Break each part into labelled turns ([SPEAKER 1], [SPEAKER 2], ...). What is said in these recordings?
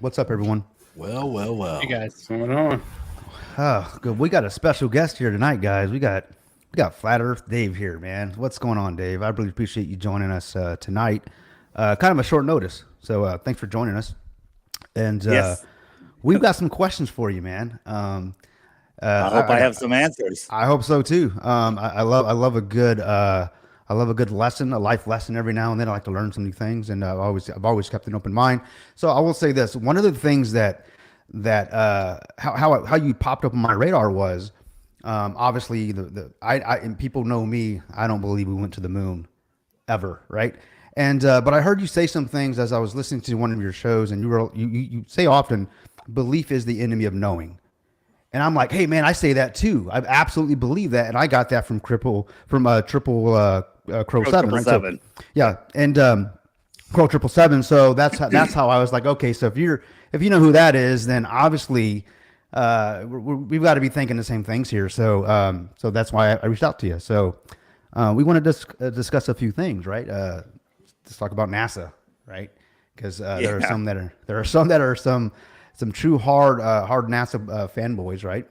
[SPEAKER 1] What's up, everyone?
[SPEAKER 2] Well.
[SPEAKER 3] Hey guys.
[SPEAKER 2] What's going on?
[SPEAKER 1] Oh, good. We got a special guest here tonight, guys. We got Flat Earth Dave here, man. What's going on, Dave? I really appreciate you joining us tonight. Kind of a short notice, so thanks for joining us. And
[SPEAKER 4] yes.
[SPEAKER 1] We've got some questions for you, man.
[SPEAKER 4] I hope I have some answers.
[SPEAKER 1] I hope so too. I love a good lesson, a life lesson every now and then. I like to learn some new things, and I've always kept an open mind. So I will say this: one of the things that how you popped up on my radar was obviously and people know me. I don't believe we went to the moon ever, right? And but I heard you say some things as I was listening to one of your shows, and you say often, belief is the enemy of knowing. And I'm like, hey man, I say that too. I absolutely believe that, and I got that from Crow 7, right? So, yeah, and Crow 777. So that's how I was like, okay, so if you know who that is, then obviously we've got to be thinking the same things here. So so that's why I reached out to you. So we want to discuss a few things, right? Let's talk about NASA, right? Because there are some that are some true hard NASA fanboys, right?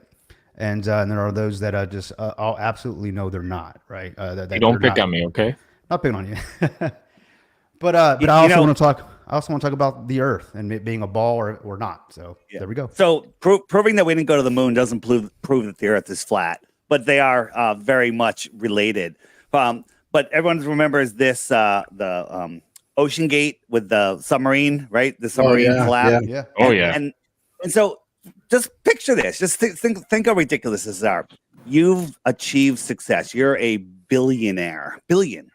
[SPEAKER 1] And there are those that just I'll absolutely know they're not, right?
[SPEAKER 3] You don't pick on me, okay?
[SPEAKER 1] Not picking on you. but I also want to talk about the Earth and it being a ball or not. So there we go.
[SPEAKER 4] So proving that we didn't go to the moon doesn't prove that the Earth is flat, but they are very much related. But everyone remembers this the Ocean Gate with the submarine, right? The submarine collapse.
[SPEAKER 1] Yeah.
[SPEAKER 4] And so just picture this. Just think how ridiculous this is. You've achieved success. You're a billionaire.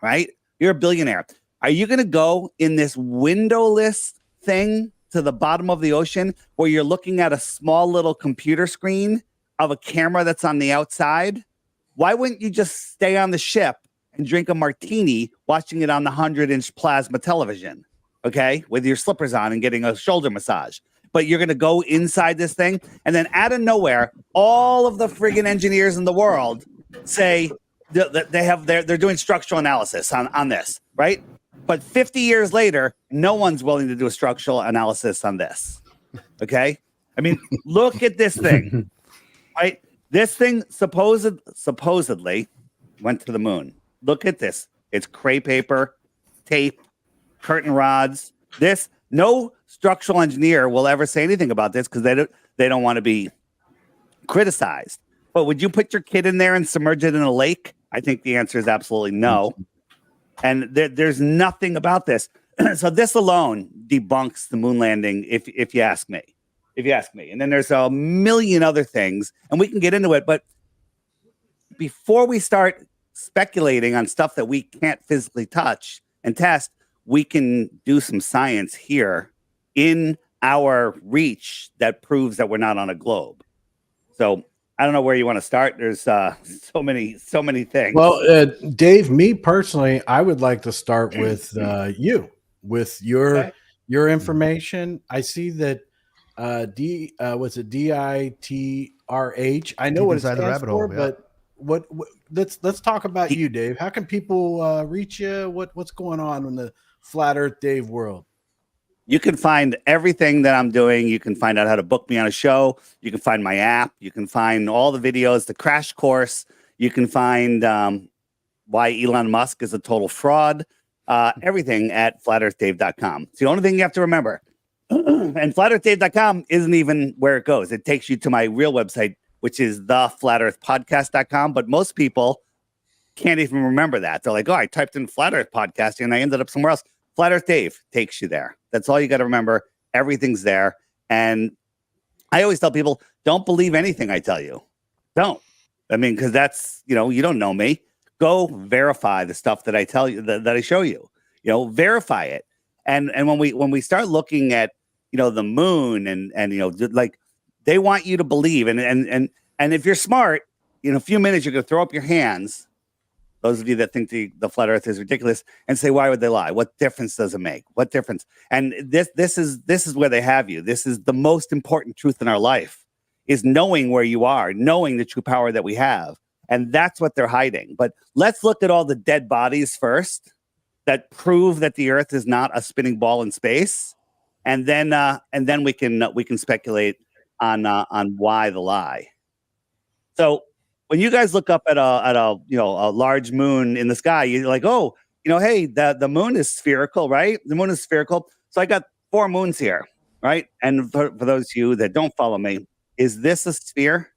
[SPEAKER 4] Right? You're a billionaire. Are you going to go in this windowless thing to the bottom of the ocean where you're looking at a small little computer screen of a camera that's on the outside? Why wouldn't you just stay on the ship and drink a martini watching it on the 100-inch plasma television, okay, with your slippers on and getting a shoulder massage? But you're going to go inside this thing, and then out of nowhere, all of the friggin' engineers in the world say that they're doing structural analysis on this, right? But 50 years later, no one's willing to do a structural analysis on this, okay? I mean, look at this thing, right? This thing supposedly went to the moon. Look at this. It's crepe paper, tape, curtain rods. No structural engineer will ever say anything about this because they don't want to be criticized. But would you put your kid in there and submerge it in a lake? I think the answer is absolutely no. And there's nothing about this. So this alone debunks the moon landing, if you ask me. And then there's a million other things, and we can get into it. But before we start speculating on stuff that we can't physically touch and test, we can do some science here in our reach that proves that we're not on a globe. So I don't know where you want to start. There's so many things.
[SPEAKER 2] Well, Dave, me personally, I would like to start with you, with your information. I see that was it DITRH? I know what it stands for, but what let's talk about you, Dave. How can people reach you? What's going on in the Flat Earth Dave world?
[SPEAKER 4] You can find everything that I'm doing. You can find out how to book me on a show. You can find my app. You can find all the videos, the crash course. You can find why Elon Musk is a total fraud. Everything at flatearthdave.com. It's the only thing you have to remember. And flatearthdave.com isn't even where it goes. It takes you to my real website, which is theflatearthpodcast.com. But most people can't even remember that. They're like, oh, I typed in Flat Earth Podcasting and I ended up somewhere else. Flat Earth Dave takes you there. That's all you got to remember. Everything's there. And I always tell people, don't believe anything I tell you. Don't. I mean, because that's, you don't know me. Go verify the stuff that I tell you, that I show you. Verify it. And when we start looking at, the moon and like they want you to believe. And if you're smart, in a few minutes, you're going to throw up your hands. Those of you that think the flat Earth is ridiculous and say, why would they lie? What difference does it make? What difference? And this is where they have you. This is the most important truth in our life, is knowing where you are, knowing the true power that we have. And that's what they're hiding. But let's look at all the dead bodies first that prove that the Earth is not a spinning ball in space. and then we can speculate on why the lie. So when you guys look up at a a large moon in the sky, you're like, oh, hey, the moon is spherical, right? The moon is spherical. So I got 4 moons here, right? And for those of you that don't follow me, is this a sphere?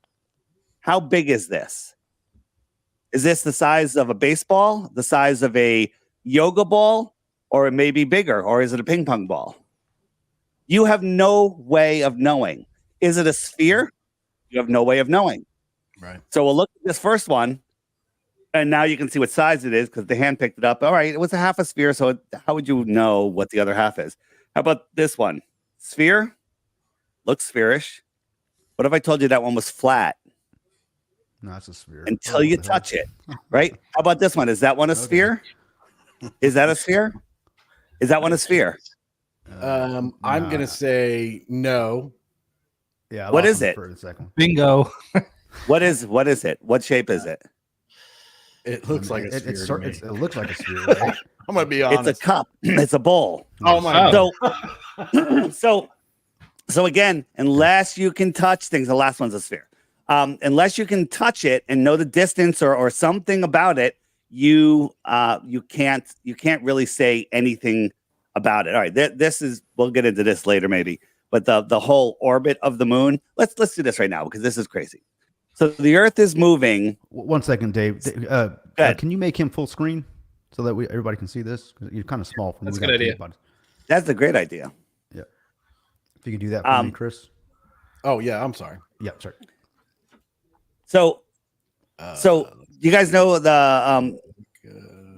[SPEAKER 4] How big is this? Is this the size of a baseball, the size of a yoga ball, or it may be bigger, or is it a ping pong ball? You have no way of knowing. Is it a sphere? You have no way of knowing.
[SPEAKER 2] Right.
[SPEAKER 4] So we'll look at this first one, and now you can see what size it is because the hand picked it up. All right, it was a half a sphere, so how would you know what the other half is? How about this one? Sphere? Looks spherish. What if I told you that one was flat?
[SPEAKER 1] No, it's a sphere.
[SPEAKER 4] Until you touch it, right? How about this one? Is that one a sphere? Is that a sphere? Is that one a sphere?
[SPEAKER 2] I'm gonna say no.
[SPEAKER 1] Yeah.
[SPEAKER 4] What is it?
[SPEAKER 1] For a second.
[SPEAKER 3] Bingo.
[SPEAKER 4] What is it? What shape is it?
[SPEAKER 2] It looks like a sphere. to me.
[SPEAKER 1] It looks like a sphere. Right?
[SPEAKER 2] I'm gonna be honest.
[SPEAKER 4] It's a cup. It's a bowl.
[SPEAKER 2] Oh my god.
[SPEAKER 4] So again, unless you can touch things, the last one's a sphere. Unless you can touch it and know the distance or something about it, you can't really say anything about it. All right, this is, we'll get into this later maybe, but the whole orbit of the moon. Let's do this right now because this is crazy. So the Earth is moving.
[SPEAKER 1] 1 second, Dave. Can you make him full screen so that everybody can see this? You're kind of small.
[SPEAKER 3] That's a good idea.
[SPEAKER 4] That's a great idea.
[SPEAKER 1] Yeah. If you can do that for me, Chris.
[SPEAKER 2] Oh yeah, I'm sorry.
[SPEAKER 1] Yeah, sorry.
[SPEAKER 4] So you guys know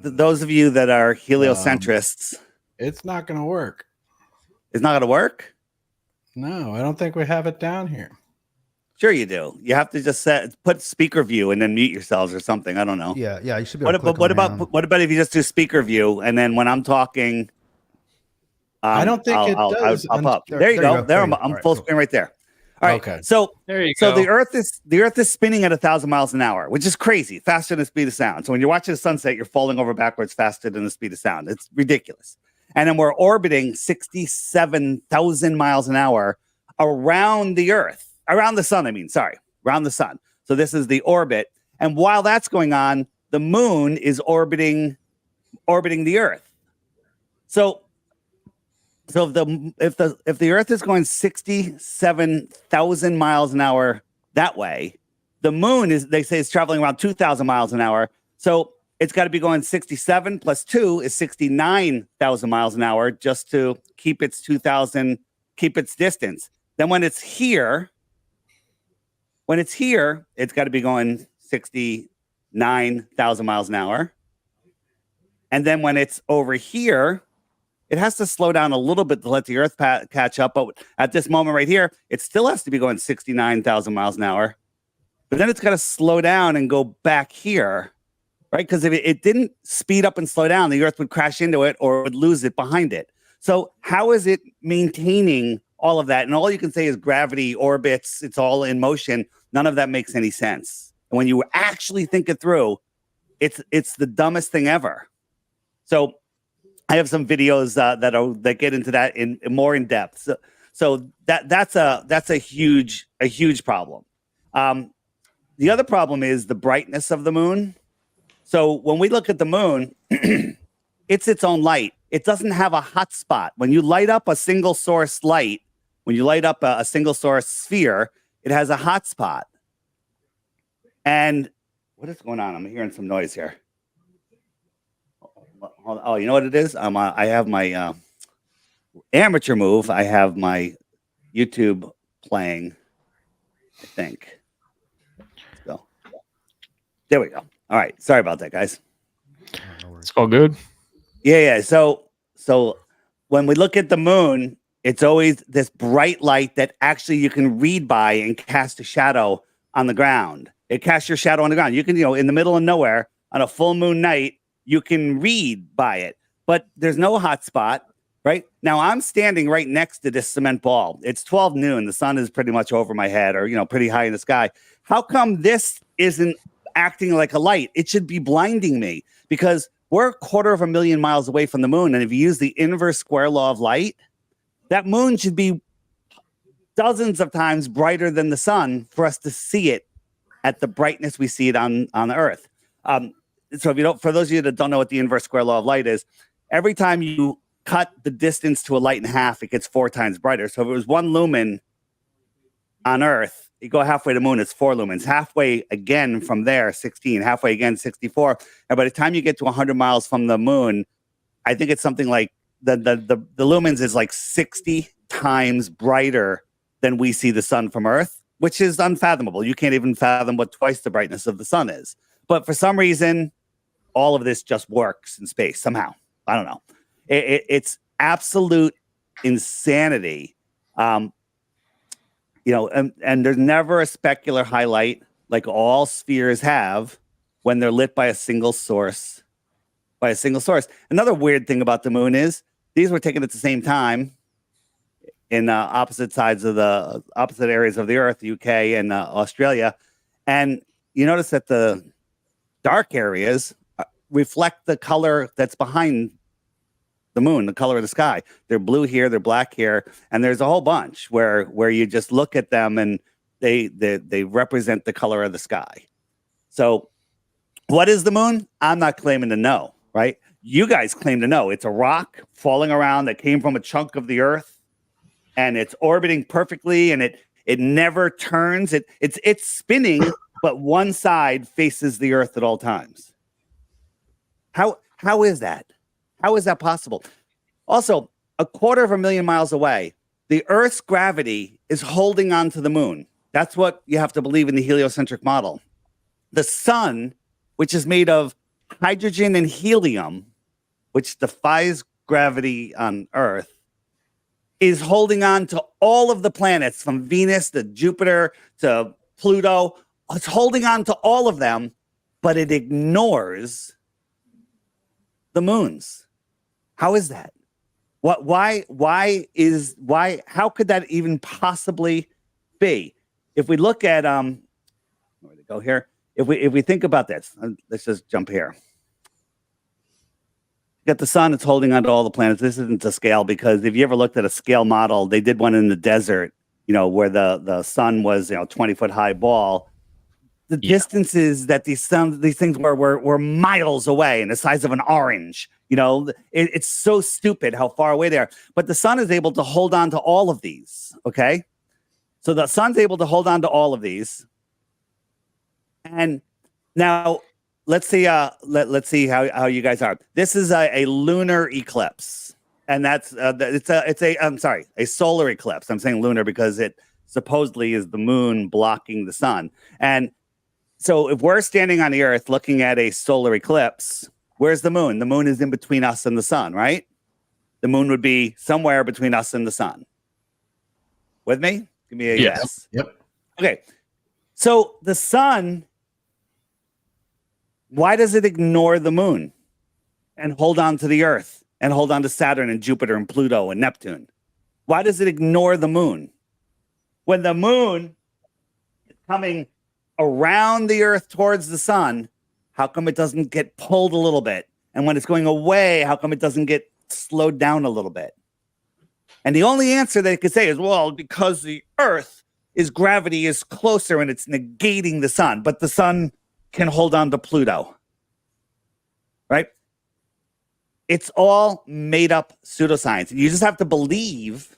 [SPEAKER 4] those of you that are heliocentrists.
[SPEAKER 2] It's not gonna work.
[SPEAKER 4] It's not gonna work?
[SPEAKER 2] No, I don't think we have it down here.
[SPEAKER 4] Sure you do. You have to just put speaker view and then mute yourselves or something. I don't know.
[SPEAKER 1] Yeah, you should be
[SPEAKER 4] What
[SPEAKER 1] able to
[SPEAKER 4] about if you just do speaker view and then when I'm talking,
[SPEAKER 2] I don't think it does.
[SPEAKER 4] I'll pop. There you go. There I'm full screen right there. All right. Okay. So
[SPEAKER 3] there you go.
[SPEAKER 4] So the Earth is spinning at 1,000 miles an hour, which is crazy, faster than the speed of sound. So when you're watching the sunset, you're falling over backwards faster than the speed of sound. It's ridiculous. And then we're orbiting 67,000 miles an hour around the Earth. Around the sun, around the sun. So this is the orbit. And while that's going on, the moon is orbiting the Earth. So if the Earth is going 67,000 miles an hour that way, the moon they say is traveling around 2,000 miles an hour. So it's got to be going 67 plus 2 is 69,000 miles an hour just to keep its distance. Then when it's here, it's got to be going 69,000 miles an hour. And then when it's over here, it has to slow down a little bit to let the Earth catch up. But at this moment right here, it still has to be going 69,000 miles an hour. But then it's got to slow down and go back here, right? Because if it didn't speed up and slow down, the Earth would crash into it or would lose it behind it. So how is it maintaining all of that? And all you can say is gravity, orbits, it's all in motion. None of that makes any sense. And when you actually think it through, it's the dumbest thing ever. So I have some videos that get into that in more in depth. So that's a huge problem. The other problem is the brightness of the moon. So when we look at the moon, it's its own light. It doesn't have a hot spot. When you light up a single source light, when you light up a single source sphere, it has a hot spot. And what is going on? I'm hearing some noise here. Oh, you know what it is? I have my amateur move. I have my YouTube playing, I think. Let's go. There we go. All right. Sorry about that, guys.
[SPEAKER 3] It's all good.
[SPEAKER 4] Yeah. So when we look at the moon, it's always this bright light that actually you can read by and cast a shadow on the ground. It casts your shadow on the ground. You can, in the middle of nowhere on a full moon night, you can read by it, but there's no hot spot, right? Now I'm standing right next to this cement ball. It's 12 noon. The sun is pretty much over my head or, pretty high in the sky. How come this isn't acting like a light? It should be blinding me because we're 250,000 miles away from the moon. And if you use the inverse square law of light, That moon should be dozens of times brighter than the sun for us to see it at the brightness we see it on the Earth. So if you don't, for those of you that don't know what the inverse square law of light is, every time you cut the distance to a light in half, it gets 4 times brighter. So if it was 1 lumen on Earth, you go halfway to the moon, it's 4 lumens. Halfway again from there, 16. Halfway again, 64. And by the time you get to 100 miles from the moon, I think it's something like the lumens is like 60 times brighter than we see the sun from Earth, which is unfathomable. You can't even fathom what twice the brightness of the sun is. But for some reason, all of this just works in space somehow. I don't know. It's absolute insanity. And there's never a specular highlight like all spheres have when they're lit by a single source. Another weird thing about the moon is these were taken at the same time in opposite areas of the Earth, the UK and Australia. And you notice that the dark areas reflect the color that's behind the moon, the color of the sky. They're blue here, they're black here, and there's a whole bunch where you just look at them and they represent the color of the sky. So what is the moon? I'm not claiming to know, right? You guys claim to know. It's a rock falling around that came from a chunk of the Earth, and it's orbiting perfectly, and it never turns. It's spinning, but one side faces the Earth at all times. How is that? How is that possible? Also, 250,000 miles away, the Earth's gravity is holding on to the moon. That's what you have to believe in the heliocentric model. The sun, which is made of hydrogen and helium, which defies gravity on Earth, is holding on to all of the planets from Venus to Jupiter to Pluto. It's holding on to all of them, but it ignores the moons. How is that? How could that even possibly be? If we look at where to go here? If we think about this, let's just jump here. You got the sun, it's holding onto all the planets. This isn't to scale, because if you ever looked at a scale model, they did one in the desert, where the sun was 20-foot high ball. The distances that these things were miles away, and the size of an orange. It's so stupid how far away they are. But the sun is able to hold on to all of these. Okay, so the sun's able to hold on to all of these. And now let's see. Let's see how you guys are. This is a lunar eclipse, and that's a solar eclipse. I'm saying lunar because it supposedly is the moon blocking the sun. And so if we're standing on the Earth looking at a solar eclipse, where's the moon? The moon is in between us and the sun, right? The moon would be somewhere between us and the sun. With me? Give me a yes.
[SPEAKER 2] Yep.
[SPEAKER 4] Okay. So the sun, why does it ignore the moon and hold on to the Earth and hold on to Saturn and Jupiter and Pluto and Neptune? Why does it ignore the moon? When the moon is coming around the Earth towards the sun, how come it doesn't get pulled a little bit? And when it's going away, how come it doesn't get slowed down a little bit? And the only answer they could say is, well, because the Earth's gravity is closer and it's negating the sun, but the sun can hold on to Pluto, right? It's all made up pseudoscience. And you just have to believe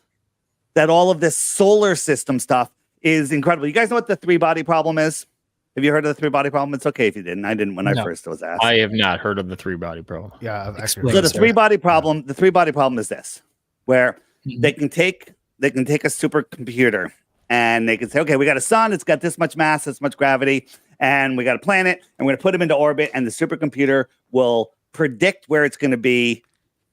[SPEAKER 4] that all of this solar system stuff is incredible. You guys know what the 3-body problem is? Have you heard of the 3-body problem? It's okay if you didn't. I didn't when I first was asked.
[SPEAKER 3] I have not heard of the 3-body problem.
[SPEAKER 1] Yeah, I've actually.
[SPEAKER 4] So the 3-body problem, the 3-body problem is this, where they can take a supercomputer and they can say, okay, we got a sun, it's got this much mass, this much gravity, and we got a planet, and we're going to put them into orbit, and the supercomputer will predict where it's going to be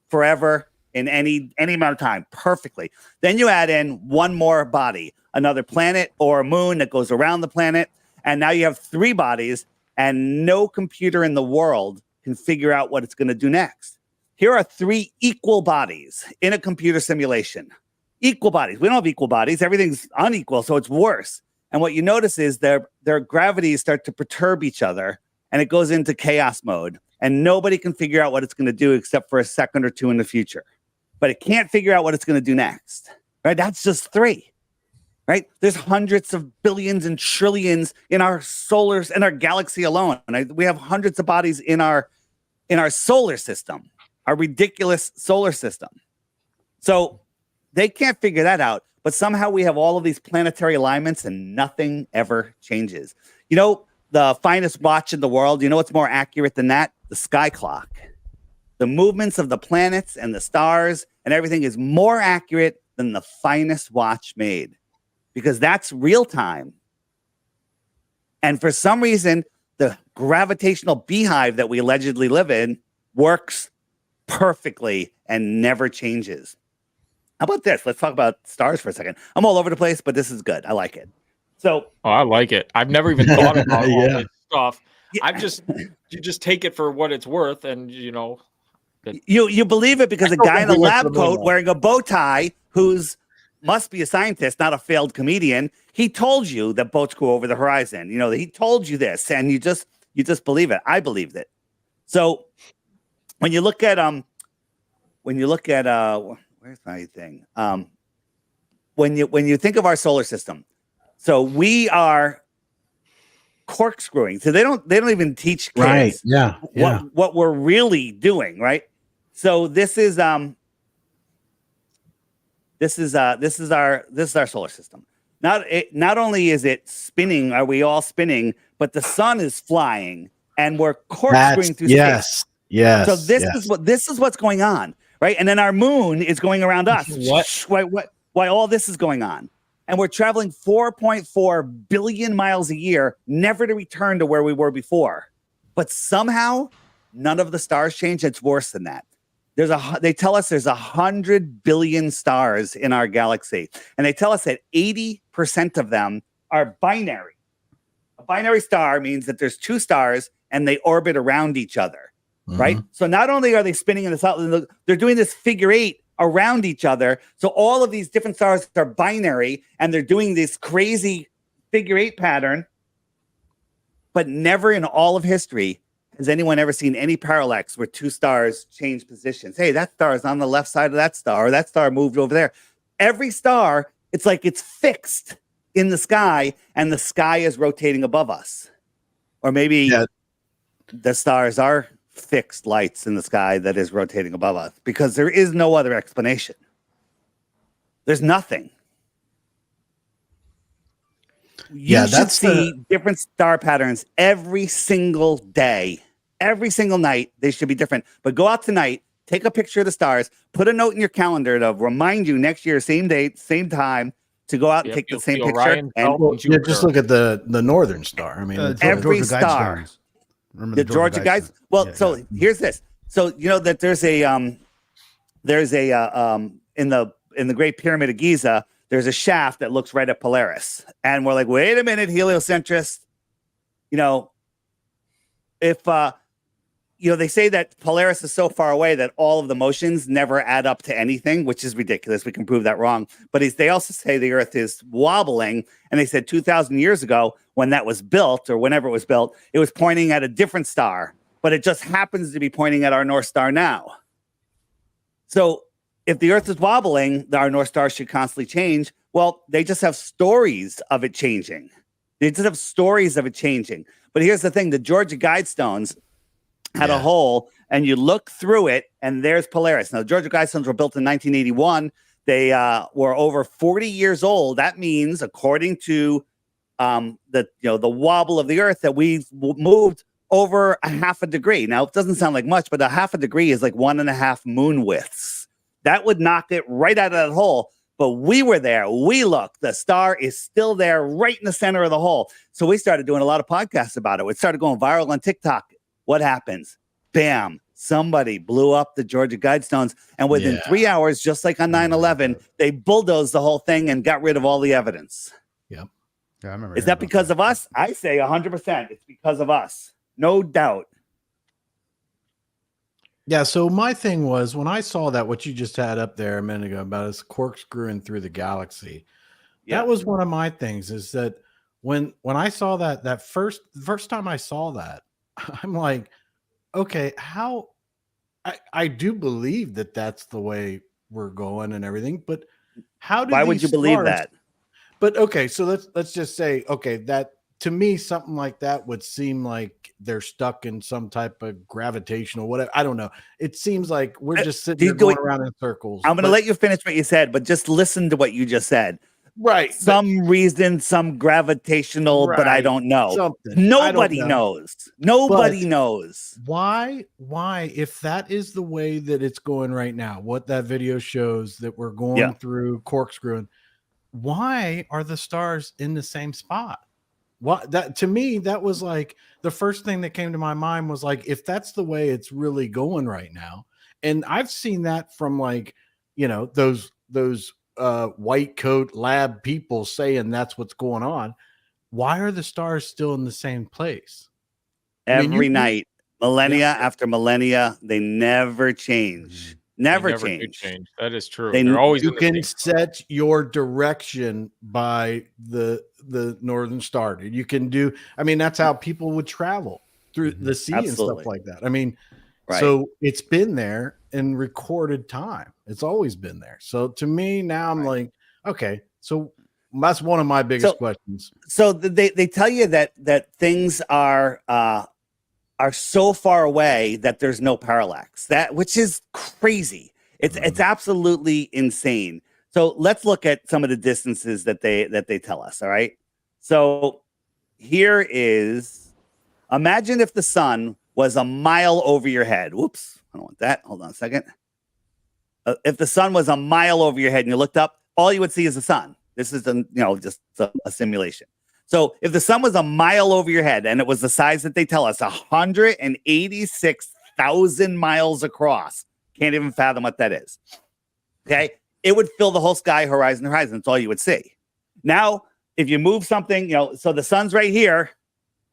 [SPEAKER 4] forever in any amount of time perfectly. Then you add in one more body, another planet or a moon that goes around the planet, and now you have 3 bodies, and no computer in the world can figure out what it's going to do next. Here are 3 equal bodies in a computer simulation. Equal bodies. We don't have equal bodies. Everything's unequal, so it's worse. And what you notice is their gravities start to perturb each other, and it goes into chaos mode, and nobody can figure out what it's going to do except for a second or two in the future. but it can't figure out what it's going to do next. Right? That's just 3. Right? There's hundreds of billions and trillions in our in our galaxy alone. And we have hundreds of bodies in our solar system, our ridiculous solar system. So they can't figure that out. But somehow we have all of these planetary alignments and nothing ever changes. You know, the finest watch in the world, you know what's more accurate than that? The sky clock. The movements of the planets and the stars and everything is more accurate than the finest watch made, because that's real time. And for some reason, the gravitational beehive that we allegedly live in works perfectly and never changes. How about this? Let's talk about stars for a second. I'm all over the place, but this is good. I like it. So,
[SPEAKER 3] I like it. I've never even thought about all
[SPEAKER 2] Yeah.
[SPEAKER 3] this stuff.
[SPEAKER 4] Yeah.
[SPEAKER 3] You just take it for what it's worth, and
[SPEAKER 4] you believe it because a guy in a lab coat wearing a bow tie, who's must be a scientist, not a failed comedian, he told you that boats go over the horizon. You know, he told you this, and you just believe it. I believed it. So when you look at where's my thing? When you think of our solar system, so we are corkscrewing. So they don't even teach kids
[SPEAKER 2] Right. Yeah. Yeah.
[SPEAKER 4] what we're really doing, right? So this is our solar system. Not only is it spinning, are we all spinning, but the sun is flying and we're corkscrewing through space.
[SPEAKER 2] Yes.
[SPEAKER 4] So this is what's going on, right? And then our moon is going around us. Why all this is going on. And we're traveling 4.4 billion miles a year, never to return to where we were before. But somehow, none of the stars change. It's worse than that. They tell us there's 100 billion stars in our galaxy. And they tell us that 80% of them are binary. A binary star means that there's 2 stars and they orbit around each other, right? So not only are they spinning in the south, they're doing this figure 8 around each other. So all of these different stars are binary and they're doing this crazy figure 8 pattern. But never in all of history has anyone ever seen any parallax where 2 stars change positions. Hey, that star is on the left side of that star, or that star moved over there. Every star, it's like it's fixed in the sky and the sky is rotating above us. Or maybe the stars are fixed lights in the sky that is rotating above us, because there is no other explanation. There's nothing. You should see different star patterns every single day, every single night. They should be different. But go out tonight, take a picture of the stars, put a note in your calendar to remind you next year, same date, same time, to go out and take the same picture. And
[SPEAKER 2] just look at the northern star. I mean,
[SPEAKER 4] every star. Remember the Georgia guides? Well, here's this. So you know that there's a in the Great Pyramid of Giza, there's a shaft that looks right at Polaris. And we're like, wait a minute, heliocentrist. You know, if they say that Polaris is so far away that all of the motions never add up to anything, which is ridiculous. We can prove that wrong. But they also say the Earth is wobbling. And they said 2,000 years ago, when that was built, or whenever it was built, it was pointing at a different star. But it just happens to be pointing at our North Star now. So if the Earth is wobbling, our North Star should constantly change. Well, they just have stories of it changing. But here's the thing. The Georgia Guidestones had a hole, and you look through it, and there's Polaris. Now, the Georgia Guidestones were built in 1981. They were over 40 years old. That means, according to the wobble of the Earth, that we've moved over a half a degree. Now, it doesn't sound like much, but a half a degree is like 1.5 moon widths. That would knock it right out of that hole. But we were there. We looked. The star is still there right in the center of the hole. So we started doing a lot of podcasts about it. It started going viral on TikTok. What happens? Bam. Somebody blew up the Georgia Guidestones. And within 3 hours, just like on 9/11, they bulldozed the whole thing and got rid of all the evidence.
[SPEAKER 2] Yep.
[SPEAKER 1] Yeah, I remember.
[SPEAKER 4] Is that because of us? I say 100%. It's because of us. No doubt.
[SPEAKER 2] Yeah. So my thing was, when I saw that, what you just had up there a minute ago about us corkscrewing through the galaxy, that was one of my things, is that when I saw that first time I saw that, I'm like, okay, how I do believe that that's the way we're going and everything. But how do
[SPEAKER 4] Why would you believe that?
[SPEAKER 2] But okay, so let's just say, okay, that to me, something like that would seem like they're stuck in some type of gravitational whatever. I don't know. It seems like we're just sitting there going around in circles.
[SPEAKER 4] I'm going to let you finish what you said, but just listen to what you just said.
[SPEAKER 2] Right.
[SPEAKER 4] Some reason, some gravitational, but I don't know.
[SPEAKER 2] Something.
[SPEAKER 4] Nobody knows. Nobody knows.
[SPEAKER 2] Why, if that is the way that it's going right now, what that video shows that we're going through corkscrewing, why are the stars in the same spot? What that to me, that was like the first thing that came to my mind was like, if that's the way it's really going right now, and I've seen that from like, you know, those white coat lab people saying that's what's going on. Why are the stars still in the same place?
[SPEAKER 4] Every night, millennia after millennia, they never change. Never change.
[SPEAKER 3] That is true.
[SPEAKER 2] They're always. You can set your direction by the northern star. You can do. I mean, that's how people would travel through the sea and stuff like that. I mean, so it's been there in recorded time. It's always been there. So to me, now I'm like, okay, so that's one of my biggest questions.
[SPEAKER 4] So they tell you that things are so far away that there's no parallax, which is crazy. It's absolutely insane. So let's look at some of the distances that they tell us. All right. So here is, imagine if the sun was a mile over your head. Whoops. I don't want that. Hold on a second. If the sun was a mile over your head and you looked up, all you would see is the sun. This is just a simulation. So if the sun was a mile over your head and it was the size that they tell us, 186,000 miles across, can't even fathom what that is. Okay. It would fill the whole sky, horizon. That's all you would see. Now, if you move something, so the sun's right here,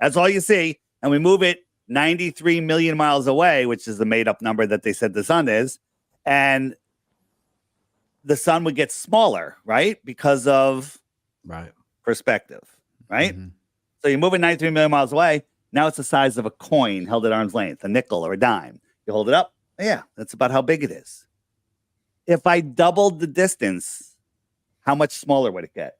[SPEAKER 4] that's all you see. And we move it 93 million miles away, which is the made up number that they said the sun is. And the sun would get smaller, right? Because of perspective. Right? Mm-hmm. So you move it 93 million miles away. Now it's the size of a coin held at arm's length, a nickel or a dime. You hold it up. Yeah, that's about how big it is. If I doubled the distance, how much smaller would it get?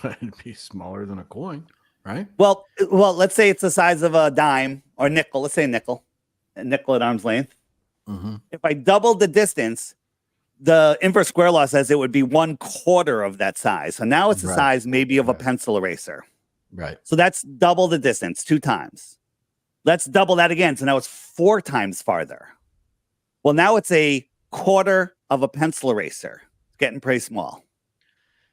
[SPEAKER 2] It'd be smaller than a coin, right?
[SPEAKER 4] Well, let's say it's the size of a dime or nickel. Let's say a nickel at arm's length. Mm-hmm. If I doubled the distance, the inverse square law says it would be 1/4 of that size. So now it's the size maybe of a pencil eraser.
[SPEAKER 2] Right.
[SPEAKER 4] So that's double the distance 2 times. Let's double that again. So now it's 4 times farther. Well, now it's 1/4 of a pencil eraser. It's getting pretty small.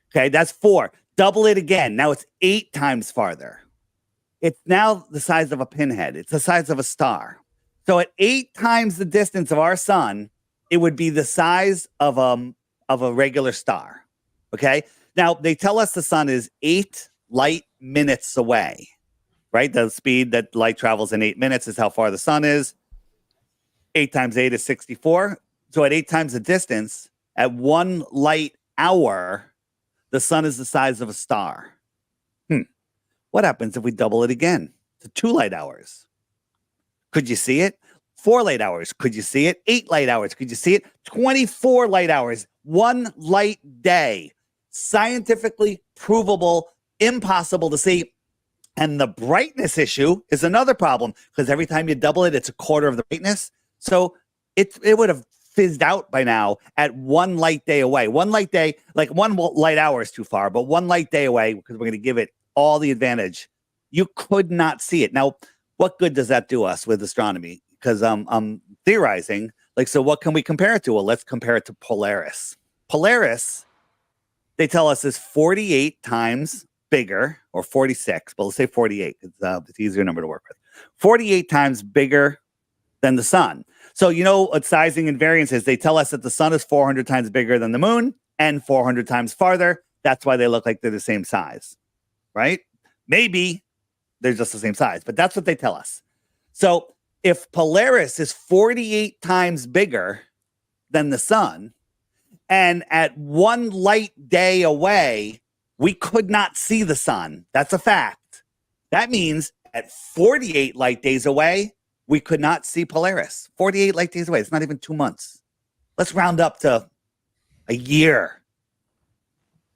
[SPEAKER 4] Okay, that's 4. Double it again. Now it's 8 times farther. It's now the size of a pinhead. It's the size of a star. So at 8 times the distance of our sun, it would be the size of a regular star. Okay. Now they tell us the sun is 8 light minutes away, right? The speed that light travels in 8 minutes is how far the sun is. 8 times 8 is 64. So at 8 times the distance, at 1 light hour, the sun is the size of a star. What happens if we double it again to 2 light hours? Could you see it? 4 light hours. Could you see it? 8 light hours. Could you see it? 24 light hours. 1 light day. Scientifically provable, impossible to see. And the brightness issue is another problem because every time you double it, it's 1/4 of the brightness. So it would have fizzed out by now at 1 light day away. 1 light day, like 1 light hour is too far, but 1 light day away because we're going to give it all the advantage. You could not see it. Now, what good does that do us with astronomy? Because I'm theorizing, like, so what can we compare it to? Well, let's compare it to Polaris. Polaris, they tell us, is 48 times bigger, or 46, but let's say 48. It's an easier number to work with. 48 times bigger than the sun. So, you know what sizing and variance is? They tell us that the sun is 400 times bigger than the moon and 400 times farther. That's why they look like they're the same size, right? Maybe they're just the same size, but that's what they tell us. So if Polaris is 48 times bigger than the sun, and at 1 light day away, we could not see the sun. That's a fact. That means at 48 light days away, we could not see Polaris. 48 light days away. It's not even 2 months. Let's round up to a year.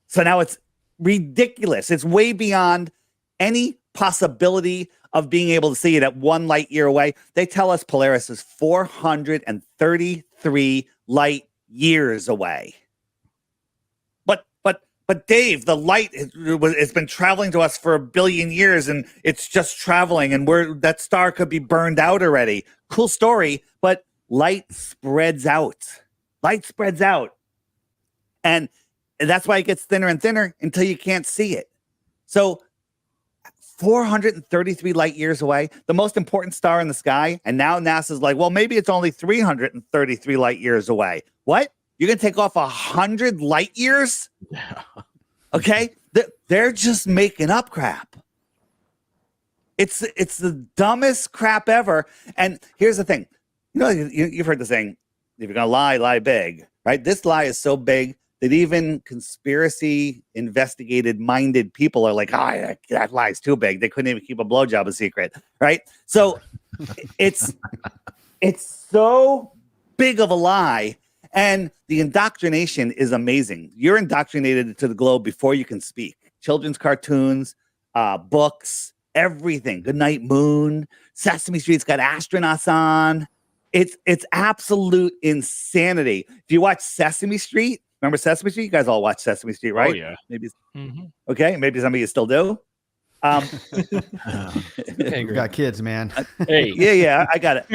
[SPEAKER 4] So now it's ridiculous. It's way beyond any possibility of being able to see it at 1 light year away. They tell us Polaris is 433 light years away. But Dave, the light has been traveling to us for 1 billion years, and it's just traveling, and that star could be burned out already. Cool story, but light spreads out. Light spreads out. And that's why it gets thinner and thinner until you can't see it. So 433 light years away, the most important star in the sky, and now NASA's like, well, maybe it's only 333 light years away. What? You're going to take off 100 light years?
[SPEAKER 2] Yeah.
[SPEAKER 4] Okay? They're just making up crap. It's the dumbest crap ever. And here's the thing. You've heard the saying, if you're going to lie, lie big, right? This lie is so big that even conspiracy investigated minded people are like, that lie is too big. They couldn't even keep a blowjob a secret, right? So it's so big of a lie. And the indoctrination is amazing. You're indoctrinated to the globe before you can speak. Children's cartoons, books, everything. Goodnight Moon, Sesame Street's got astronauts on. It's absolute insanity. If you watch Sesame Street, remember Sesame Street? You guys all watch Sesame Street, right?
[SPEAKER 3] Oh, yeah.
[SPEAKER 4] Maybe. Okay, maybe some of you still do.
[SPEAKER 1] We've got kids, man.
[SPEAKER 3] Hey.
[SPEAKER 4] Yeah, I got it.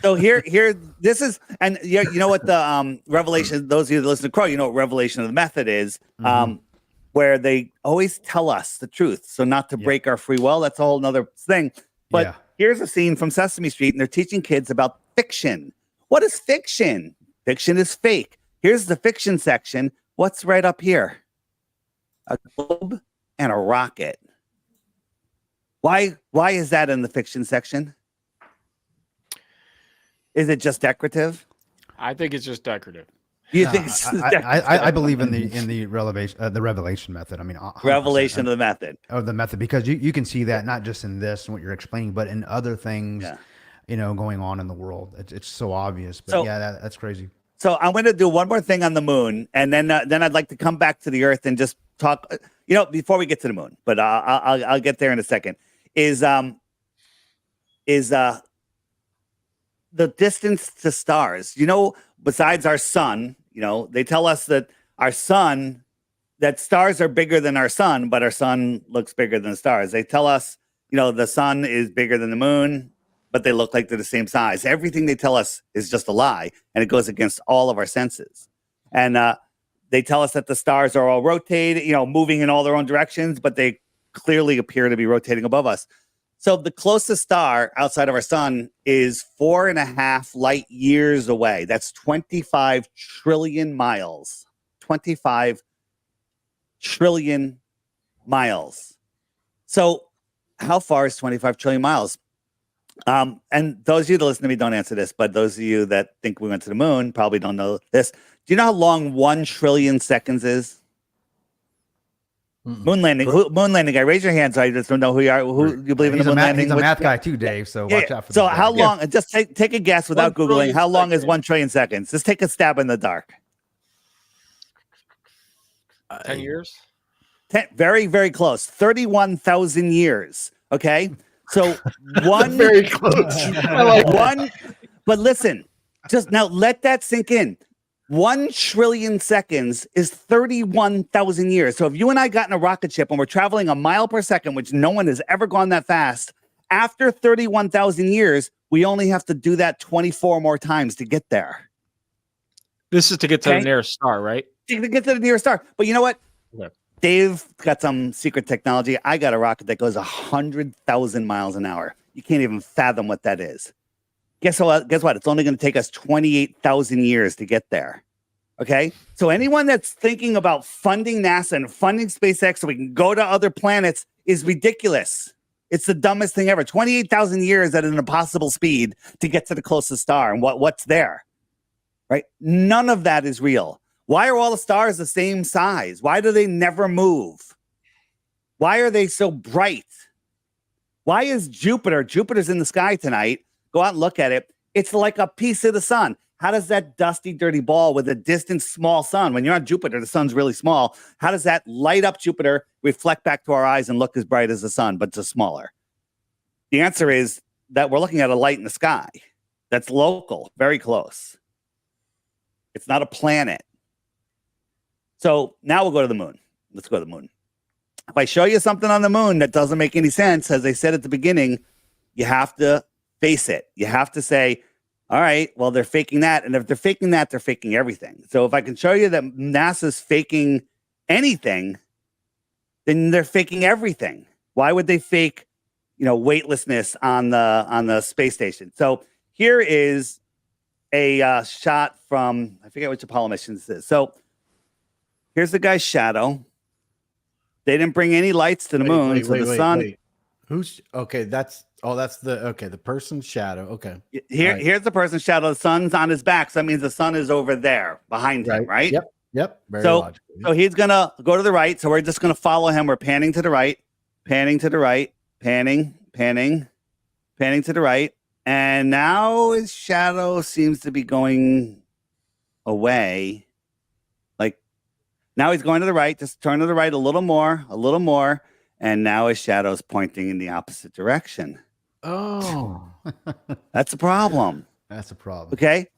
[SPEAKER 4] So here, this is, and you know what the revelation, those of you that listen to Crow, you know what revelation of the method is, where they always tell us the truth. So not to break our free will, that's a whole nother thing. But here's a scene from Sesame Street, and they're teaching kids about fiction. What is fiction? Fiction is fake. Here's the fiction section. What's right up here? A globe and a rocket. Why is that in the fiction section? Is it just decorative?
[SPEAKER 3] I think it's just decorative.
[SPEAKER 4] You think it's just
[SPEAKER 1] I believe in the revelation method. I mean, 100%.
[SPEAKER 4] Revelation of the method.
[SPEAKER 1] Of the method, because you can see that not just in this and what you're explaining, but in other things, going on in the world. It's so obvious. But that's crazy.
[SPEAKER 4] So I'm going to do one more thing on the moon, and then I'd like to come back to the Earth and just talk. Before we get to the moon, but I'll get there in a second. Is the distance to stars? Besides our sun, they tell us that our sun, that stars are bigger than our sun, but our sun looks bigger than the stars. They tell us, the sun is bigger than the moon, but they look like they're the same size. Everything they tell us is just a lie, and it goes against all of our senses. And they tell us that the stars are all rotating, moving in all their own directions, but they clearly appear to be rotating above us. So the closest star outside of our sun is 4.5 light years away. That's 25 trillion miles. 25 trillion miles. So how far is 25 trillion miles? And those of you that listen to me don't answer this, but those of you that think we went to the moon probably don't know this. Do you know how long 1 trillion seconds is? Moon landing. Moon landing guy, raise your hand so I just don't know who you are. Who you believe in the moon landing?
[SPEAKER 1] He's a math guy too, Dave. So watch out for that.
[SPEAKER 4] So how long? Just take a guess without Googling. How long is 1 trillion seconds? Just take a stab in the dark.
[SPEAKER 3] 10 years?
[SPEAKER 4] 10, very, very close. 31,000 years. Okay. So
[SPEAKER 2] very close.
[SPEAKER 4] I like one. But listen, just now let that sink in. 1 trillion seconds is 31,000 years. So if you and I got in a rocket ship and we're traveling a mile per second, which no one has ever gone that fast, after 31,000 years, we only have to do that 24 more times to get there.
[SPEAKER 3] This is to get to the nearest star, right?
[SPEAKER 4] To get to the nearest star. But you know what?
[SPEAKER 3] Okay.
[SPEAKER 4] Dave got some secret technology. I got a rocket that goes 100,000 miles an hour. You can't even fathom what that is. Guess what? It's only going to take us 28,000 years to get there. Okay? So anyone that's thinking about funding NASA and funding SpaceX so we can go to other planets is ridiculous. It's the dumbest thing ever. 28,000 years at an impossible speed to get to the closest star. And what's there? Right? None of that is real. Why are all the stars the same size? Why do they never move? Why are they so bright? Why is Jupiter's in the sky tonight. Go out and look at it. It's like a piece of the sun. How does that dusty, dirty ball with a distant, small sun, when you're on Jupiter, the sun's really small. How does that light up Jupiter, reflect back to our eyes, and look as bright as the sun, but just smaller? The answer is that we're looking at a light in the sky that's local, very close. It's not a planet. So now we'll go to the moon. Let's go to the moon. If I show you something on the moon that doesn't make any sense, as I said at the beginning, you have to face it. You have to say, all right, well, they're faking that. And if they're faking that, they're faking everything. So if I can show you that NASA's faking anything, then they're faking everything. Why would they fake, weightlessness on the space station? So here is a shot from, I forget which Apollo mission this is. So here's the guy's shadow. They didn't bring any lights to the moon. So the sun.
[SPEAKER 2] Who's okay? That's the person's shadow. Okay.
[SPEAKER 4] Here's the person's shadow. The sun's on his back. So that means the sun is over there behind him, right?
[SPEAKER 2] Yep. Very
[SPEAKER 4] so,
[SPEAKER 2] logical. Yep.
[SPEAKER 4] So he's gonna go to the right. So we're just gonna follow him. We're panning to the right, panning to the right, panning to the right. And now his shadow seems to be going away. Like now he's going to the right. Just turn to the right a little more. And now his shadow's pointing in the opposite direction.
[SPEAKER 2] Oh,
[SPEAKER 4] that's a problem.
[SPEAKER 1] That's a problem.
[SPEAKER 4] Okay.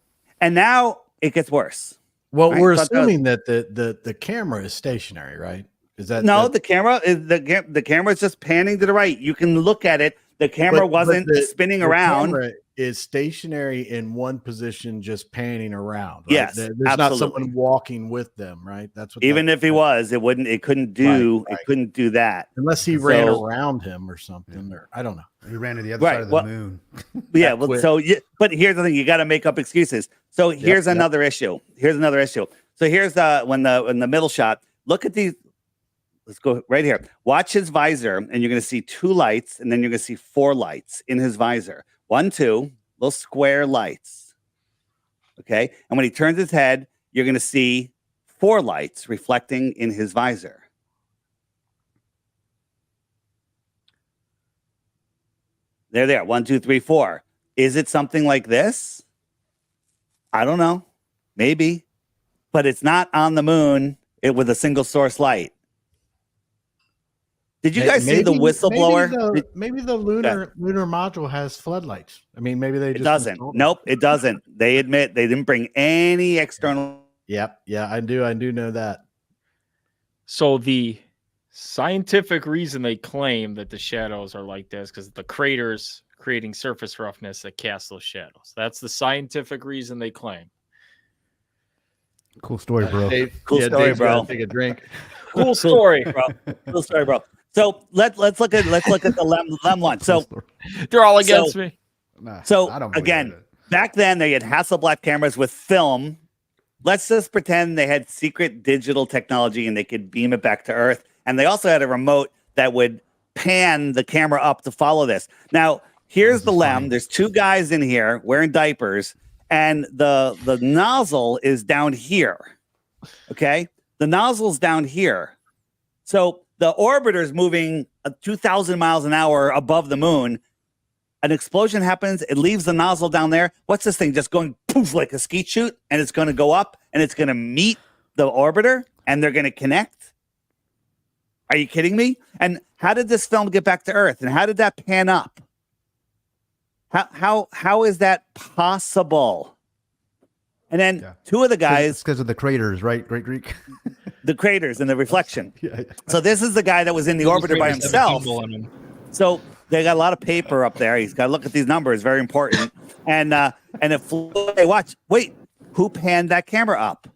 [SPEAKER 4] And now it gets worse.
[SPEAKER 2] Well,
[SPEAKER 4] right?
[SPEAKER 2] we're assuming that the camera is stationary, right? Is that
[SPEAKER 4] no? The camera is just panning to the right. You can look at it. The camera wasn't spinning around.
[SPEAKER 2] Camera is stationary in one position, just panning around. Right?
[SPEAKER 4] Yes,
[SPEAKER 2] there's
[SPEAKER 4] absolutely.
[SPEAKER 2] not someone walking with them, right? That's what.
[SPEAKER 4] Even if he was, it couldn't do that
[SPEAKER 2] unless he ran around him or something. Or I don't know.
[SPEAKER 1] He ran to the other side of the moon.
[SPEAKER 4] Yeah. Well, but here's the thing: you got to make up excuses. So here's another issue. So here's when the middle shot. Look at these. Let's go right here. Watch his visor, and you're going to see 2 lights, and then you're going to see 4 lights in his visor. 1, 2, little square lights. Okay, and when he turns his head, you're going to see 4 lights reflecting in his visor. There. 1, 2, 3, 4. Is it something like this? I don't know. Maybe, but it's not on the moon. With a single source light. Did you guys see the whistleblower?
[SPEAKER 2] Maybe the lunar module has floodlights. I mean, maybe they just.
[SPEAKER 4] It doesn't. Nope, it doesn't. They admit they didn't bring any external.
[SPEAKER 2] Yep. Yeah, I do know that.
[SPEAKER 3] So the scientific reason they claim that the shadows are like this because the craters creating surface roughness that cast those shadows. That's the scientific reason they claim.
[SPEAKER 1] Cool story, bro.
[SPEAKER 4] Cool story, bro.
[SPEAKER 2] Take a drink.
[SPEAKER 3] Cool story,
[SPEAKER 4] bro. Cool story, bro. So let's look at the Lem one. So
[SPEAKER 3] they're all against me.
[SPEAKER 4] So again, back then they had Hasselblad cameras with film. Let's just pretend they had secret digital technology and they could beam it back to Earth. And they also had a remote that would pan the camera up to follow this. Now, here's the Lem. There's 2 guys in here wearing diapers, and the nozzle is down here. Okay, the nozzle's down here. So the orbiter is moving 2,000 miles an hour above the moon. An explosion happens. It leaves the nozzle down there. What's this thing? Just going poof like a skeet shoot, and it's going to go up, and it's going to meet the orbiter, and they're going to connect. Are you kidding me? And how did this film get back to Earth? And how did that pan up? How is that possible? And then 2 of the guys,
[SPEAKER 1] because of the craters, right? Great Greek.
[SPEAKER 4] The craters and the reflection. So this is the guy that was in the orbiter by himself. So they got a lot of paper up there. He's got to look at these numbers, very important. And if hey, watch, wait, who panned that camera up?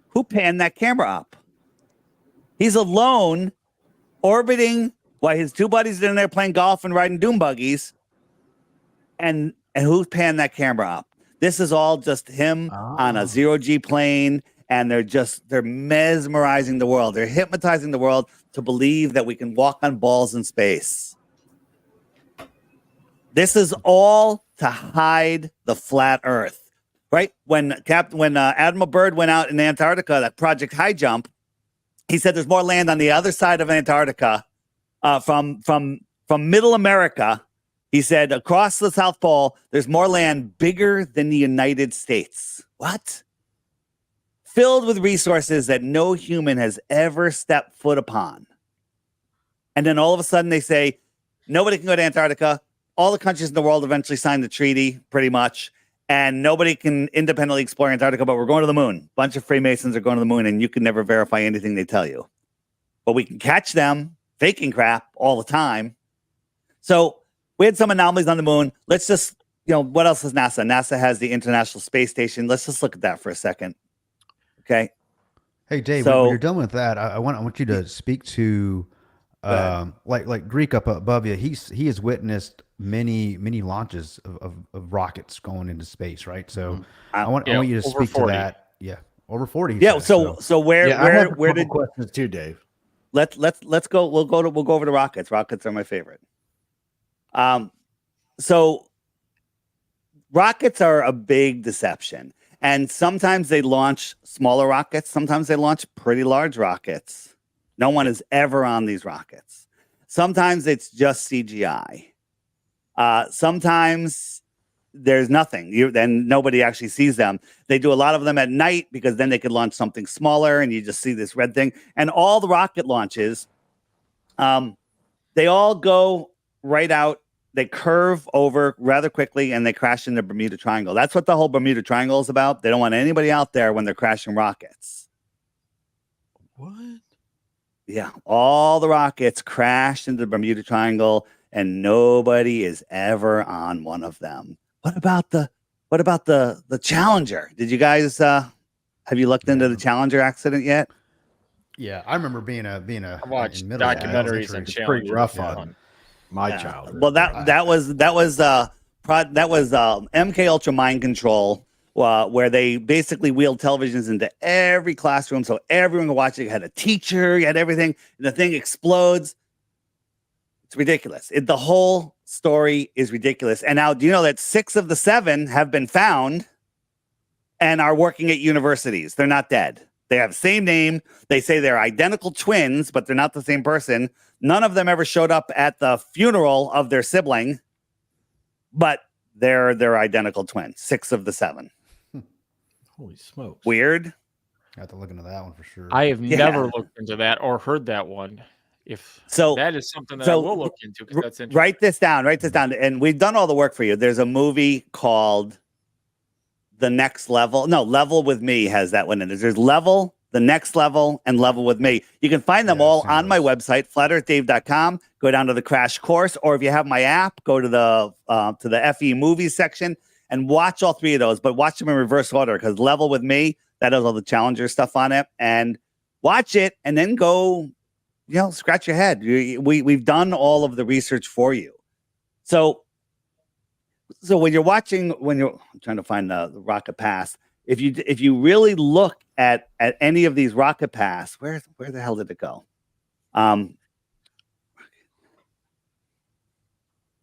[SPEAKER 4] Who panned that camera up? He's alone, orbiting while his 2 buddies are in there playing golf and riding doom buggies. And who panned that camera up? This is all just him on a 0G plane, and they're mesmerizing the world. They're hypnotizing the world to believe that we can walk on balls in space. This is all to hide the flat Earth, right? When Admiral Byrd went out in Antarctica, that Project High Jump, he said there's more land on the other side of Antarctica from from Middle America. He said, across the South Pole, there's more land bigger than the United States. What? Filled with resources that no human has ever stepped foot upon. And then all of a sudden they say, nobody can go to Antarctica. All the countries in the world eventually signed the treaty, pretty much. And nobody can independently explore Antarctica, but we're going to the moon. A bunch of Freemasons are going to the moon, and you can never verify anything they tell you. But we can catch them faking crap all the time. So we had some anomalies on the moon. Let's just, what else is NASA? NASA has the International Space Station. Let's just look at that for a second. Okay.
[SPEAKER 1] Hey, Dave,
[SPEAKER 4] So-
[SPEAKER 1] when you're done with that, I want you to speak to like Greek up above you. He has witnessed many launches of rockets going into space, right? So I want you to
[SPEAKER 3] over
[SPEAKER 1] speak
[SPEAKER 3] 40.
[SPEAKER 1] to that. Yeah, over 40. he
[SPEAKER 4] Yeah.
[SPEAKER 1] says,
[SPEAKER 4] So where did
[SPEAKER 2] questions too, Dave?
[SPEAKER 4] let's go. We'll go over to rockets. Rockets are my favorite. So rockets are a big deception, and sometimes they launch smaller rockets. Sometimes they launch pretty large rockets. No one is ever on these rockets. Sometimes it's just CGI. Sometimes there's nothing. Then nobody actually sees them. They do a lot of them at night because then they could launch something smaller and you just see this red thing. And all the rocket launches, they all go right out. They curve over rather quickly and they crash in the Bermuda Triangle. That's what the whole Bermuda Triangle is about. They don't want anybody out there when they're crashing rockets.
[SPEAKER 2] What?
[SPEAKER 4] Yeah, all the rockets crash into the Bermuda Triangle, and nobody is ever on one of them. What about the Challenger? Did you guys have you looked into the Challenger accident yet?
[SPEAKER 1] Yeah, I remember being a
[SPEAKER 3] I watched
[SPEAKER 1] in middle school. That was
[SPEAKER 3] documentaries on
[SPEAKER 1] interesting.
[SPEAKER 2] Pretty
[SPEAKER 3] Challenger.
[SPEAKER 2] rough
[SPEAKER 3] Yeah.
[SPEAKER 2] on my childhood.
[SPEAKER 4] Well, that was MK Ultra mind control, where they basically wheeled televisions into every classroom so everyone could watch it. You had a teacher, you had everything, and the thing explodes. It's ridiculous. The whole story is ridiculous. And now, do you know that 6 of the 7 have been found and are working at universities? They're not dead. They have the same name. They say they're identical twins, but they're not the same person. None of them ever showed up at the funeral of their sibling, but they're identical twins. 6 of the 7.
[SPEAKER 2] Holy smokes.
[SPEAKER 4] Weird.
[SPEAKER 1] I have to look into that one for sure.
[SPEAKER 3] I have
[SPEAKER 4] Yeah.
[SPEAKER 3] never looked into that or heard that one. If
[SPEAKER 4] So
[SPEAKER 3] that is something that I
[SPEAKER 4] so
[SPEAKER 3] will look into because that's interesting.
[SPEAKER 4] Write this down. And we've done all the work for you. There's a movie called The Next Level. No, Level with Me has that one in it. There's Level, The Next Level, and Level with Me. You can find them all on my website, flatearthdave.com. Go down to the crash course, or if you have my app, go to the FE movies section and watch all 3 of those, but watch them in reverse order, because Level with Me, that has all the Challenger stuff on it, and watch it and then go, scratch your head. We've done all of the research for you. So when you're watching, I'm trying to find the rocket pass, if you really look at any of these rocket pass, where the hell did it go?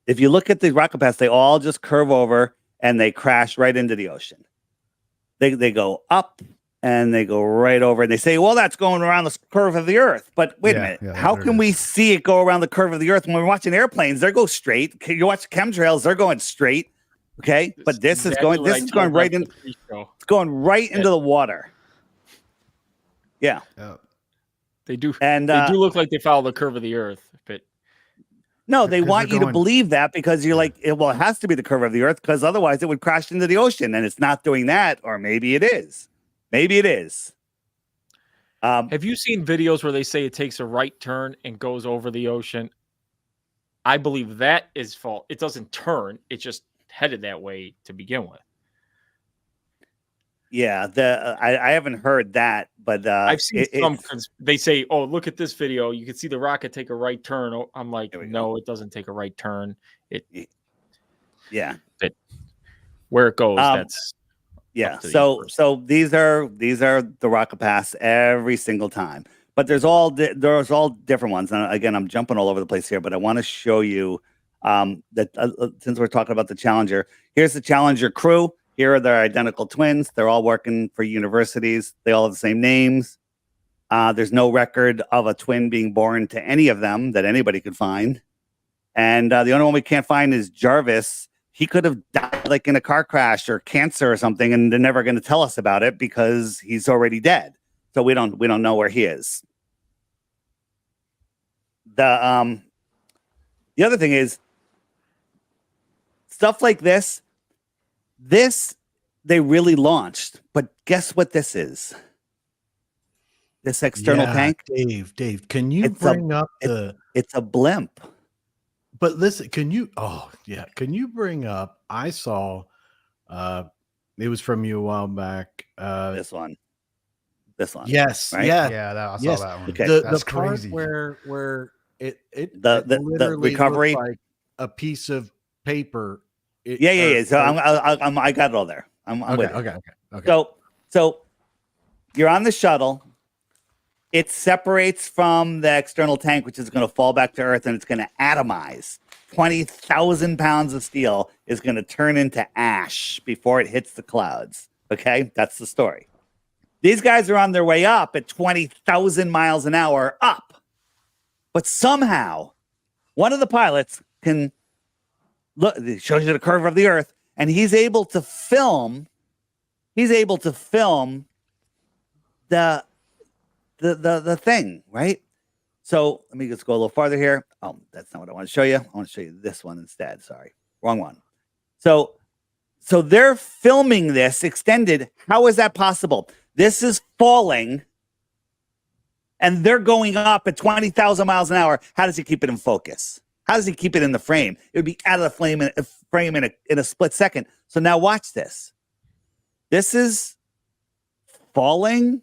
[SPEAKER 4] If you look at the rocket pass, they all just curve over and they crash right into the ocean. They go up and they go right over, and they say, well, that's going around the curve of the Earth. But wait a minute, how can we see it go around the curve of the Earth when we're watching airplanes? They go straight. You watch chemtrails, they're going straight. Okay, but this is going right in. It's going right into the water. Yeah,
[SPEAKER 3] they do,
[SPEAKER 4] and
[SPEAKER 3] they do look like they follow the curve of the Earth, but
[SPEAKER 4] no, they want you to believe that, because you're like, it has to be the curve of the Earth, because otherwise it would crash into the ocean, and it's not doing that. Or maybe it is. Maybe it is.
[SPEAKER 3] Have you seen videos where they say it takes a right turn and goes over the ocean? I believe that is false. It doesn't turn. It's just headed that way to begin with.
[SPEAKER 4] Yeah, I haven't heard that, but
[SPEAKER 3] I've seen some. They say, "Oh, look at this video. You can see the rocket take a right turn." Oh, I'm like, no, it doesn't take a right turn. Where it goes, that's
[SPEAKER 4] yeah. So these are the rocket pass every single time, but there's all different ones. And again, I'm jumping all over the place here, but I want to show you that since we're talking about the Challenger, here's the Challenger crew. Here are their identical twins. They're all working for universities. They all have the same names. There's no record of a twin being born to any of them that anybody could find. And the only one we can't find is Jarvis. He could have died like in a car crash or cancer or something, and they're never going to tell us about it because he's already dead. So we don't know where he is. The other thing is stuff like this. This they really launched, but guess what this is? This external tank.
[SPEAKER 2] Dave, can you bring up the?
[SPEAKER 4] It's a blimp.
[SPEAKER 2] But listen, can you? Oh yeah, can you bring up? I saw, it was from you a while back.
[SPEAKER 4] This one.
[SPEAKER 2] Yes,
[SPEAKER 4] right?
[SPEAKER 1] Yeah, I saw
[SPEAKER 2] yes.
[SPEAKER 1] that one.
[SPEAKER 4] Okay.
[SPEAKER 2] The part
[SPEAKER 1] crazy.
[SPEAKER 2] where it
[SPEAKER 4] The
[SPEAKER 2] literally
[SPEAKER 4] recovery,
[SPEAKER 2] looked like a piece of paper.
[SPEAKER 4] Yeah. So I got it all there. I'm with you.
[SPEAKER 2] Okay.
[SPEAKER 4] So you're on the shuttle. It separates from the external tank, which is going to fall back to Earth, and it's going to atomize. 20,000 pounds of steel is going to turn into ash before it hits the clouds. Okay, that's the story. These guys are on their way up at 20,000 miles an hour up. But somehow, one of the pilots can look, it shows you the curve of the Earth, and he's able to film the thing, right? So let me just go a little farther here. Oh, that's not what I want to show you. I want to show you this one instead. Sorry, wrong one. So they're filming this extended. How is that possible? This is falling, and they're going up at 20,000 miles an hour. How does he keep it in focus? How does he keep it in the frame? It would be out of the frame in a split second. So now watch this. This is falling,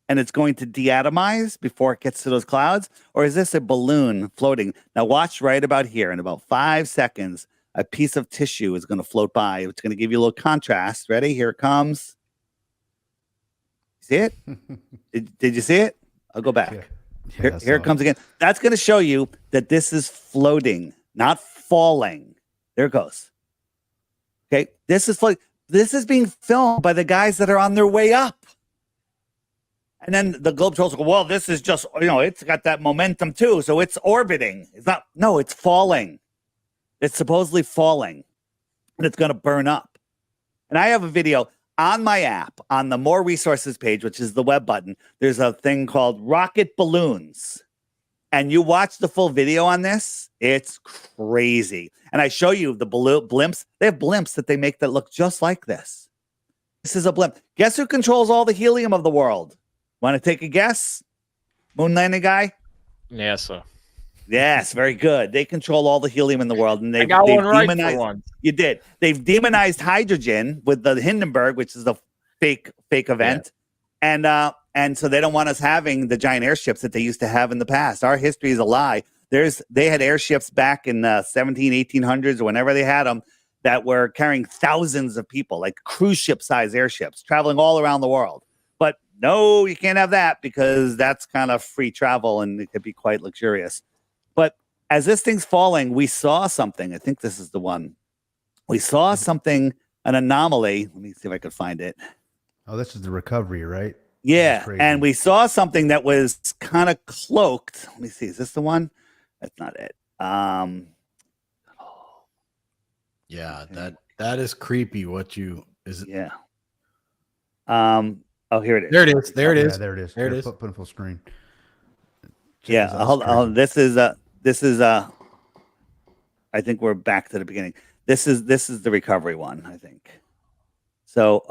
[SPEAKER 4] and it's going to deatomize before it gets to those clouds? Or is this a balloon floating? Now watch right about here. In about 5 seconds, a piece of tissue is going to float by. It's going to give you a little contrast. Ready? Here it comes. See it? Did you see it? I'll go back.
[SPEAKER 1] Yeah,
[SPEAKER 4] here it comes again. That's going to show you that this is floating, not falling. There it goes. Okay, this is floating. This is being filmed by the guys that are on their way up. And then the Globetrotters go, well, this is just, it's got that momentum too. So it's orbiting. It's not, no, it's falling. It's supposedly falling. And it's going to burn up. And I have a video on my app, on the More Resources page, which is the web button. There's a thing called Rocket Balloons. And you watch the full video on this, it's crazy. And I show you the blimps. They have blimps that they make that look just like this. This is a blimp. Guess who controls all the helium of the world? Want to take a guess? Moon landing guy?
[SPEAKER 3] NASA.
[SPEAKER 4] Yes, very good. They control all the helium in the world, and they've
[SPEAKER 3] one right
[SPEAKER 4] demonized.
[SPEAKER 3] for one.
[SPEAKER 4] You did. They've demonized hydrogen with the Hindenburg, which is the fake event, and so they don't want us having the giant airships that they used to have in the past. Our history is a lie. They had airships back in 1800s or whenever they had them that were carrying thousands of people, like cruise ship size airships traveling all around the world. But no, you can't have that because that's kind of free travel and it could be quite luxurious. But as this thing's falling, we saw something. I think this is the one. We saw something, an anomaly. Let me see if I could find it.
[SPEAKER 1] Oh, this is the recovery, right?
[SPEAKER 4] Yeah. And we saw something that was kind of cloaked. Let me see. Is this the one? That's not it.
[SPEAKER 2] Yeah, that is creepy.
[SPEAKER 4] Yeah. Oh, here it is.
[SPEAKER 2] There it is. There it is.
[SPEAKER 1] Yeah, there it is.
[SPEAKER 2] There it is.
[SPEAKER 1] Put full screen.
[SPEAKER 4] Yeah. Hold. This is I think we're back to the beginning. This is the recovery one, I think. So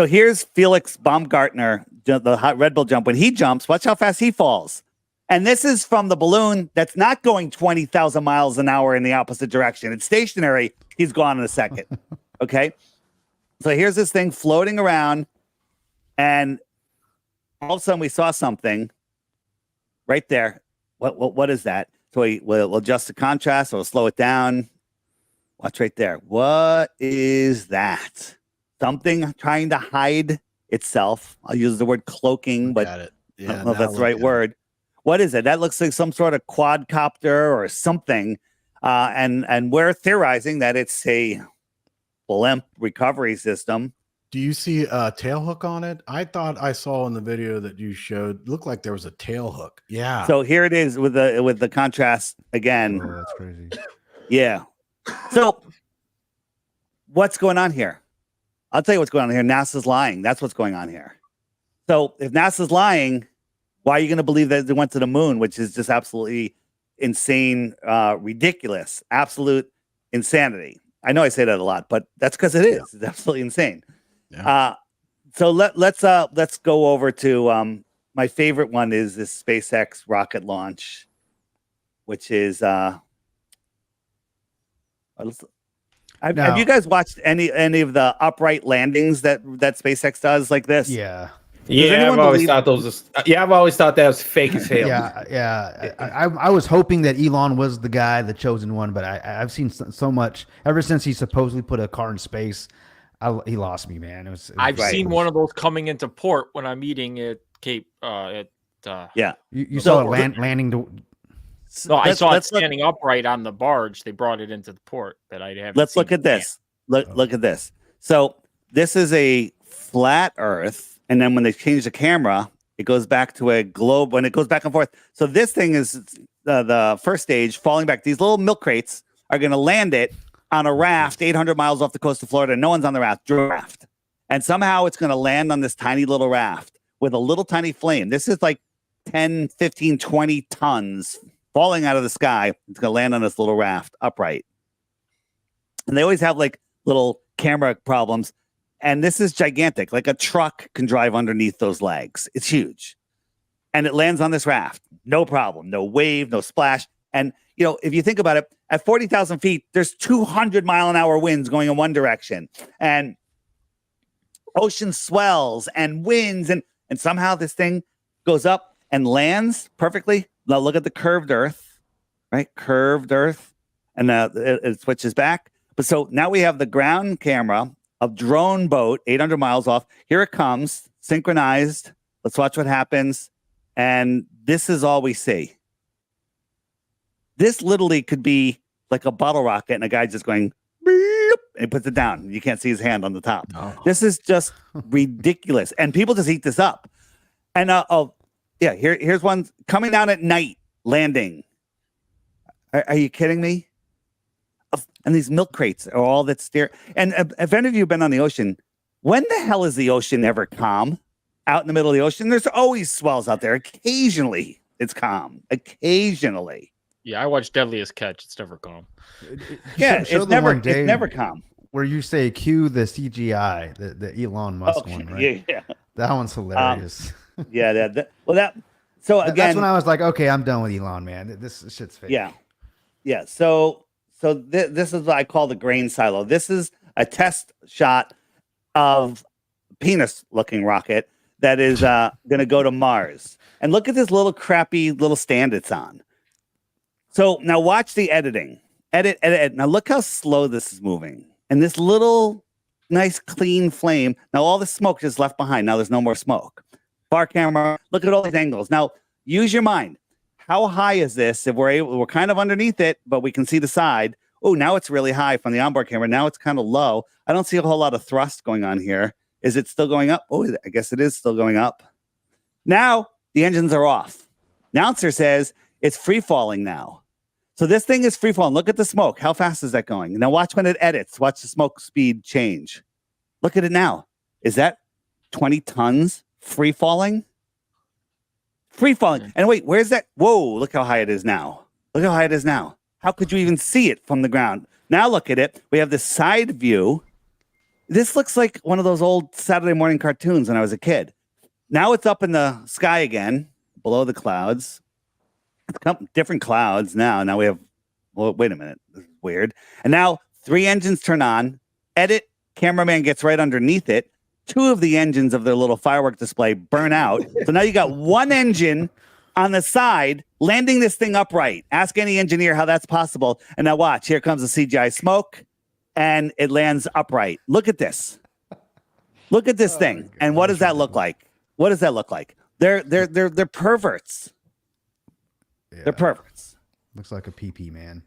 [SPEAKER 4] here's Felix Baumgartner, the hot Red Bull jump. When he jumps, watch how fast he falls. And this is from the balloon that's not going 20,000 miles an hour in the opposite direction. It's stationary. He's gone in a second. Okay. So here's this thing floating around, and all of a sudden we saw something right there. What is that? So we'll adjust the contrast, or we'll slow it down. Watch right there. What is that? Something trying to hide itself. I'll use the word cloaking, but
[SPEAKER 2] Got it.
[SPEAKER 4] I don't know if that's the right word. What is it? That looks like some sort of quadcopter or something. And we're theorizing that it's a blimp recovery system.
[SPEAKER 2] Do you see a tail hook on it? I thought I saw in the video that you showed, looked like there was a tail hook. Yeah.
[SPEAKER 4] So here it is with the contrast again.
[SPEAKER 1] Oh, that's crazy.
[SPEAKER 4] Yeah. So what's going on here? I'll tell you what's going on here. NASA's lying. That's what's going on here. So if NASA's lying, why are you going to believe that they went to the moon, which is just absolutely insane, ridiculous, absolute insanity? I know I say that a lot, but that's because it is. It's absolutely insane.
[SPEAKER 2] Yeah.
[SPEAKER 4] So let's go over to my favorite one is this SpaceX rocket launch, which is have you guys watched any of the upright landings that SpaceX does like this?
[SPEAKER 1] Yeah.
[SPEAKER 5] Yeah, I've always thought I've always thought that was fake as hell.
[SPEAKER 1] Yeah. I was hoping that Elon was the guy, the chosen one, but I've seen so much ever since he supposedly put a car in space. He lost me, man.
[SPEAKER 3] I've seen one of those coming into port when I'm eating at Cape.
[SPEAKER 1] You saw it landing.
[SPEAKER 3] No, I saw it standing upright on the barge. They brought it into the port, but I haven't.
[SPEAKER 4] Let's look at this. Look at this. So this is a flat Earth. And then when they change the camera, it goes back to a globe when it goes back and forth. So this thing is the first stage falling back. These little milk crates are going to land it on a raft 800 miles off the coast of Florida. No one's on the raft. And somehow it's going to land on this tiny little raft with a little tiny flame. This is like 10, 15, 20 tons falling out of the sky. It's going to land on this little raft upright. And they always have like little camera problems. And this is gigantic. Like a truck can drive underneath those legs. It's huge. And it lands on this raft. No problem. No wave, no splash. And, if you think about it, at 40,000 feet, there's 200-mile-an-hour winds going in one direction. And ocean swells and winds. And somehow this thing goes up and lands perfectly. Now look at the curved Earth, right? Curved Earth. And it switches back. But so now we have the ground camera of drone boat 800 miles off. Here it comes, synchronized. Let's watch what happens. And this is all we see. This literally could be like a bottle rocket and a guy just going beep, and he puts it down. You can't see his hand on the top.
[SPEAKER 2] Oh.
[SPEAKER 4] This is just ridiculous. And people just eat this up. And here's one coming down at night, landing. Are you kidding me? And these milk crates are all that steer. And if any of you have been on the ocean, when the hell is the ocean ever calm? Out in the middle of the ocean, there's always swells out there. Occasionally, it's calm. Occasionally.
[SPEAKER 3] Yeah, I watched Deadliest Catch. It's never calm.
[SPEAKER 4] It's never calm.
[SPEAKER 1] Where you say cue the CGI, the Elon Musk one, right?
[SPEAKER 4] Yeah.
[SPEAKER 1] That one's hilarious.
[SPEAKER 4] So again,
[SPEAKER 1] that's when I was like, okay, I'm done with Elon, man. This shit's fake.
[SPEAKER 4] Yeah. So this is what I call the grain silo. This is a test shot of penis-looking rocket that is going to go to Mars. And look at this little crappy little stand it's on. So now watch the editing. Edit. Now look how slow this is moving. And this little nice clean flame. Now all the smoke is left behind. Now there's no more smoke. Far camera. Look at all these angles. Now use your mind. How high is this? If we're kind of underneath it, but we can see the side. Oh, now it's really high from the onboard camera. Now it's kind of low. I don't see a whole lot of thrust going on here. Is it still going up? Oh, I guess it is still going up. Now the engines are off. Announcer says it's free falling now. So this thing is free falling. Look at the smoke. How fast is that going? Now watch when it edits. Watch the smoke speed change. Look at it now. Is that 20 tons free falling? Free falling. And wait, where's that? Whoa, look how high it is now. Look how high it is now. How could you even see it from the ground? Now look at it. We have the side view. This looks like one of those old Saturday morning cartoons when I was a kid. Now it's up in the sky again, below the clouds. Different clouds now. Now we have, well, wait a minute. This is weird. And now 3 engines turn on. Edit. Cameraman gets right underneath it. 2 of the engines of their little firework display burn out. So now you got 1 engine on the side landing this thing upright. Ask any engineer how that's possible. And now watch. Here comes the CGI smoke, and it lands upright. Look at this. Look at this thing. And what does that look like? What does that look like? They're perverts.
[SPEAKER 1] Yeah.
[SPEAKER 4] They're perverts.
[SPEAKER 1] Looks like a PP, man.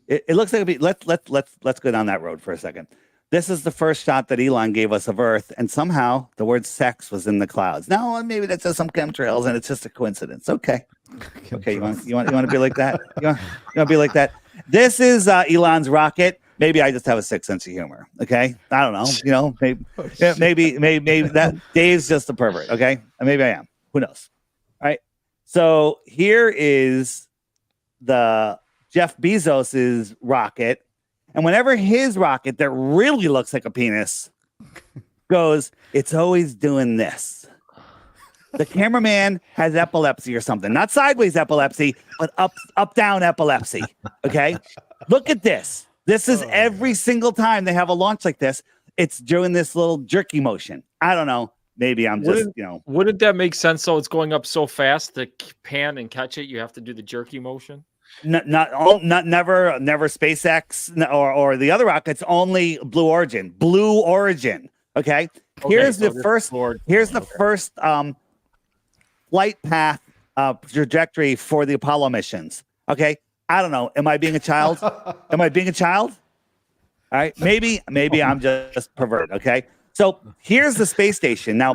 [SPEAKER 4] It looks like a let's go down that road for a second. This is the first shot that Elon gave us of Earth, and somehow the word sex was in the clouds. Now, maybe that's just some chemtrails and it's just a coincidence. Okay. Okay, you want to be like that? You want to be like that? This is Elon's rocket. Maybe I just have a sick sense of humor. Okay, I don't know. You know, maybe that Dave's just a pervert. Okay, maybe I am. Who knows? All right. So here is the Jeff Bezos's rocket, and whenever his rocket that really looks like a penis goes, it's always doing this. The cameraman has epilepsy or something, not sideways epilepsy, but up down epilepsy. Okay, look at this. This is every single time they have a launch like this, it's doing this little jerky motion. I don't know. Maybe I'm just,
[SPEAKER 3] Wouldn't that make sense? So it's going up so fast to pan and catch it, you have to do the jerky motion.
[SPEAKER 4] Never SpaceX or the other rockets. Only Blue Origin. Okay. Here's the first flight path trajectory for the Apollo missions. Okay. I don't know. Am I being a child? All right. Maybe I'm just pervert. Okay. So here's the space station. Now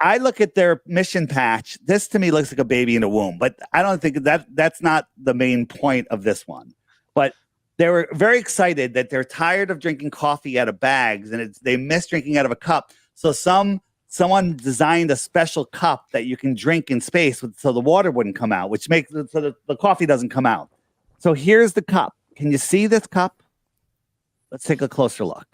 [SPEAKER 4] I look at their mission patch. This to me looks like a baby in a womb, but I don't think that's not the main point of this one. But they were very excited that they're tired of drinking coffee out of bags and they miss drinking out of a cup. So someone designed a special cup that you can drink in space so the water wouldn't come out, which makes so the coffee doesn't come out. So here's the cup. Can you see this cup? Let's take a closer look.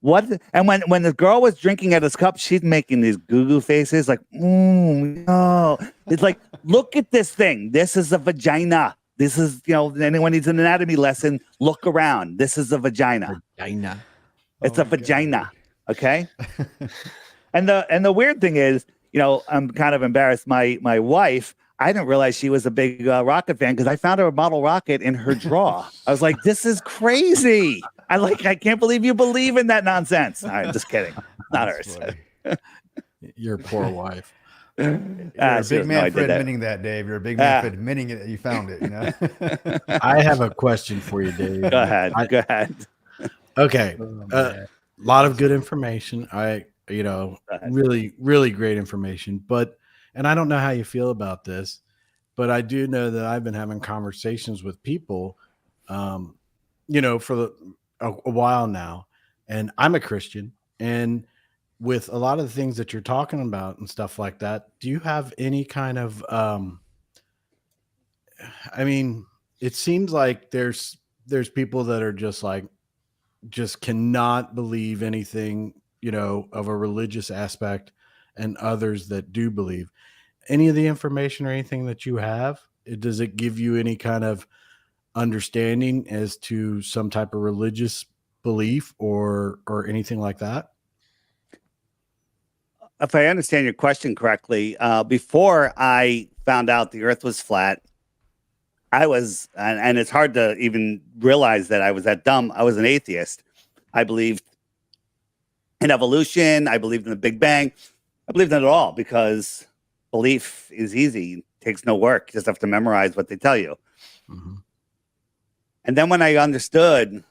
[SPEAKER 4] What? And when the girl was drinking at his cup, she's making these goo-goo faces like, no. It's like, look at this thing. This is a vagina. This is, anyone needs an anatomy lesson, look around. This is a vagina. It's a vagina. Okay. and the weird thing is, I'm kind of embarrassed. My wife, I didn't realize she was a big rocket fan because I found her a model rocket in her drawer. I was like, this is crazy. I can't believe you believe in that nonsense. All right, just kidding. Not hers.
[SPEAKER 2] Your poor wife.
[SPEAKER 1] You're a big man for admitting that, Dave. You're a big man for admitting it that you found it.
[SPEAKER 2] I have a question for you, Dave.
[SPEAKER 4] Go ahead.
[SPEAKER 2] Okay. A lot of good information. Really, really great information. And I don't know how you feel about this, but I do know that I've been having conversations with people, for a while now, and I'm a Christian, and with a lot of the things that you're talking about and stuff like that, do you have any kind of, it seems like there's people that are just cannot believe anything, of a religious aspect, and others that do believe. Any of the information or anything that you have, does it give you any kind of understanding as to some type of religious belief or anything like that?
[SPEAKER 4] If I understand your question correctly, before I found out the Earth was flat, I was, and it's hard to even realize that I was that dumb. I was an atheist. I believed in evolution. I believed in the Big Bang. I believed in it all because belief is easy. It takes no work. You just have to memorize what they tell you.
[SPEAKER 2] Mm-hmm.
[SPEAKER 4] And then when I understood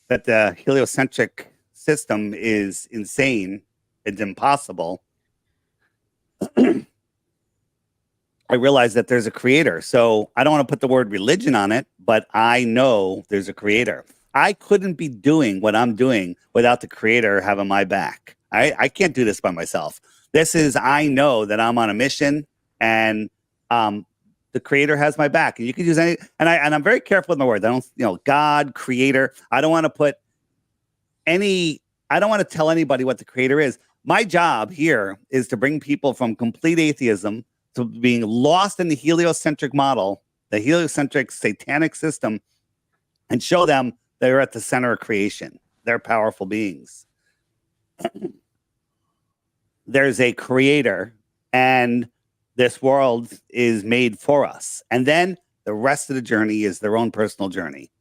[SPEAKER 4] that the heliocentric system is insane, it's impossible, I realized that there's a creator. So I don't want to put the word religion on it, but I know there's a creator. I couldn't be doing what I'm doing without the creator having my back. I can't do this by myself. I know that I'm on a mission, and the creator has my back, and you can use any, and I'm very careful with my words. I don't, God, creator. I don't want to tell anybody what the creator is. My job here is to bring people from complete atheism to being lost in the heliocentric model, the heliocentric satanic system, and show them they're at the center of creation. They're powerful beings. There's a creator, and this world is made for us. And then the rest of the journey is their own personal journey.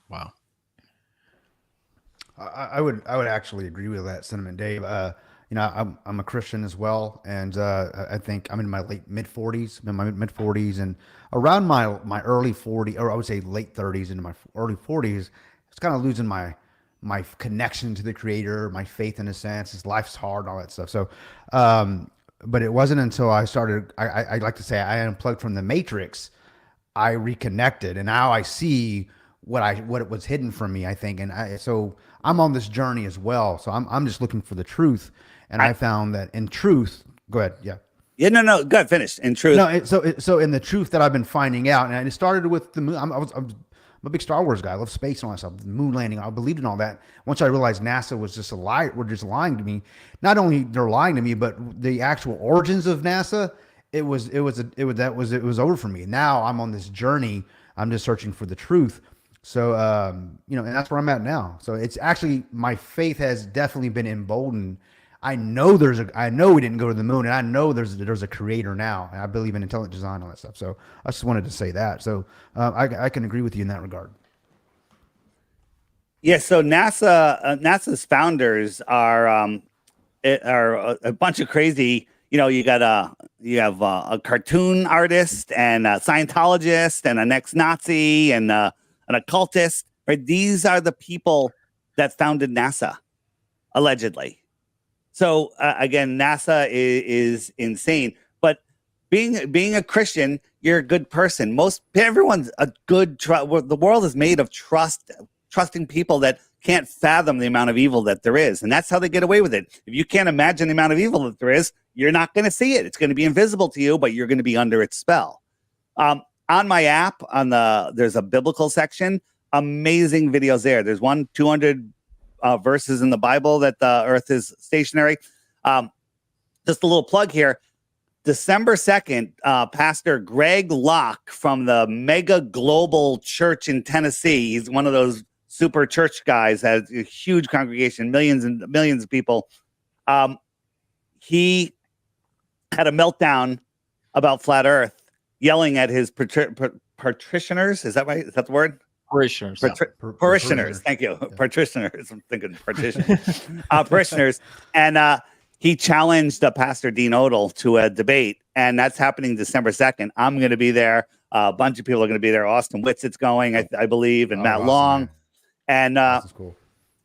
[SPEAKER 2] Wow.
[SPEAKER 1] I would actually agree with that sentiment, Dave. you know, I'm a Christian as well, and I think I'm in my mid 40s, and around my early 40, or I would say late 30s into my early 40s, it's kind of losing my connection to the Creator, my faith in a sense. His life's hard, all that stuff. So, but it wasn't until I started. I like to say I unplugged from the Matrix. I reconnected, and now I see what it was hidden from me, I think. And so I'm on this journey as well. So I'm just looking for the truth. And I found that in truth, go ahead. Yeah.
[SPEAKER 4] Yeah, no, go ahead, finish. In truth.
[SPEAKER 1] No, so in the truth that I've been finding out, and it started with the moon. I'm a big Star Wars guy. I love space and all that stuff. The moon landing, I believed in all that. Once I realized NASA was just a lie, were just lying to me. Not only they're lying to me, but the actual origins of NASA, it was over for me. Now I'm on this journey. I'm just searching for the truth. So, you know, and that's where I'm at now. So it's actually, my faith has definitely been emboldened. I know we didn't go to the moon, and I know there's a creator now, and I believe in intelligent design and all that stuff. So I just wanted to say that. So I can agree with you in that regard.
[SPEAKER 4] Yeah. So NASA's founders are a bunch of crazy. You know, you have a cartoon artist and a Scientologist and an ex-Nazi and an occultist. Right? These are the people that founded NASA, allegedly. So again, NASA is insane. But being a Christian, you're a good person. Everyone's a good. The world is made of trusting people that can't fathom the amount of evil that there is, and that's how they get away with it. If you can't imagine the amount of evil that there is, you're not going to see it. It's going to be invisible to you, but you're going to be under its spell. On my app, there's a biblical section. Amazing videos there. There's 200 verses in the Bible that the earth is stationary. Just a little plug here. December 2nd, Pastor Greg Locke from the Mega Global Church in Tennessee. He's one of those super church guys, has a huge congregation, millions and millions of people. He had a meltdown about flat earth, yelling at his parishioners. Is that right? Is that the word?
[SPEAKER 3] Parishioners.
[SPEAKER 4] Parishioners. Thank you. Yeah. Parishioners. I'm thinking partition. Parishioners. And he challenged Pastor Dean Odell to a debate. And that's happening December 2nd. I'm going to be there. A bunch of people are going to be there. Austin Witzett's going, I believe, and Matt awesome, Long. Man. And that's cool.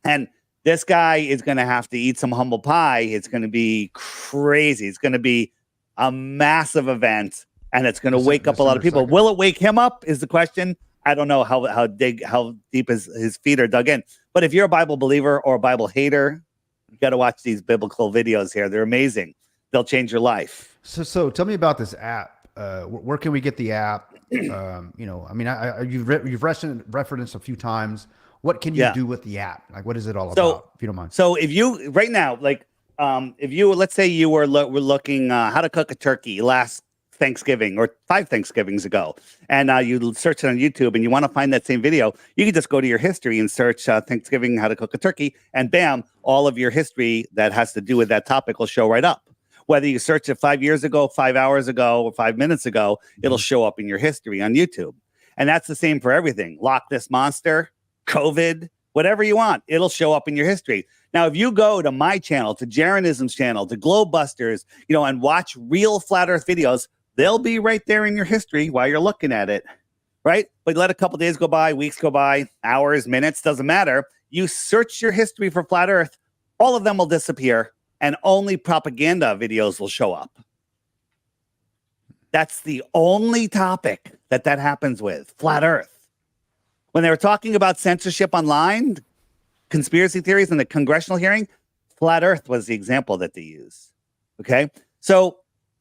[SPEAKER 4] And this guy is going to have to eat some humble pie. It's going to be crazy. It's going to be a massive event. And it's going to wake up a lot of people. 2nd. Will it wake him up is the question. I don't know how deep his feet are dug in. But if you're a Bible believer or a Bible hater, you got to watch these biblical videos here. They're amazing. They'll change your life.
[SPEAKER 1] So tell me about this app. Where can we get the app? You know, I mean, you've referenced a few times. What can you do with the app? Like, what is it all about? If you don't mind.
[SPEAKER 4] So if you right now, like, if you, let's say you were looking how to cook a turkey last Thanksgiving or 5 Thanksgivings ago, and you search it on YouTube and you want to find that same video, you can just go to your history and search Thanksgiving how to cook a turkey, and bam, all of your history that has to do with that topic will show right up. Whether you search it 5 years ago, 5 hours ago, or 5 minutes ago, it'll show up in your history on YouTube. And that's the same for everything. Loch Ness Monster, COVID, whatever you want, it'll show up in your history. Now, if you go to my channel, to Jaronism's channel, to Globebusters, you know, and watch real flat earth videos, they'll be right there in your history while you're looking at it, right? But let a couple days go by, weeks go by, hours, minutes, doesn't matter. You search your history for flat earth, all of them will disappear, and only propaganda videos will show up. That's the only topic that happens with, flat earth. When they were talking about censorship online, conspiracy theories in the congressional hearing, flat earth was the example that they used, okay? So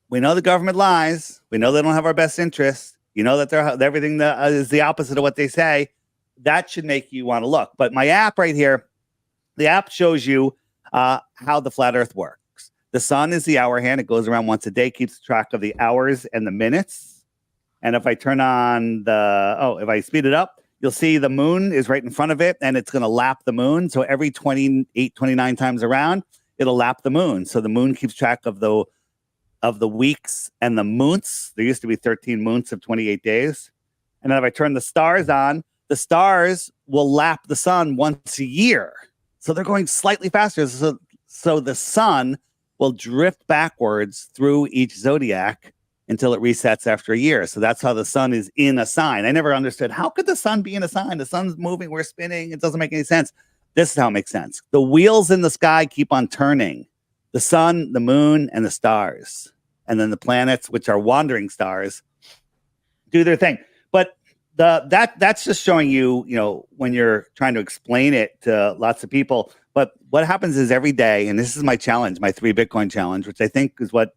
[SPEAKER 4] we know the government lies. We know they don't have our best interests. You know that everything that is the opposite of what they say. That should make you want to look. But my app right here, the app shows you how the flat earth works. The sun is the hour hand. It goes around once a day, keeps track of the hours and the minutes. And if I turn on if I speed it up, you'll see the moon is right in front of it, and it's going to lap the moon. So every 28, 29 times around, it'll lap the moon. So the moon keeps track of the weeks and the moons. There used to be 13 moons of 28 days. And then if I turn the stars on, the stars will lap the sun once a year. So they're going slightly faster. So the sun will drift backwards through each zodiac until it resets after a year. So that's how the sun is in a sign. I never understood, how could the sun be in a sign? The sun's moving, we're spinning. It doesn't make any sense. This is how it makes sense. The wheels in the sky keep on turning. The sun, the moon, and the stars. And then the planets, which are wandering stars, do their thing. But that's just showing you, when you're trying to explain it to lots of people. But what happens is every day, and this is my challenge, my 3 Bitcoin challenge, which I think is what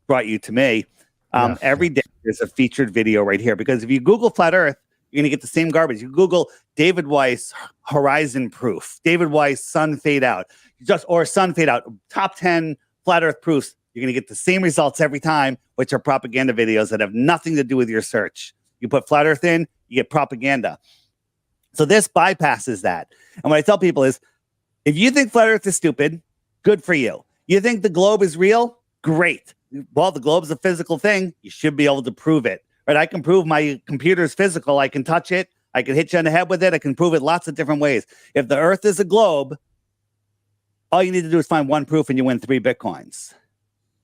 [SPEAKER 4] brought you to me.
[SPEAKER 1] Yes.
[SPEAKER 4] Every day there's a featured video right here, because if you Google flat Earth, you're going to get the same garbage. You Google David Weiss horizon proof, David Weiss sun fade out, or sun fade out, top 10 flat Earth proofs. You're going to get the same results every time, which are propaganda videos that have nothing to do with your search. You put flat Earth in, you get propaganda. So this bypasses that. And what I tell people is, if you think flat Earth is stupid, good for you. You think the globe is real? Great. Well, the globe is a physical thing. You should be able to prove it. Right? I can prove my computer is physical. I can touch it. I can hit you on the head with it. I can prove it lots of different ways. If the Earth is a globe, all you need to do is find one proof and you win 3 Bitcoins.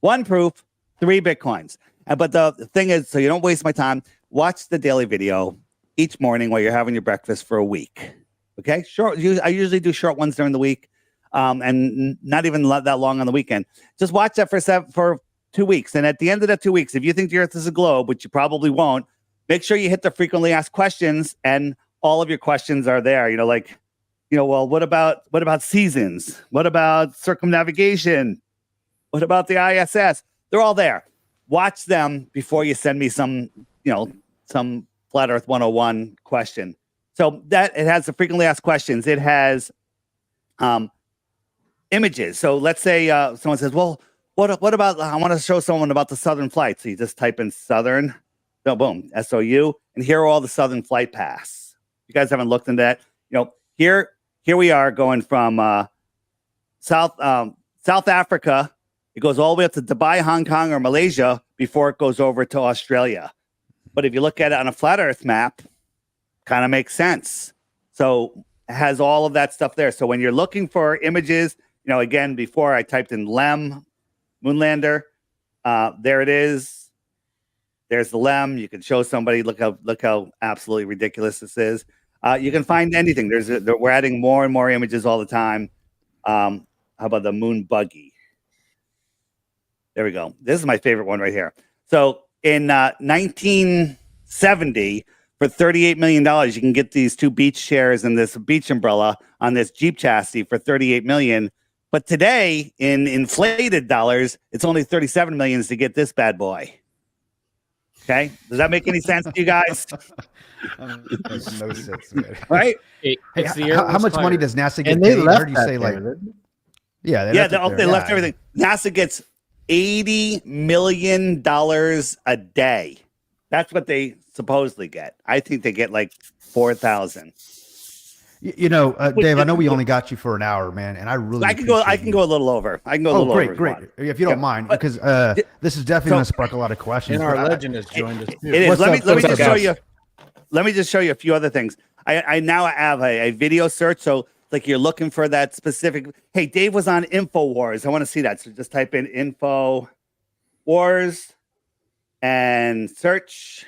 [SPEAKER 4] One proof, 3 Bitcoins. But the thing is, so you don't waste my time, watch the daily video each morning while you're having your breakfast for a week. Okay? Short. I usually do short ones during the week, and not even that long on the weekend. Just watch that for 2 weeks. And at the end of that 2 weeks, if you think the Earth is a globe, which you probably won't, make sure you hit the frequently asked questions, and all of your questions are there. Well, what about seasons? What about circumnavigation? What about the ISS? They're all there. Watch them before you send me some Flat Earth 101 question. So that it has the frequently asked questions. It has images. So let's say someone says, well, what about, I want to show someone about the Southern flight. So you just type in Southern, boom, SOU, and here are all the Southern flight paths. You guys haven't looked into that. Here we are going from South Africa. It goes all the way up to Dubai, Hong Kong, or Malaysia before it goes over to Australia. But if you look at it on a flat Earth map, kind of makes sense. So it has all of that stuff there. So when you're looking for images, again, before I typed in LEM, Moonlander, there it is. There's the LEM. You can show somebody, look how absolutely ridiculous this is. You can find anything. We're adding more and more images all the time. How about the moon buggy? There we go. This is my favorite one right here. So in 1970, for $38 million, you can get these 2 beach chairs and this beach umbrella on this Jeep chassis for $38 million. But today, in inflated dollars, it's only $37 million to get this bad boy. Okay? Does that make any sense to you guys?
[SPEAKER 1] Makes no sense, man.
[SPEAKER 4] Right?
[SPEAKER 1] How much money does NASA get?
[SPEAKER 2] And they
[SPEAKER 1] paid? I
[SPEAKER 2] left
[SPEAKER 1] heard you
[SPEAKER 2] that
[SPEAKER 1] say
[SPEAKER 2] there,
[SPEAKER 4] They left everything. NASA gets $80 million a day. That's what they supposedly get. I think they get like 4,000.
[SPEAKER 1] Dave, I know we only got you for an hour, man, and I really
[SPEAKER 4] I can go a little over. I can go a little over.
[SPEAKER 1] Great. If you don't mind, because this is definitely going to spark a lot of questions.
[SPEAKER 2] And our legend has joined us too.
[SPEAKER 4] It is. Let me just show you a few other things. I now have a video search. So like you're looking for that specific. Hey, Dave was on InfoWars. I want to see that. So just type in InfoWars and search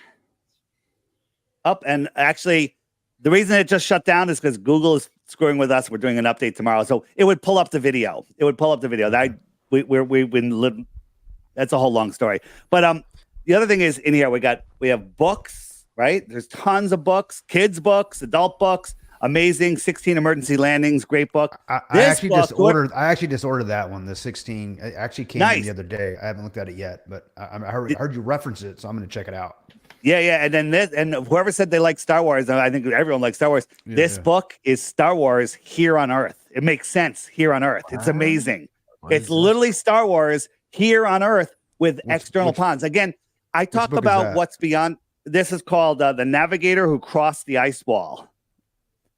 [SPEAKER 4] up. And actually, the reason it just shut down is because Google is screwing with us. We're doing an update tomorrow, so it would pull up the video. That's a whole long story. But the other thing is in here we have books, right? There's tons of books, kids books, adult books. Amazing 16 emergency landings, great book.
[SPEAKER 1] I actually just ordered that one. The 16 it actually came in the other day. I haven't looked at it yet, but I heard you reference it, so I'm going to check it out.
[SPEAKER 4] Yeah, and then whoever said they like Star Wars, I think everyone likes Star Wars. This book is Star Wars here on Earth. It makes sense here on Earth. It's amazing. It's literally Star Wars here on Earth with external ponds. Again, I talk about what's beyond. This is called The Navigator Who Crossed the Ice Wall.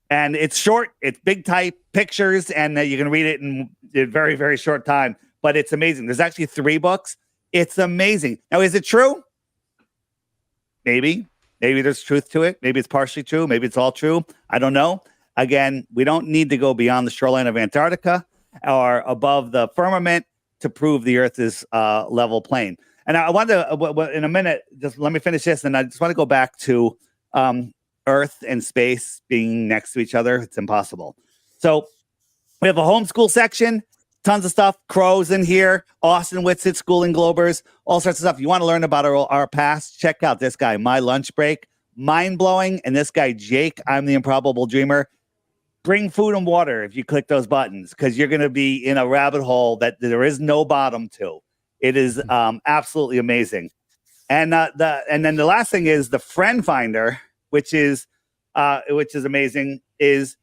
[SPEAKER 4] And it's short, it's big type pictures, and you can read it in a very, very short time. But it's amazing. There's actually 3 books. It's amazing. Now, is it true? Maybe there's truth to it. Maybe it's partially true. Maybe it's all true. I don't know. Again, we don't need to go beyond the shoreline of Antarctica or above the firmament to prove the Earth is level plane. And I want to, in a minute, just let me finish this. And I just want to go back to Earth and space being next to each other. It's impossible. So we have a homeschool section, tons of stuff, crows in here, Austin Whitsitt, Schooling Globers, all sorts of stuff. You want to learn about our past? Check out this guy, My Lunch Break. Mind-blowing. And this guy, Jake, I'm the Improbable Dreamer. Bring food and water if you click those buttons, because you're going to be in a rabbit hole that there is no bottom to. It is absolutely amazing. And then the last thing is the Friend Finder, which is amazing, is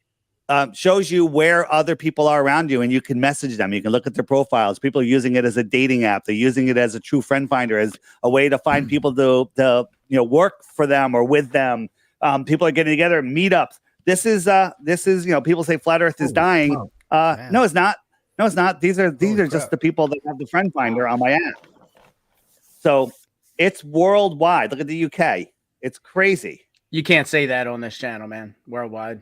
[SPEAKER 4] shows you where other people are around you, and you can message them. You can look at their profiles. People are using it as a dating app. They're using it as a true friend finder, as a way to find people to work for them or with them. People are getting together, meetups. This is people say flat Earth is dying. No, it's not. No, it's not. These are just the people that have the friend finder on my app. So it's worldwide. Look at the UK. It's crazy.
[SPEAKER 6] You can't say that on this channel, man. Worldwide.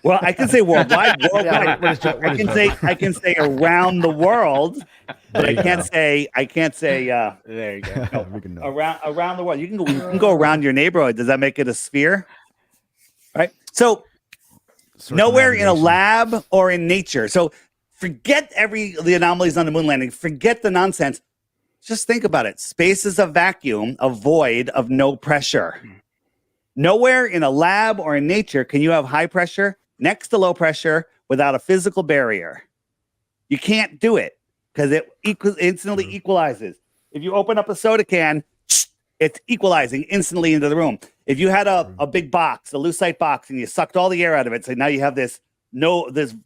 [SPEAKER 4] Well, I can say worldwide. I can say around the world, but I can't say.
[SPEAKER 6] There you go.
[SPEAKER 4] around the world. You can go around your neighborhood. Does that make it a sphere? Right. So nowhere in a lab or in nature. So forget the anomalies on the moon landing. Forget the nonsense. Just think about it. Space is a vacuum, a void of no pressure. Nowhere in a lab or in nature can you have high pressure next to low pressure without a physical barrier. You can't do it because it instantly equalizes. If you open up a soda can, it's equalizing instantly into the room. If you had a big box, a lucite box, and you sucked all the air out of it, so now you have this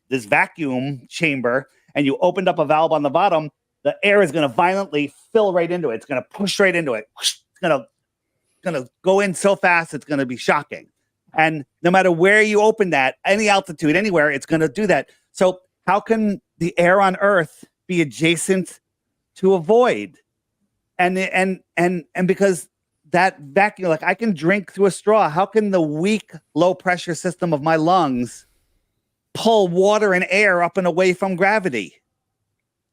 [SPEAKER 4] vacuum chamber, and you opened up a valve on the bottom, the air is going to violently fill right into it. It's going to push right into it. It's going to go in so fast, it's going to be shocking. And no matter where you open that, any altitude, anywhere, it's going to do that. So how can the air on Earth be adjacent to a void? And because that vacuum, like I can drink through a straw, how can the weak, low pressure system of my lungs pull water and air up and away from gravity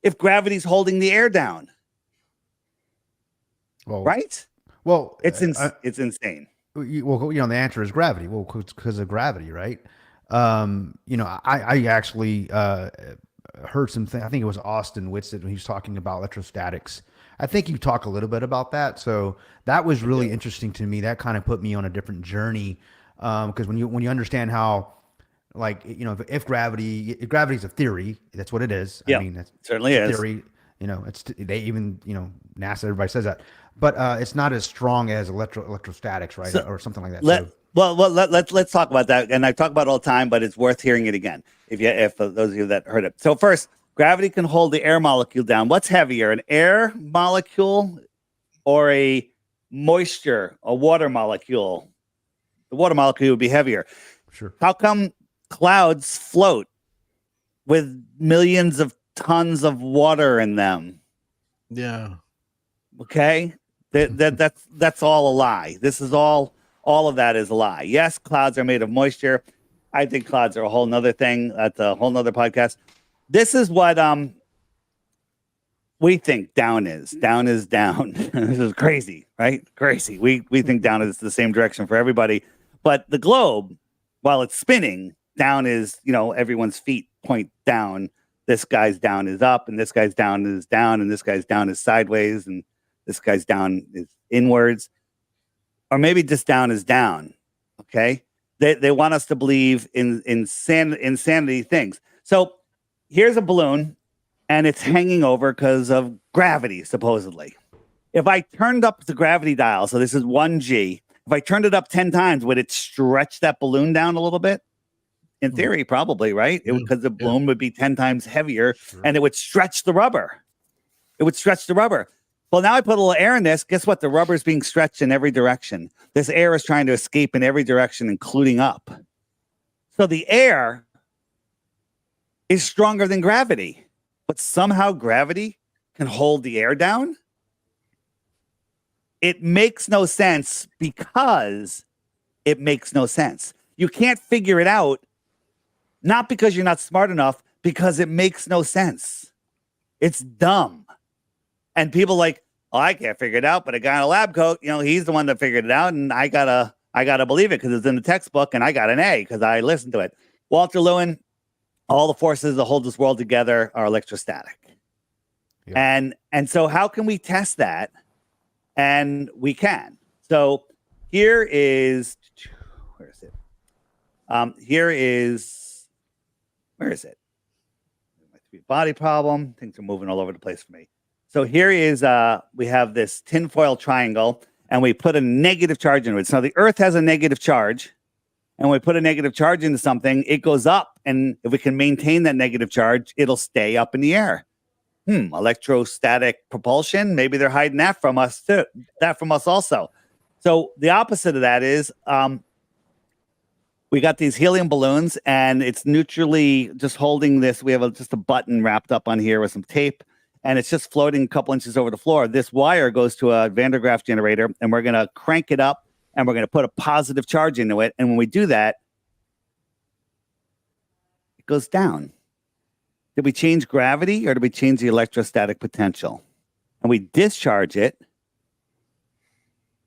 [SPEAKER 4] if gravity's holding the air down?
[SPEAKER 1] Well,
[SPEAKER 4] right?
[SPEAKER 1] Well,
[SPEAKER 4] it's insane.
[SPEAKER 1] The answer is gravity. Well, because of gravity, right? I actually heard something. I think it was Austin Whitsitt when he was talking about electrostatics. I think you talk a little bit about that. So that was really interesting to me. That kind of put me on a different journey. Because when you understand how, if gravity is a theory, that's what it is.
[SPEAKER 4] Yeah,
[SPEAKER 1] I mean, it
[SPEAKER 4] certainly is.
[SPEAKER 1] Theory. NASA, everybody says that, but it's not as strong as electrostatics, right? Or something like that.
[SPEAKER 4] Let's talk about that. And I talk about it all the time, but it's worth hearing it again if those of you that heard it. So first, gravity can hold the air molecule down. What's heavier, an air molecule or a water molecule? The water molecule would be heavier.
[SPEAKER 1] Sure. How
[SPEAKER 4] come clouds float with millions of tons of water in them?
[SPEAKER 2] Yeah.
[SPEAKER 4] Okay. That's all a lie. This is all of that is a lie. Yes, clouds are made of moisture. I think clouds are a whole nother thing. That's a whole nother podcast. This is what we think down is. Down is down. This is crazy, right? Crazy. We think down is the same direction for everybody. But the globe, while it's spinning, down is, everyone's feet point down. This guy's down is up, and this guy's down is down, and this guy's down is sideways, and this guy's down is inwards. Or maybe just down is down. Okay. They want us to believe in insanity things. So here's a balloon, and it's hanging over because of gravity, supposedly. If I turned up the gravity dial, so this is 1G, if I turned it up 10 times, would it stretch that balloon down a little bit? In theory, probably, right? Because the balloon would be 10 times heavier, and it would stretch the rubber. Well, now I put a little air in this. Guess what? The rubber is being stretched in every direction. This air is trying to escape in every direction, including up. So the air is stronger than gravity, but somehow gravity can hold the air down. It makes no sense because it makes no sense. You can't figure it out, not because you're not smart enough, because it makes no sense. It's dumb. And people like, oh, I can't figure it out, but a guy in a lab coat, he's the one that figured it out, and I gotta believe it because it's in the textbook, and I got an A because I listened to it. Walter Lewin, all the forces that hold this world together are electrostatic. Yeah. And so how can we test that? And we can. So here is, where is it? Where is it? Body problem. Things are moving all over the place for me. So here is, we have this tinfoil triangle, and we put a negative charge into it. So the Earth has a negative charge, and when we put a negative charge into something, it goes up. And if we can maintain that negative charge, it'll stay up in the air. Electrostatic propulsion. Maybe they're hiding that from us too. That from us also. So the opposite of that is, we got these helium balloons, and it's neutrally just holding this. We have just a button wrapped up on here with some tape, and it's just floating a couple inches over the floor. This wire goes to a Van der Graaf generator, and we're going to crank it up, and we're going to put a positive charge into it. And when we do that, it goes down. Did we change gravity, or did we change the electrostatic potential? And we discharge it,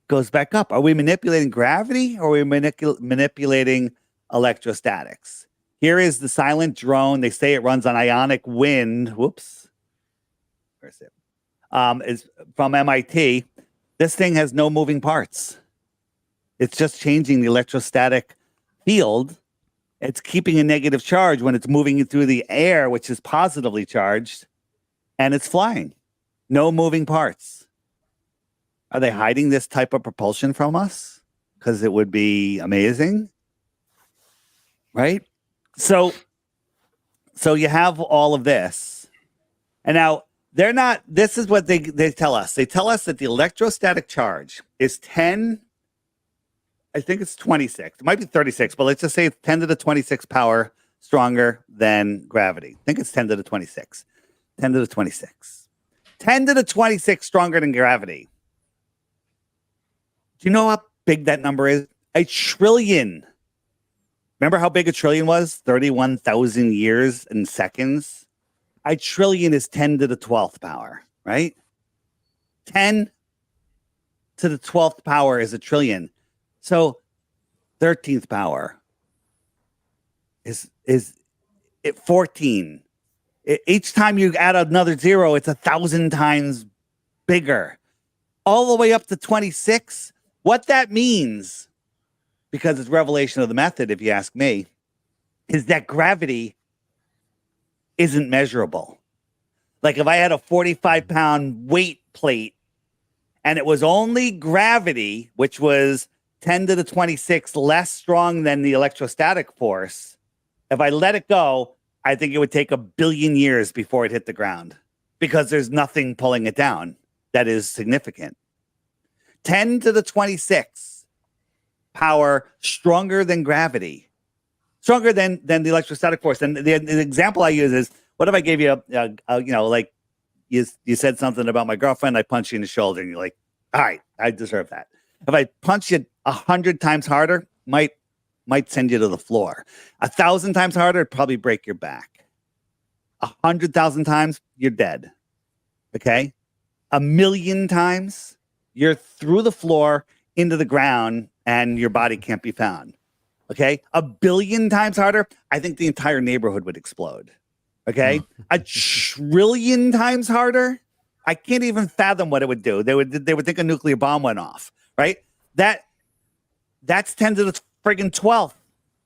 [SPEAKER 4] goes back up. Are we manipulating gravity, or are we manipulating electrostatics? Here is the silent drone. They say it runs on ionic wind. Whoops. Where is it? It's from MIT. This thing has no moving parts. It's just changing the electrostatic field. It's keeping a negative charge when it's moving through the air, which is positively charged, and it's flying. No moving parts. Are they hiding this type of propulsion from us? Because it would be amazing, right? So you have all of this. And now they're not, this is what they tell us. They tell us that the electrostatic charge is 10, I think it's 26. It might be 36, but let's just say it's 10 to the 26 power stronger than gravity. I think it's 10 to the 26. 10 to the 26. 10 to the 26 stronger than gravity. Do you know how big that number is? A trillion. Remember how big a trillion was? 31,000 years and seconds. A trillion is 10 to the 12th power, right? 10 to the 12th power is a trillion. So 13th power is 14. Each time you add another zero, it's 1,000 times bigger. All the way up to 26. What that means, because it's revelation of the method, if you ask me, is that gravity isn't measurable. Like if I had a 45-pound weight plate and it was only gravity, which was 10 to the 26 less strong than the electrostatic force, if I let it go, I think it would take 1 billion years before it hit the ground because there's nothing pulling it down that is significant. 10 to the 26 power stronger than gravity, stronger than the electrostatic force. And the example I use is, what if I gave you like you said something about my girlfriend, I punch you in the shoulder, and you're like, all right, I deserve that. If I punch you 100 times harder, might send you to the floor. 1,000 times harder, it'd probably break your back. 100,000 times, you're dead. Okay? 1,000,000 times, you're through the floor into the ground and your body can't be found. Okay. 1 billion times harder, I think the entire neighborhood would explode. Okay. 1 trillion times harder, I can't even fathom what it would do. They would think a nuclear bomb went off. Right. That's 10 to the friggin' 12th.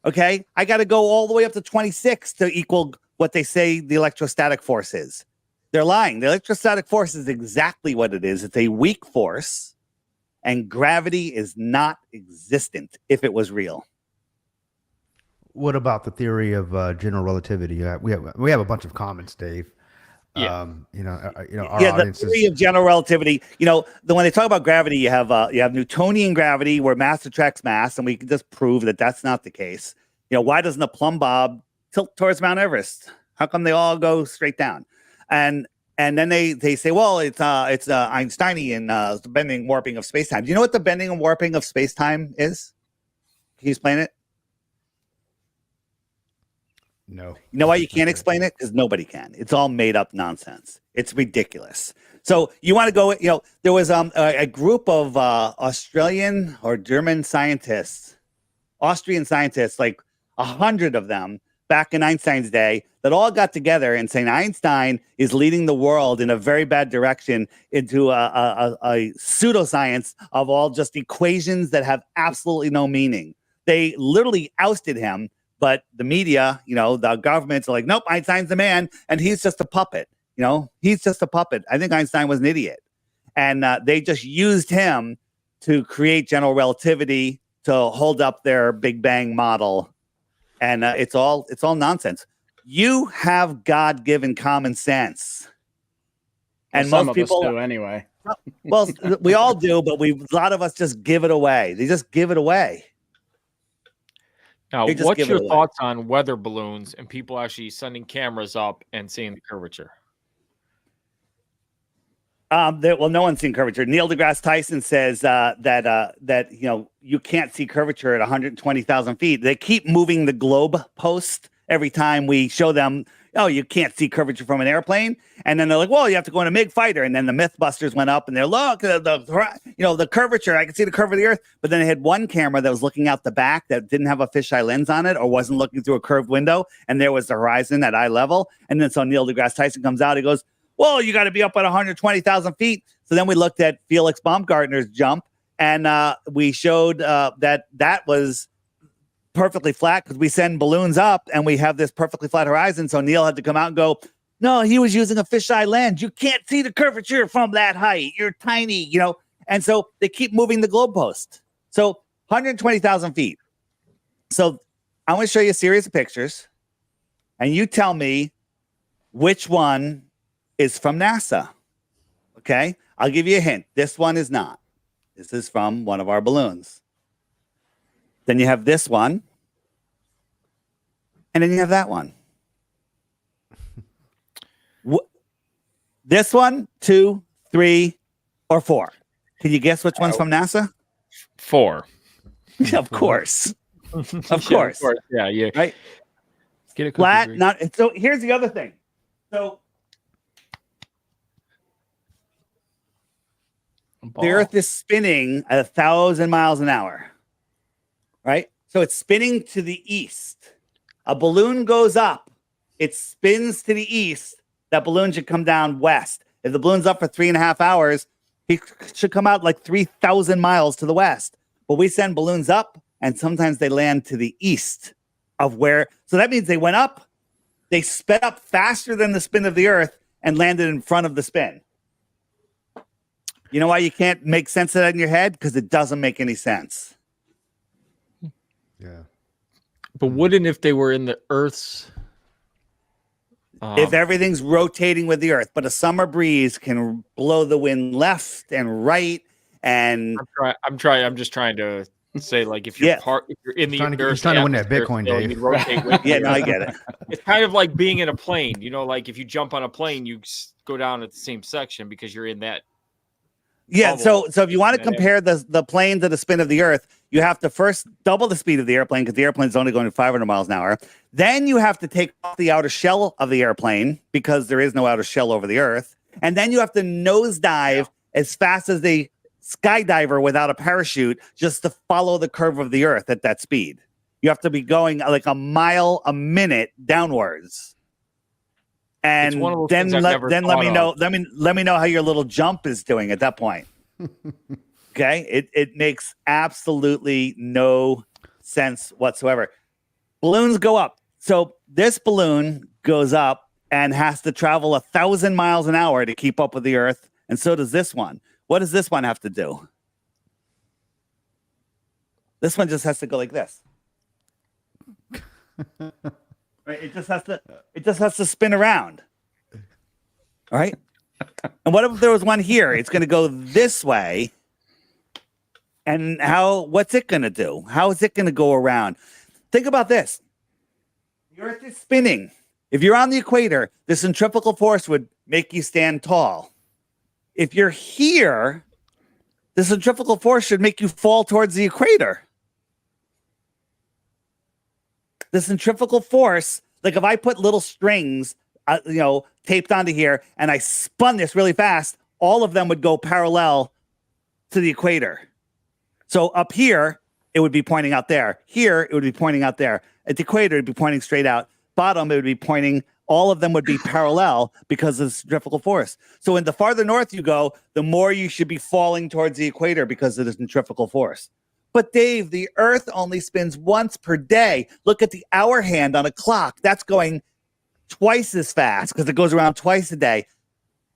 [SPEAKER 4] Okay. I got to go all the way up to 26 to equal what they say the electrostatic force is. They're lying. The electrostatic force is exactly what it is. It's a weak force, and gravity is not existent if it was real.
[SPEAKER 1] What about the theory of general relativity? We have a bunch of comments, Dave.
[SPEAKER 3] Yeah.
[SPEAKER 1] Our
[SPEAKER 4] The theory of general relativity. When they talk about gravity, you have Newtonian gravity where mass attracts mass, and we can just prove that that's not the case. Why doesn't a plumb bob tilt towards Mount Everest? How come they all go straight down? And then they say, well, it's Einsteinian the bending warping of space-time. Do you know what the bending and warping of space-time is? Can you explain it?
[SPEAKER 1] No.
[SPEAKER 4] You know why you can't explain it? Because nobody can. It's all made up nonsense. It's ridiculous. So you want to go, there was a group of Australian or German scientists, Austrian scientists, like 100 of them back in Einstein's day, that all got together and saying Einstein is leading the world in a very bad direction into a pseudoscience of all just equations that have absolutely no meaning. They literally ousted him, but the media, the governments are like, nope, Einstein's the man, and he's just a puppet. He's just a puppet. I think Einstein was an idiot. And they just used him to create general relativity, to hold up their Big Bang model. And it's all nonsense. You have God-given common sense. And
[SPEAKER 6] Well, some
[SPEAKER 4] most
[SPEAKER 6] of us
[SPEAKER 4] people
[SPEAKER 6] do anyway.
[SPEAKER 4] Well, we all do, but a lot of us just give it away. They just give it away.
[SPEAKER 3] Now,
[SPEAKER 4] They just
[SPEAKER 3] what's
[SPEAKER 4] give it
[SPEAKER 3] your
[SPEAKER 4] away.
[SPEAKER 3] thoughts on weather balloons and people actually sending cameras up and seeing the curvature?
[SPEAKER 4] Well, no one's seen curvature. Neil deGrasse Tyson says that you can't see curvature at 120,000 feet. They keep moving the globe post every time we show them. Oh, you can't see curvature from an airplane, and then they're like, "Well, you have to go in a MiG fighter." And then the MythBusters went up, and they're look the curvature. I can see the curve of the Earth, but then they had one camera that was looking out the back that didn't have a fisheye lens on it or wasn't looking through a curved window, and there was the horizon at eye level. And then so Neil deGrasse Tyson comes out, he goes, "Well, you got to be up at 120,000 feet." So then we looked at Felix Baumgartner's jump, and we showed that was perfectly flat because we send balloons up and we have this perfectly flat horizon. So Neil had to come out and go, "No, he was using a fisheye lens. You can't see the curvature from that height. You're tiny, And so they keep moving the globe post. So 120,000 feet. So I'm going to show you a series of pictures, and you tell me which one is from NASA. Okay? I'll give you a hint. This one is not. This is from one of our balloons. Then you have this one. And then you have that one. This one, 2, 3, or 4. Can you guess which one's from NASA?
[SPEAKER 3] 4.
[SPEAKER 4] Of course. Of course.
[SPEAKER 3] Yeah, yeah.
[SPEAKER 4] Right?
[SPEAKER 3] Get a cookie
[SPEAKER 4] Flat.
[SPEAKER 3] green.
[SPEAKER 4] Not. So here's the other thing. So the Earth is spinning at 1,000 miles an hour, right? So it's spinning to the east. A balloon goes up. It spins to the east. That balloon should come down west. If the balloon's up for 3.5 hours, he should come out like 3,000 miles to the west. But we send balloons up, and sometimes they land to the east of where. So that means they went up, they sped up faster than the spin of the Earth, and landed in front of the spin. You know why you can't make sense of that in your head? Because it doesn't make any sense.
[SPEAKER 1] Yeah.
[SPEAKER 3] But wouldn't if they were in the Earth's...
[SPEAKER 4] If everything's rotating with the Earth, but a summer breeze can blow the wind left and right, and
[SPEAKER 3] I'm just trying to say, like, if you're if you're in the
[SPEAKER 1] He's trying to win that
[SPEAKER 3] Earth's
[SPEAKER 1] Bitcoin,
[SPEAKER 3] atmosphere,
[SPEAKER 1] Dave.
[SPEAKER 3] you'd rotate with
[SPEAKER 4] yeah,
[SPEAKER 3] the
[SPEAKER 4] no, I
[SPEAKER 3] Earth.
[SPEAKER 4] get it.
[SPEAKER 3] It's kind of like being in a plane. Like if you jump on a plane, you go down at the same section because you're in that.
[SPEAKER 4] Yeah, so
[SPEAKER 3] bubble.
[SPEAKER 4] if you want to compare the plane to the spin of the Earth, you have to first double the speed of the airplane because the airplane is only going 500 miles an hour. Then you have to take off the outer shell of the airplane because there is no outer shell over the Earth. And then you have to nosedive as fast as a skydiver without a parachute just to follow the curve of the Earth at that speed. You have to be going like a mile a minute downwards. And then let me know. Let me know how your little jump is doing at that point. Okay, it makes absolutely no sense whatsoever. Balloons go up. So this balloon goes up and has to travel 1,000 miles an hour to keep up with the Earth, and so does this one. What does this one have to do? This one just has to go like this. Right? It just has to spin around. All right? And what if there was one here? It's going to go this way. And what's it going to do? How is it going to go around? Think about this. The Earth is spinning. If you're on the equator, the centrifugal force would make you stand tall. If you're here, the centrifugal force should make you fall towards the equator. The centrifugal force Like if I put little strings, taped onto here, and I spun this really fast, all of them would go parallel to the equator. So up here, it would be pointing out there. Here, it would be pointing out there. At the equator, it would be pointing straight out. Bottom, it would be pointing, all of them would be parallel because of centrifugal force. So in the farther north you go, the more you should be falling towards the equator because of the centrifugal force. But Dave, the Earth only spins once per day. Look at the hour hand on a clock. That's going twice as fast because it goes around twice a day.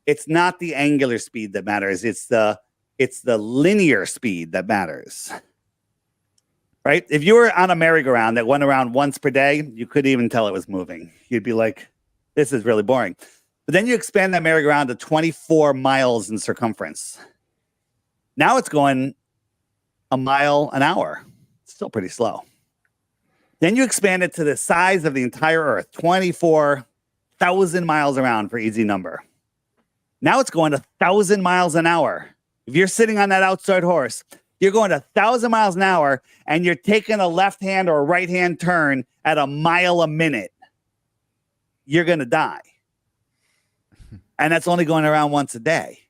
[SPEAKER 4] It's not the angular speed that matters. It's the linear speed that matters. Right? If you were on a merry-go-round that went around once per day, you couldn't even tell it was moving. You'd be like, this is really boring. But then you expand that merry-go-round to 24 miles in circumference. Now it's going a mile an hour. It's still pretty slow. Then you expand it to the size of the entire Earth, 24,000 miles around for easy number. Now it's going 1,000 miles an hour. If you're sitting on that outside horse, you're going 1,000 miles an hour and you're taking a left-hand or a right-hand turn at a mile a minute. You're going to die. And that's only going around once a day.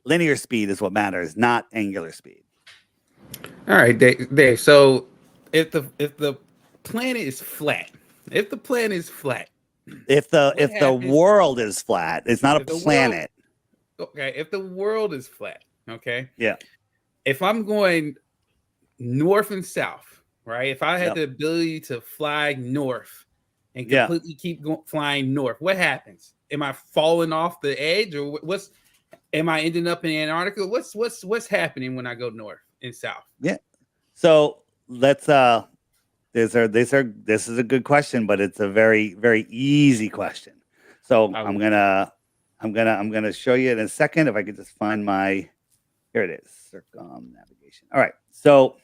[SPEAKER 4] Linear speed is what matters, not angular speed.
[SPEAKER 5] All right, Dave. So if the planet is flat, if the
[SPEAKER 4] world is flat, it's not a planet.
[SPEAKER 5] Okay, if the world is flat, okay?
[SPEAKER 4] Yeah.
[SPEAKER 5] If I'm going north and south, right? If I had the ability to fly north and completely keep flying north, what happens? Am I falling off the edge, or am I ending up in Antarctica? What's happening when I go north and south?
[SPEAKER 4] Yeah. So let's this is a good question, but it's a very, very easy question. So I'm gonna show you in a second if I could just find here it is, circumnavigation. All right. So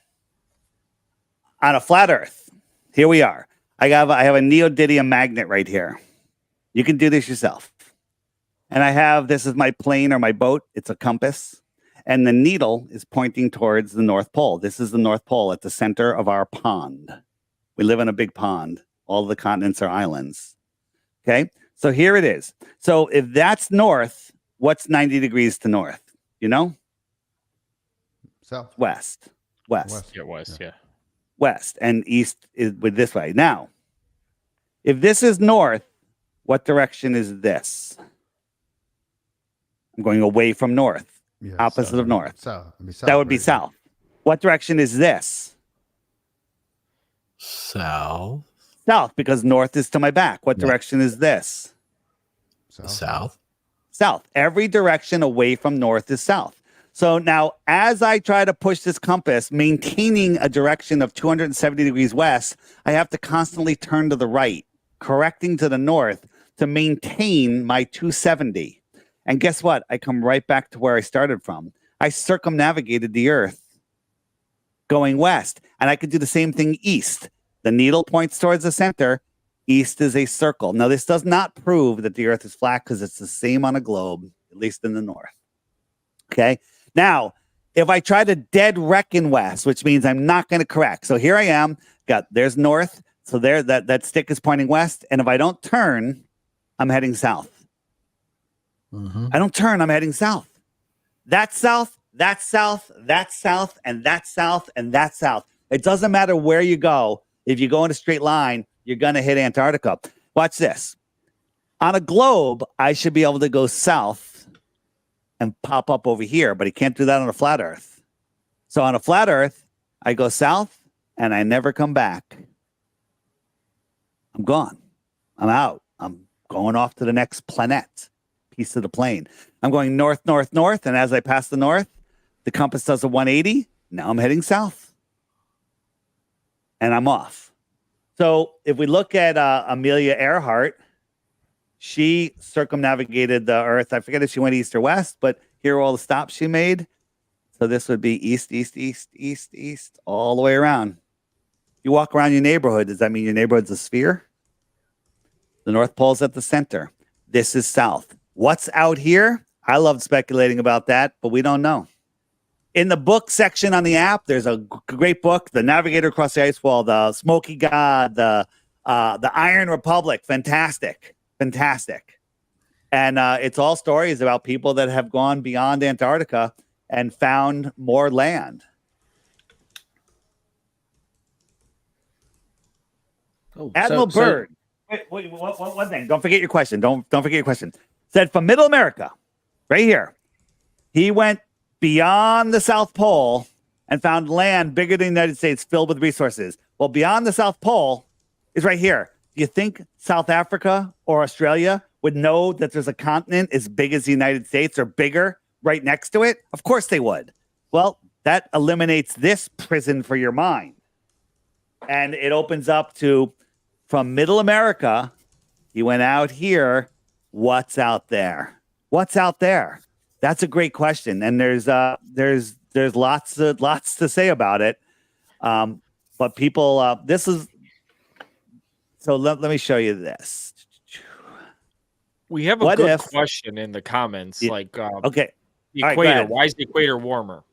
[SPEAKER 4] on a flat Earth, here we are. I have a neodymium magnet right here. You can do this yourself. And this is my plane or my boat. It's a compass. And the needle is pointing towards the North Pole. This is the North Pole at the center of our pond. We live in a big pond. All the continents are islands. Okay. So here it is. So if that's north, what's 90 degrees to north? You know?
[SPEAKER 1] South.
[SPEAKER 4] West.
[SPEAKER 3] Yeah, west. Yeah.
[SPEAKER 4] West, and east is with this way. Now, if this is north, what direction is this? I'm going away from north.
[SPEAKER 1] Yeah,
[SPEAKER 4] Opposite
[SPEAKER 1] south.
[SPEAKER 4] of north.
[SPEAKER 1] South.
[SPEAKER 4] That would be south. What direction is this?
[SPEAKER 7] South.
[SPEAKER 4] South, because north is to my back. What direction is this?
[SPEAKER 7] South.
[SPEAKER 4] South. Every direction away from north is south. So now, as I try to push this compass, maintaining a direction of 270 degrees west, I have to constantly turn to the right, correcting to the north to maintain my 270. And guess what? I come right back to where I started from. I circumnavigated the Earth going west, and I could do the same thing east. The needle points towards the center. East is a circle. Now, this does not prove that the Earth is flat because it's the same on a globe, at least in the north. Okay. Now, if I try to dead reckon west, which means I'm not going to correct. So here I am, there's north. So there, that stick is pointing west. And if I don't turn, I'm heading south.
[SPEAKER 7] Mm-hmm.
[SPEAKER 4] I don't turn, I'm heading south. That's south, that's south, that's south, and that's south, and that's south. It doesn't matter where you go. If you go in a straight line, you're going to hit Antarctica. Watch this. On a globe, I should be able to go south and pop up over here, but he can't do that on a flat Earth. So on a flat Earth, I go south and I never come back. I'm gone. I'm out. I'm going off to the next planet, piece of the plane. I'm going north, north, north. And as I pass the north, the compass does a 180. Now I'm heading south. And I'm off. So if we look at Amelia Earhart, she circumnavigated the Earth. I forget if she went east or west, but here are all the stops she made. So this would be east, east, east, east, east, all the way around. You walk around your neighborhood. Does that mean your neighborhood's a sphere? The North Pole's at the center. This is south. What's out here? I love speculating about that, but we don't know. In the book section on the app, there's a great book, The Navigator Across the Ice Wall, The Smoky God, the The Iron Republic, fantastic. And it's all stories about people that have gone beyond Antarctica and found more land.
[SPEAKER 2] Oh,
[SPEAKER 4] Admiral Byrd. Wait, one thing. Don't forget your question. Don't forget your question. Said from Middle America, right here, he went beyond the South Pole and found land bigger than the United States filled with resources. Well, beyond the South Pole is right here. Do you think South Africa or Australia would know that there's a continent as big as the United States or bigger right next to it? Of course they would. Well, that eliminates this prison for your mind. And it opens up to, from Middle America, he went out here. What's out there? What's out there? That's a great question. And there's lots to say about it. But people, this is, so let me show you this.
[SPEAKER 3] We have a good question in the comments. Like,
[SPEAKER 4] okay,
[SPEAKER 3] the equator. Why is the equator warmer?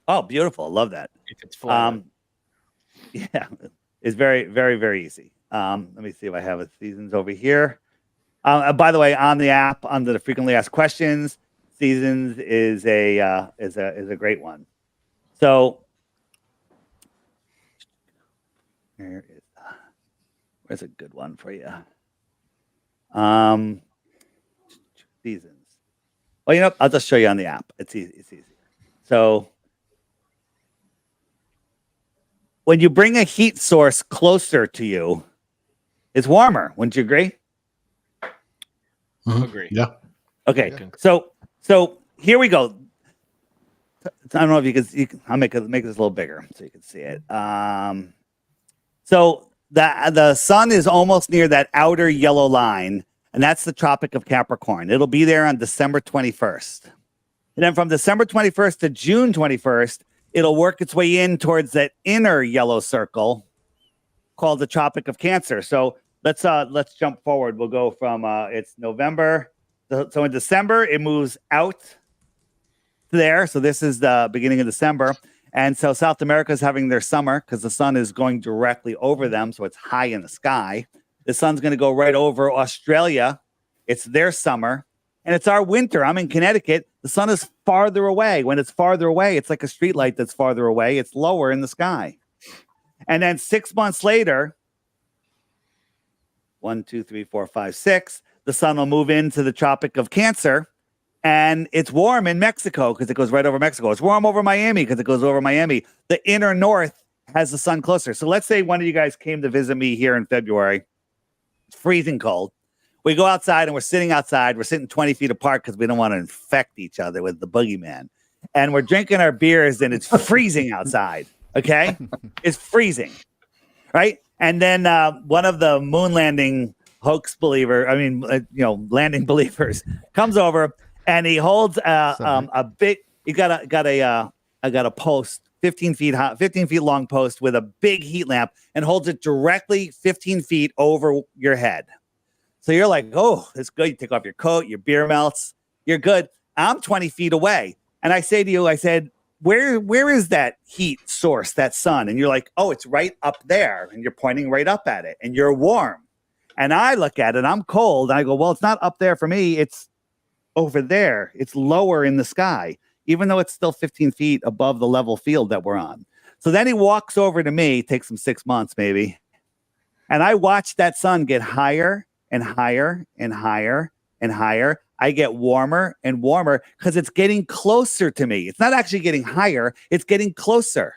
[SPEAKER 4] Oh, beautiful! Love that.
[SPEAKER 3] If it's flat.
[SPEAKER 4] Yeah, it's very, very, very easy. Let me see if I have a seasons over here. By the way, on the app, under the frequently asked questions, seasons is a great one. So where's a good one for you? Seasons. Well, you know, I'll just show you on the app. It's easy. It's easy. So when you bring a heat source closer to you, it's warmer. Wouldn't you agree?
[SPEAKER 3] Agree.
[SPEAKER 7] Yeah.
[SPEAKER 4] Okay. So here we go. I don't know if you can. I'll make this a little bigger so you can see it. So the sun is almost near that outer yellow line, and that's the Tropic of Capricorn. It'll be there on December 21st. And then from December 21st to June 21st, it'll work its way in towards that inner yellow circle called the Tropic of Cancer. So let's jump forward. We'll go from it's November. So in December, it moves out there. So this is the beginning of December. And so South America is having their summer because the sun is going directly over them. So it's high in the sky. The sun's going to go right over Australia. It's their summer. And it's our winter. I'm in Connecticut. The sun is farther away. When it's farther away, it's like a street light that's farther away. It's lower in the sky. And then 6 months later, 1, 2, 3, 4, 5, 6, the sun will move into the Tropic of Cancer. And it's warm in Mexico because it goes right over Mexico. It's warm over Miami because it goes over Miami. The inner north has the sun closer. So let's say one of you guys came to visit me here in February. It's freezing cold. We go outside and we're sitting outside. We're sitting 20 feet apart because we don't want to infect each other with the boogeyman. And we're drinking our beers and it's freezing outside. Okay? It's freezing. Right? And then one of the moon landing landing believers comes over. And he holds a big. He got a post, 15 feet high, 15 feet long post with a big heat lamp, and holds it directly 15 feet over your head. So you're like, oh, it's good. You take off your coat, your beer melts, you're good. I'm 20 feet away, and I say to you, I said, where is that heat source, that sun? And you're like, oh, it's right up there, and you're pointing right up at it, and you're warm. And I look at it, I'm cold, and I go, well, it's not up there for me. It's over there. It's lower in the sky, even though it's still 15 feet above the level field that we're on. So then he walks over to me, takes him 6 months maybe, and I watch that sun get higher and higher and higher and higher. I get warmer and warmer because it's getting closer to me. It's not actually getting higher. It's getting closer.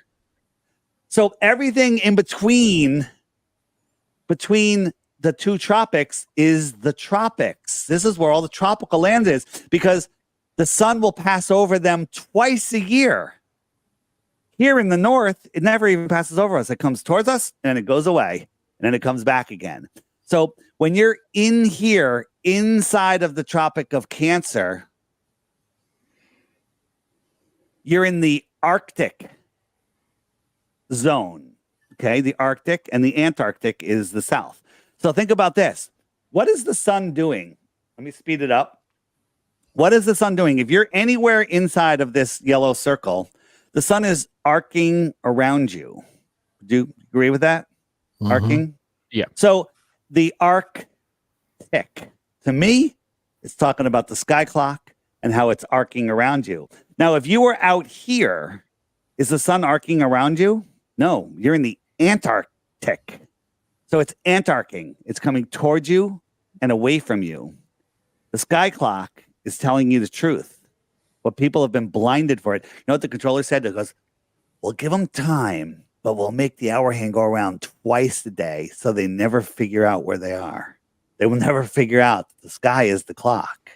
[SPEAKER 4] So everything in between the two tropics is the tropics. This is where all the tropical land is because the sun will pass over them twice a year. Here in the north, it never even passes over us. It comes towards us and it goes away and then it comes back again. So when you're in here, inside of the Tropic of Cancer, you're in the Arctic zone. Okay, the Arctic and the Antarctic is the south. So think about this. What is the sun doing? Let me speed it up. What is the sun doing? If you're anywhere inside of this yellow circle, the sun is arcing around you. Do you agree with that? Mm-hmm. Arcing?
[SPEAKER 3] Yeah.
[SPEAKER 4] So the Arctic, to me, it's talking about the sky clock and how it's arcing around you. Now, if you were out here, is the sun arcing around you? No, you're in the Antarctic. So it's antarcing. It's coming towards you and away from you. The sky clock is telling you the truth. But people have been blinded for it. You know what the controller said? It goes, we'll give them time, but we'll make the hour hand go around twice a day so they never figure out where they are. They will never figure out that the sky is the clock.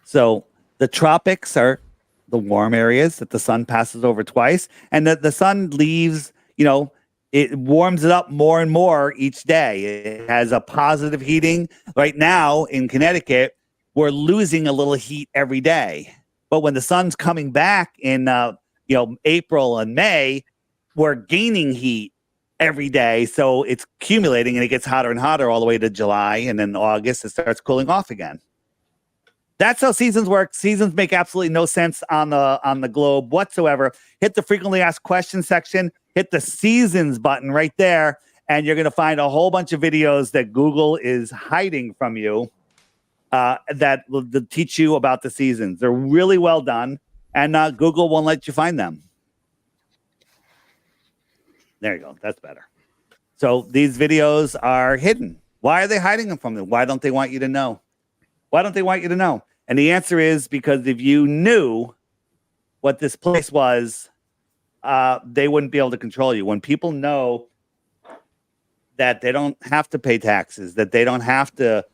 [SPEAKER 4] So the tropics are the warm areas that the sun passes over twice, and that the sun leaves, it warms it up more and more each day. It has a positive heating. Right now in Connecticut, we're losing a little heat every day. But when the sun's coming back in April and May, we're gaining heat every day. So it's accumulating and it gets hotter and hotter all the way to July. And then August, it starts cooling off again. That's how seasons work. Seasons make absolutely no sense on the globe whatsoever. Hit the frequently asked questions section, hit the seasons button right there, and you're going to find a whole bunch of videos that Google is hiding from you that will teach you about the seasons. They're really well done, and Google won't let you find them. There you go. That's better. So these videos are hidden. Why are they hiding them from you? Why don't they want you to know? Why don't they want you to know? And the answer is because if you knew what this place was, they wouldn't be able to control you. When people know that they don't have to pay taxes, that they don't have to,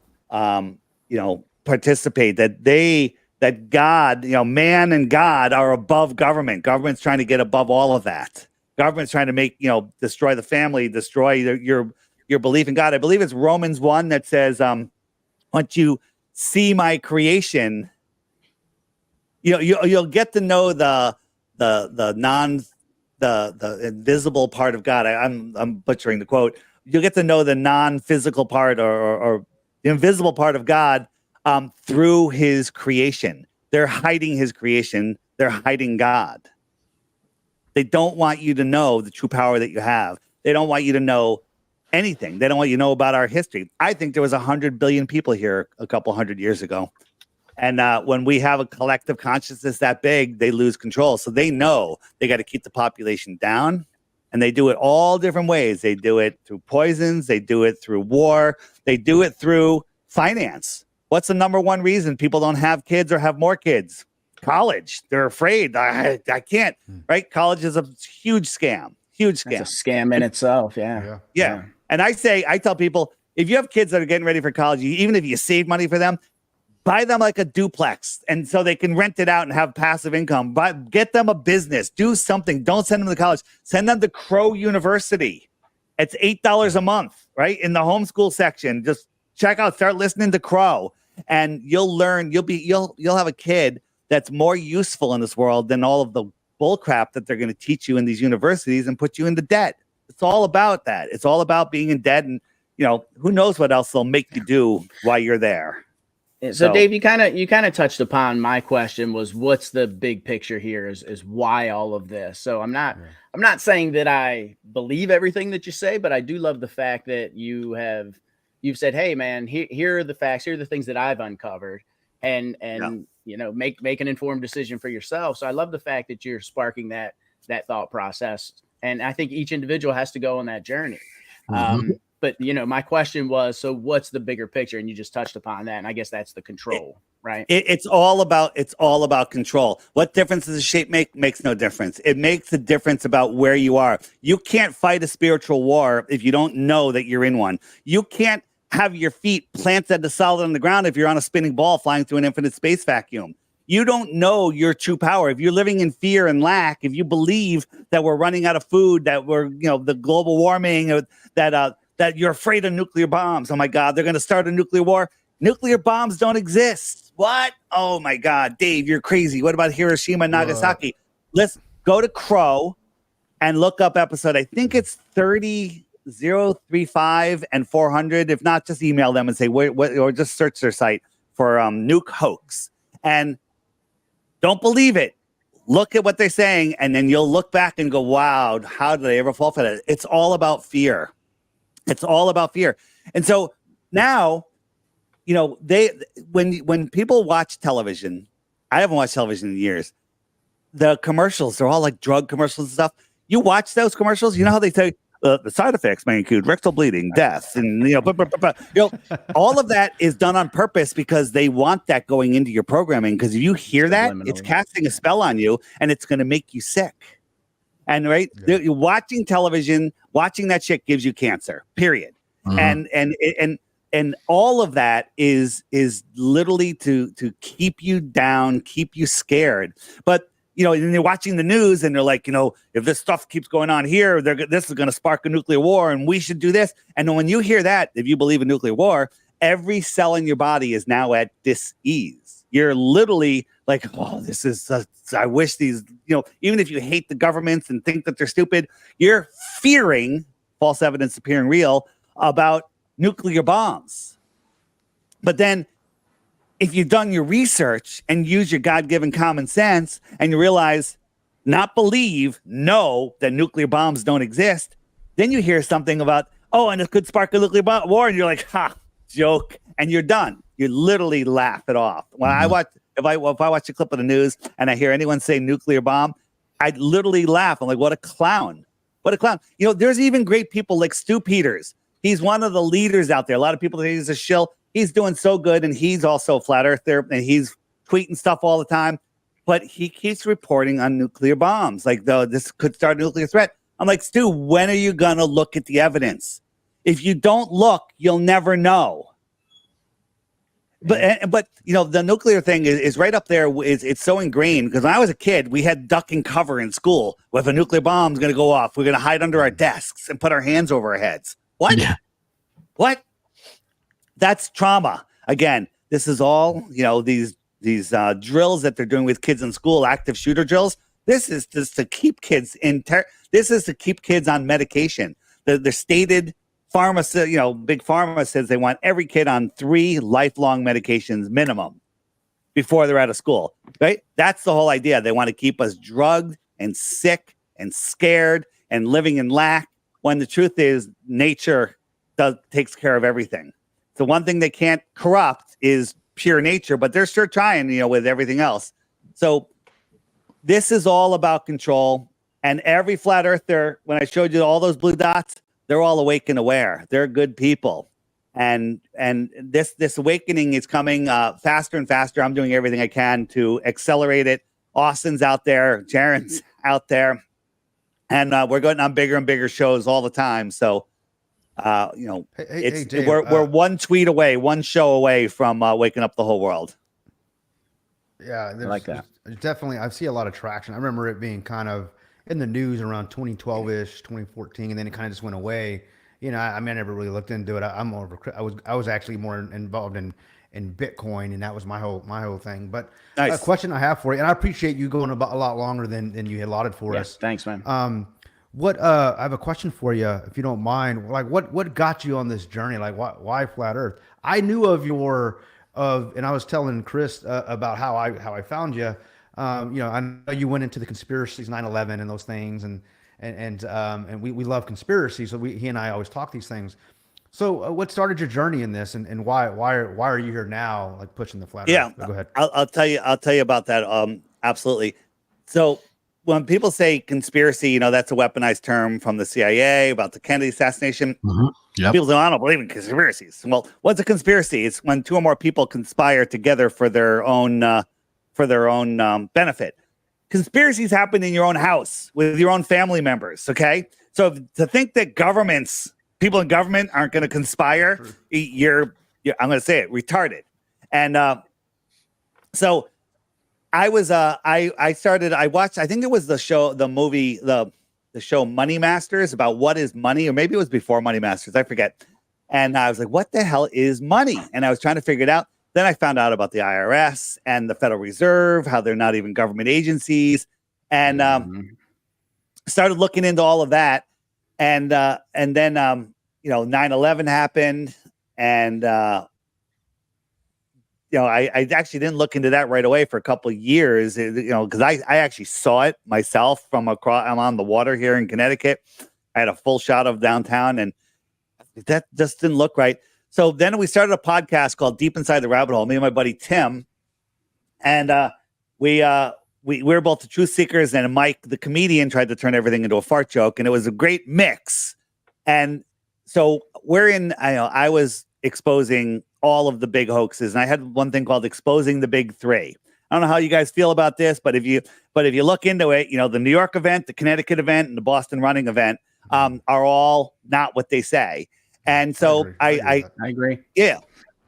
[SPEAKER 4] participate, that God, man and God are above government. Government's trying to get above all of that. Government's trying to make, destroy the family, destroy your belief in God. I believe it's Romans 1 that says, once you see my creation, you'll get to know the invisible part of God. I'm butchering the quote. You'll get to know the non-physical part or the invisible part of God through his creation. They're hiding his creation. They're hiding God. They don't want you to know the true power that you have. They don't want you to know anything. They don't want you to know about our history. I think there was 100 billion people here a couple hundred years ago. And when we have a collective consciousness that big, they lose control. So they know they got to keep the population down. And they do it all different ways. They do it through poisons. They do it through war. They do it through finance. What's the number one reason people don't have kids or have more kids? College. They're afraid. I can't, right? College is a huge scam. Huge scam.
[SPEAKER 6] It's a scam in itself. Yeah.
[SPEAKER 4] And I tell people, if you have kids that are getting ready for college, even if you save money for them, buy them like a duplex, and so they can rent it out and have passive income. Get them a business. Do something. Don't send them to college. Send them to Crow University. It's $8 a month, right? In the homeschool section. Just start listening to Crow, and you'll learn. You'll have a kid that's more useful in this world than all of the bull crap that they're going to teach you in these universities and put you into debt. It's all about that. It's all about being in debt, and who knows what else they'll make you do while you're there.
[SPEAKER 6] So Dave, you kind of touched upon my question was what's the big picture here is why all of this. So I'm not saying that I believe everything that you say, but I do love the fact that you've said, hey man, here are the facts, here are the things that I've uncovered, and make an informed decision for yourself. So I love the fact that you're sparking that thought process, and I think each individual has to go on that journey. But my question was, so what's the bigger picture? And you just touched upon that, and I guess that's the control, right?
[SPEAKER 4] It's all about control. What difference does the shape make? Makes no difference. It makes a difference about where you are. You can't fight a spiritual war if you don't know that you're in one. You can't have your feet planted solid on the ground if you're on a spinning ball flying through an infinite space vacuum. You don't know your true power. If you're living in fear and lack, if you believe that we're running out of food, that we're, the global warming, that you're afraid of nuclear bombs. Oh my God, they're going to start a nuclear war. Nuclear bombs don't exist. What? Oh my God, Dave, you're crazy. What about Hiroshima and Nagasaki? Let's go to Crow and look up episode. I think it's 30035 and 400. If not, just email them and say, what, or just search their site for nuke hoax. And don't believe it. Look at what they're saying, and then you'll look back and go, wow, how did I ever fall for that? It's all about fear. It's all about fear. And so now, when people watch television, I haven't watched television in years. The commercials, they're all like drug commercials and stuff. You watch those commercials, you know how they say the side effects may include rectal bleeding, death, and all of that is done on purpose because they want that going into your programming. Because if you hear that, it's casting a spell on you, and it's going to make you sick. And you're watching television, watching that shit gives you cancer. Period. Mm-hmm. And all of that is literally to keep you down, keep you scared. But and they're watching the news and they're like, if this stuff keeps going on here, this is going to spark a nuclear war and we should do this. And when you hear that, if you believe in nuclear war, every cell in your body is now at dis-ease. You're literally like, oh, this is, I wish these, even if you hate the governments and think that they're stupid, you're fearing false evidence appearing real about nuclear bombs. But then if you've done your research and use your God-given common sense and you realize, not believe, know that nuclear bombs don't exist, then you hear something about, oh, and it could spark a nuclear war, and you're like, ha, joke, and you're done. You literally laugh it off. When I watch, if I watch a clip of the news and I hear anyone say nuclear bomb, I literally laugh. I'm like, what a clown. What a clown. There's even great people like Stu Peters. He's one of the leaders out there. A lot of people think he's a shill. He's doing so good, and he's also a flat earther, and he's tweeting stuff all the time. But he keeps reporting on nuclear bombs, like this could start a nuclear threat. I'm like, Stu, when are you gonna look at the evidence? If you don't look, you'll never know. But the nuclear thing is right up there. It's so ingrained because when I was a kid, we had duck and cover in school. Well, if a nuclear bomb's gonna go off, we're gonna hide under our desks and put our hands over our heads. What? Yeah. What? That's trauma. Again, this is all, these drills that they're doing with kids in school, active shooter drills. This is just to keep kids this is to keep kids on medication. The stated pharmacy, big pharma says they want every kid on 3 lifelong medications minimum before they're out of school, right? That's the whole idea. They want to keep us drugged and sick and scared and living in lack, when the truth is nature takes care of everything. The one thing they can't corrupt is pure nature, but they're sure trying, with everything else. So this is all about control. And every flat earther, when I showed you all those blue dots, they're all awake and aware. They're good people. And this awakening is coming faster and faster. I'm doing everything I can to accelerate it. Austin's out there, Jaren's out there, and we're going on bigger and bigger shows all the time. So Dave, we're one tweet away, one show away from waking up the whole world.
[SPEAKER 1] Yeah,
[SPEAKER 6] I like that.
[SPEAKER 1] Definitely, I see a lot of traction. I remember it being kind of in the news around 2012-ish, 2014, and then it kind of just went away. I never really looked into it. I was actually more involved in Bitcoin, and that was my whole thing. But nice. A question I have for you, and I appreciate you going about a lot longer than you had allotted for us.
[SPEAKER 6] Thanks, man.
[SPEAKER 1] I have a question for you, if you don't mind. Like, what got you on this journey? Like, why flat Earth? I knew and I was telling Chris about how I found you. I know you went into the conspiracies, 9/11, and those things, and we love conspiracies. So he and I always talk these things. So, what started your journey in this, and why are you here now, like pushing the flat Earth?
[SPEAKER 4] Yeah,
[SPEAKER 1] go ahead.
[SPEAKER 4] I'll tell you about that. Absolutely. So, when people say conspiracy, that's a weaponized term from the CIA about the Kennedy assassination. Mm-hmm. Yep. People say, I don't believe in conspiracies. Well, what's a conspiracy? It's when 2 or more people conspire together for their own benefit. Conspiracies happen in your own house with your own family members. Okay, so to think that people in government aren't going to conspire, you're I'm going to say it, retarded. And so. I watched, I think it was the show Money Masters, about what is money, or maybe it was before Money Masters, I forget. And I was like, what the hell is money? And I was trying to figure it out. Then I found out about the IRS and the Federal Reserve, how they're not even government agencies, and started looking into all of that. And then 9/11 happened, and I actually didn't look into that right away for a couple of years, because I actually saw it myself from across. I'm on the water here in Connecticut. I had a full shot of downtown, and that just didn't look right. So then we started a podcast called Deep Inside the Rabbit Hole, me and my buddy Tim. And we were both the truth seekers, and Mike, the comedian, tried to turn everything into a fart joke, and it was a great mix. And so I was exposing all of the big hoaxes, and I had one thing called Exposing the Big Three. I don't know how you guys feel about this, but if you look into it, the New York event, the Connecticut event, and the Boston running event are all not what they say. And so I
[SPEAKER 6] agree.
[SPEAKER 4] Yeah.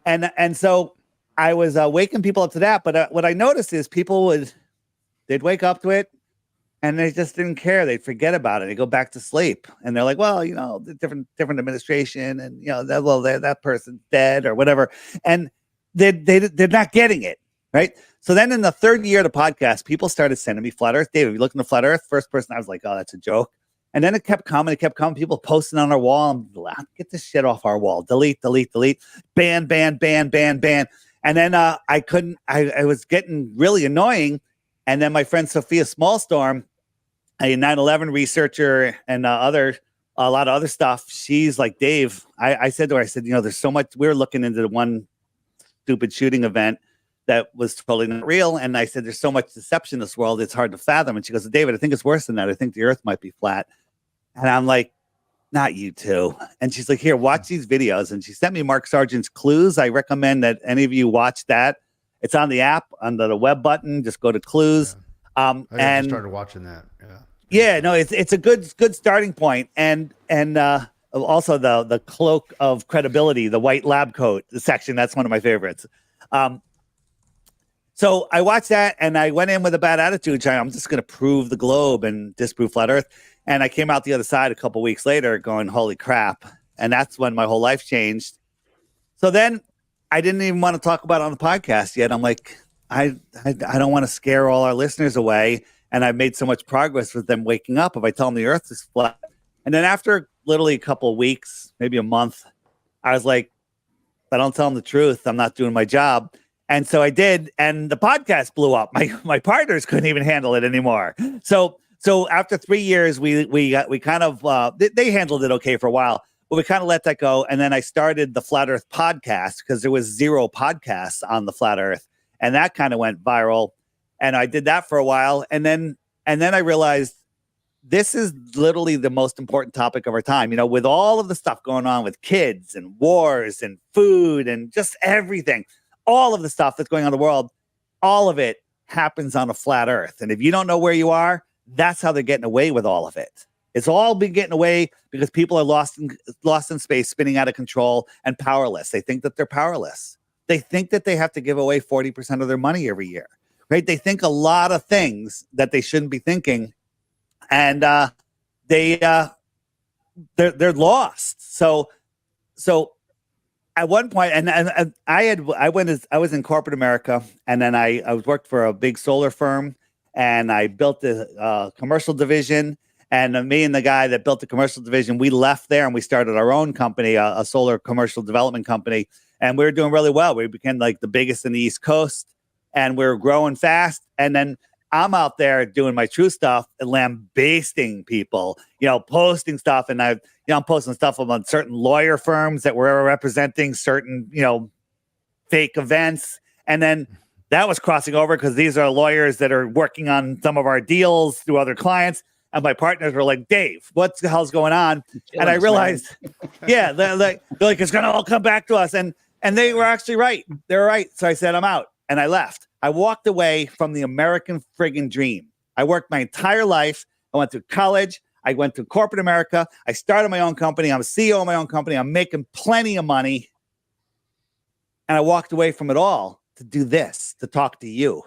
[SPEAKER 4] And so I was waking people up to that. But what I noticed is people they'd wake up to it and they just didn't care. They'd forget about it. They go back to sleep and they're like, well, the different administration and, that person's dead or whatever. And they're not getting it. Right. So then in the third year of the podcast, people started sending me Flat Earth. David, you looking at Flat Earth? First person, I was like, oh, that's a joke. And then it kept coming. People posting on our wall. I'm like, get this shit off our wall. Delete, ban. And then I was getting really annoying. And then my friend Sophia Smallstorm, a 9/11 researcher and a lot of other stuff. She's like, Dave, I said to her, there's so much. We were looking into the one stupid shooting event that was totally not real. And I said, there's so much deception in this world, it's hard to fathom. And she goes, David, I think it's worse than that. I think the earth might be flat. And I'm like, not you too. And she's like, here, watch these videos. And she sent me Mark Sargent's Clues. I recommend that any of you watch that. It's on the app, under the web button. Just go to Clues.
[SPEAKER 1] I
[SPEAKER 4] and
[SPEAKER 1] started watching that.
[SPEAKER 4] Yeah, no, it's a good starting point. And also the cloak of credibility, the white lab coat section. That's one of my favorites. So I watched that and I went in with a bad attitude. I'm just going to prove the globe and disprove flat earth. And I came out the other side a couple weeks later going, holy crap. And that's when my whole life changed. So then I didn't even want to talk about it on the podcast yet. I'm like, I don't want to scare all our listeners away. And I've made so much progress with them waking up if I tell them the earth is flat. And then after literally a couple of weeks, maybe a month, I was like, if I don't tell them the truth, I'm not doing my job. And so I did, and the podcast blew up. My partners couldn't even handle it anymore. So after 3 years, we kind of they handled it okay for a while, but we kind of let that go. And then I started the Flat Earth podcast because there was 0 podcasts on the Flat Earth, and that kind of went viral. And I did that for a while, and then I realized this is literally the most important topic of our time. With all of the stuff going on with kids and wars and food and just everything. All of the stuff that's going on in the world, all of it happens on a flat earth. And if you don't know where you are, that's how they're getting away with all of it. It's all been getting away because people are lost in space, spinning out of control and powerless. They think that they're powerless. They think that they have to give away 40% of their money every year, right? They think a lot of things that they shouldn't be thinking. And they're lost. So at one point, and I was in corporate America, and then I worked for a big solar firm, and I built a commercial division. And me and the guy that built the commercial division, we left there and we started our own company, a solar commercial development company, and we were doing really well. We became like the biggest in the East Coast, and we were growing fast. And then I'm out there doing my true stuff and lambasting people, posting stuff, and I'm posting stuff about certain lawyer firms that were representing certain, fake events. And then that was crossing over because these are lawyers that are working on some of our deals through other clients. And my partners were like, Dave, what the hell's going on? And I realized, yeah, they're like, it's going to all come back to us. And they were actually right. They were right. So I said, I'm out. And I left. I walked away from the American friggin' dream. I worked my entire life. I went to college. I went to corporate America. I started my own company. I'm a CEO of my own company. I'm making plenty of money. And I walked away from it all to do this, to talk to you,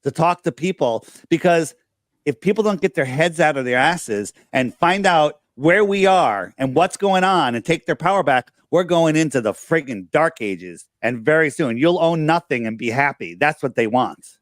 [SPEAKER 4] to talk to people. Because if people don't get their heads out of their asses and find out where we are and what's going on and take their power back, we're going into the friggin' dark ages. And very soon you'll own nothing and be happy. That's what they want.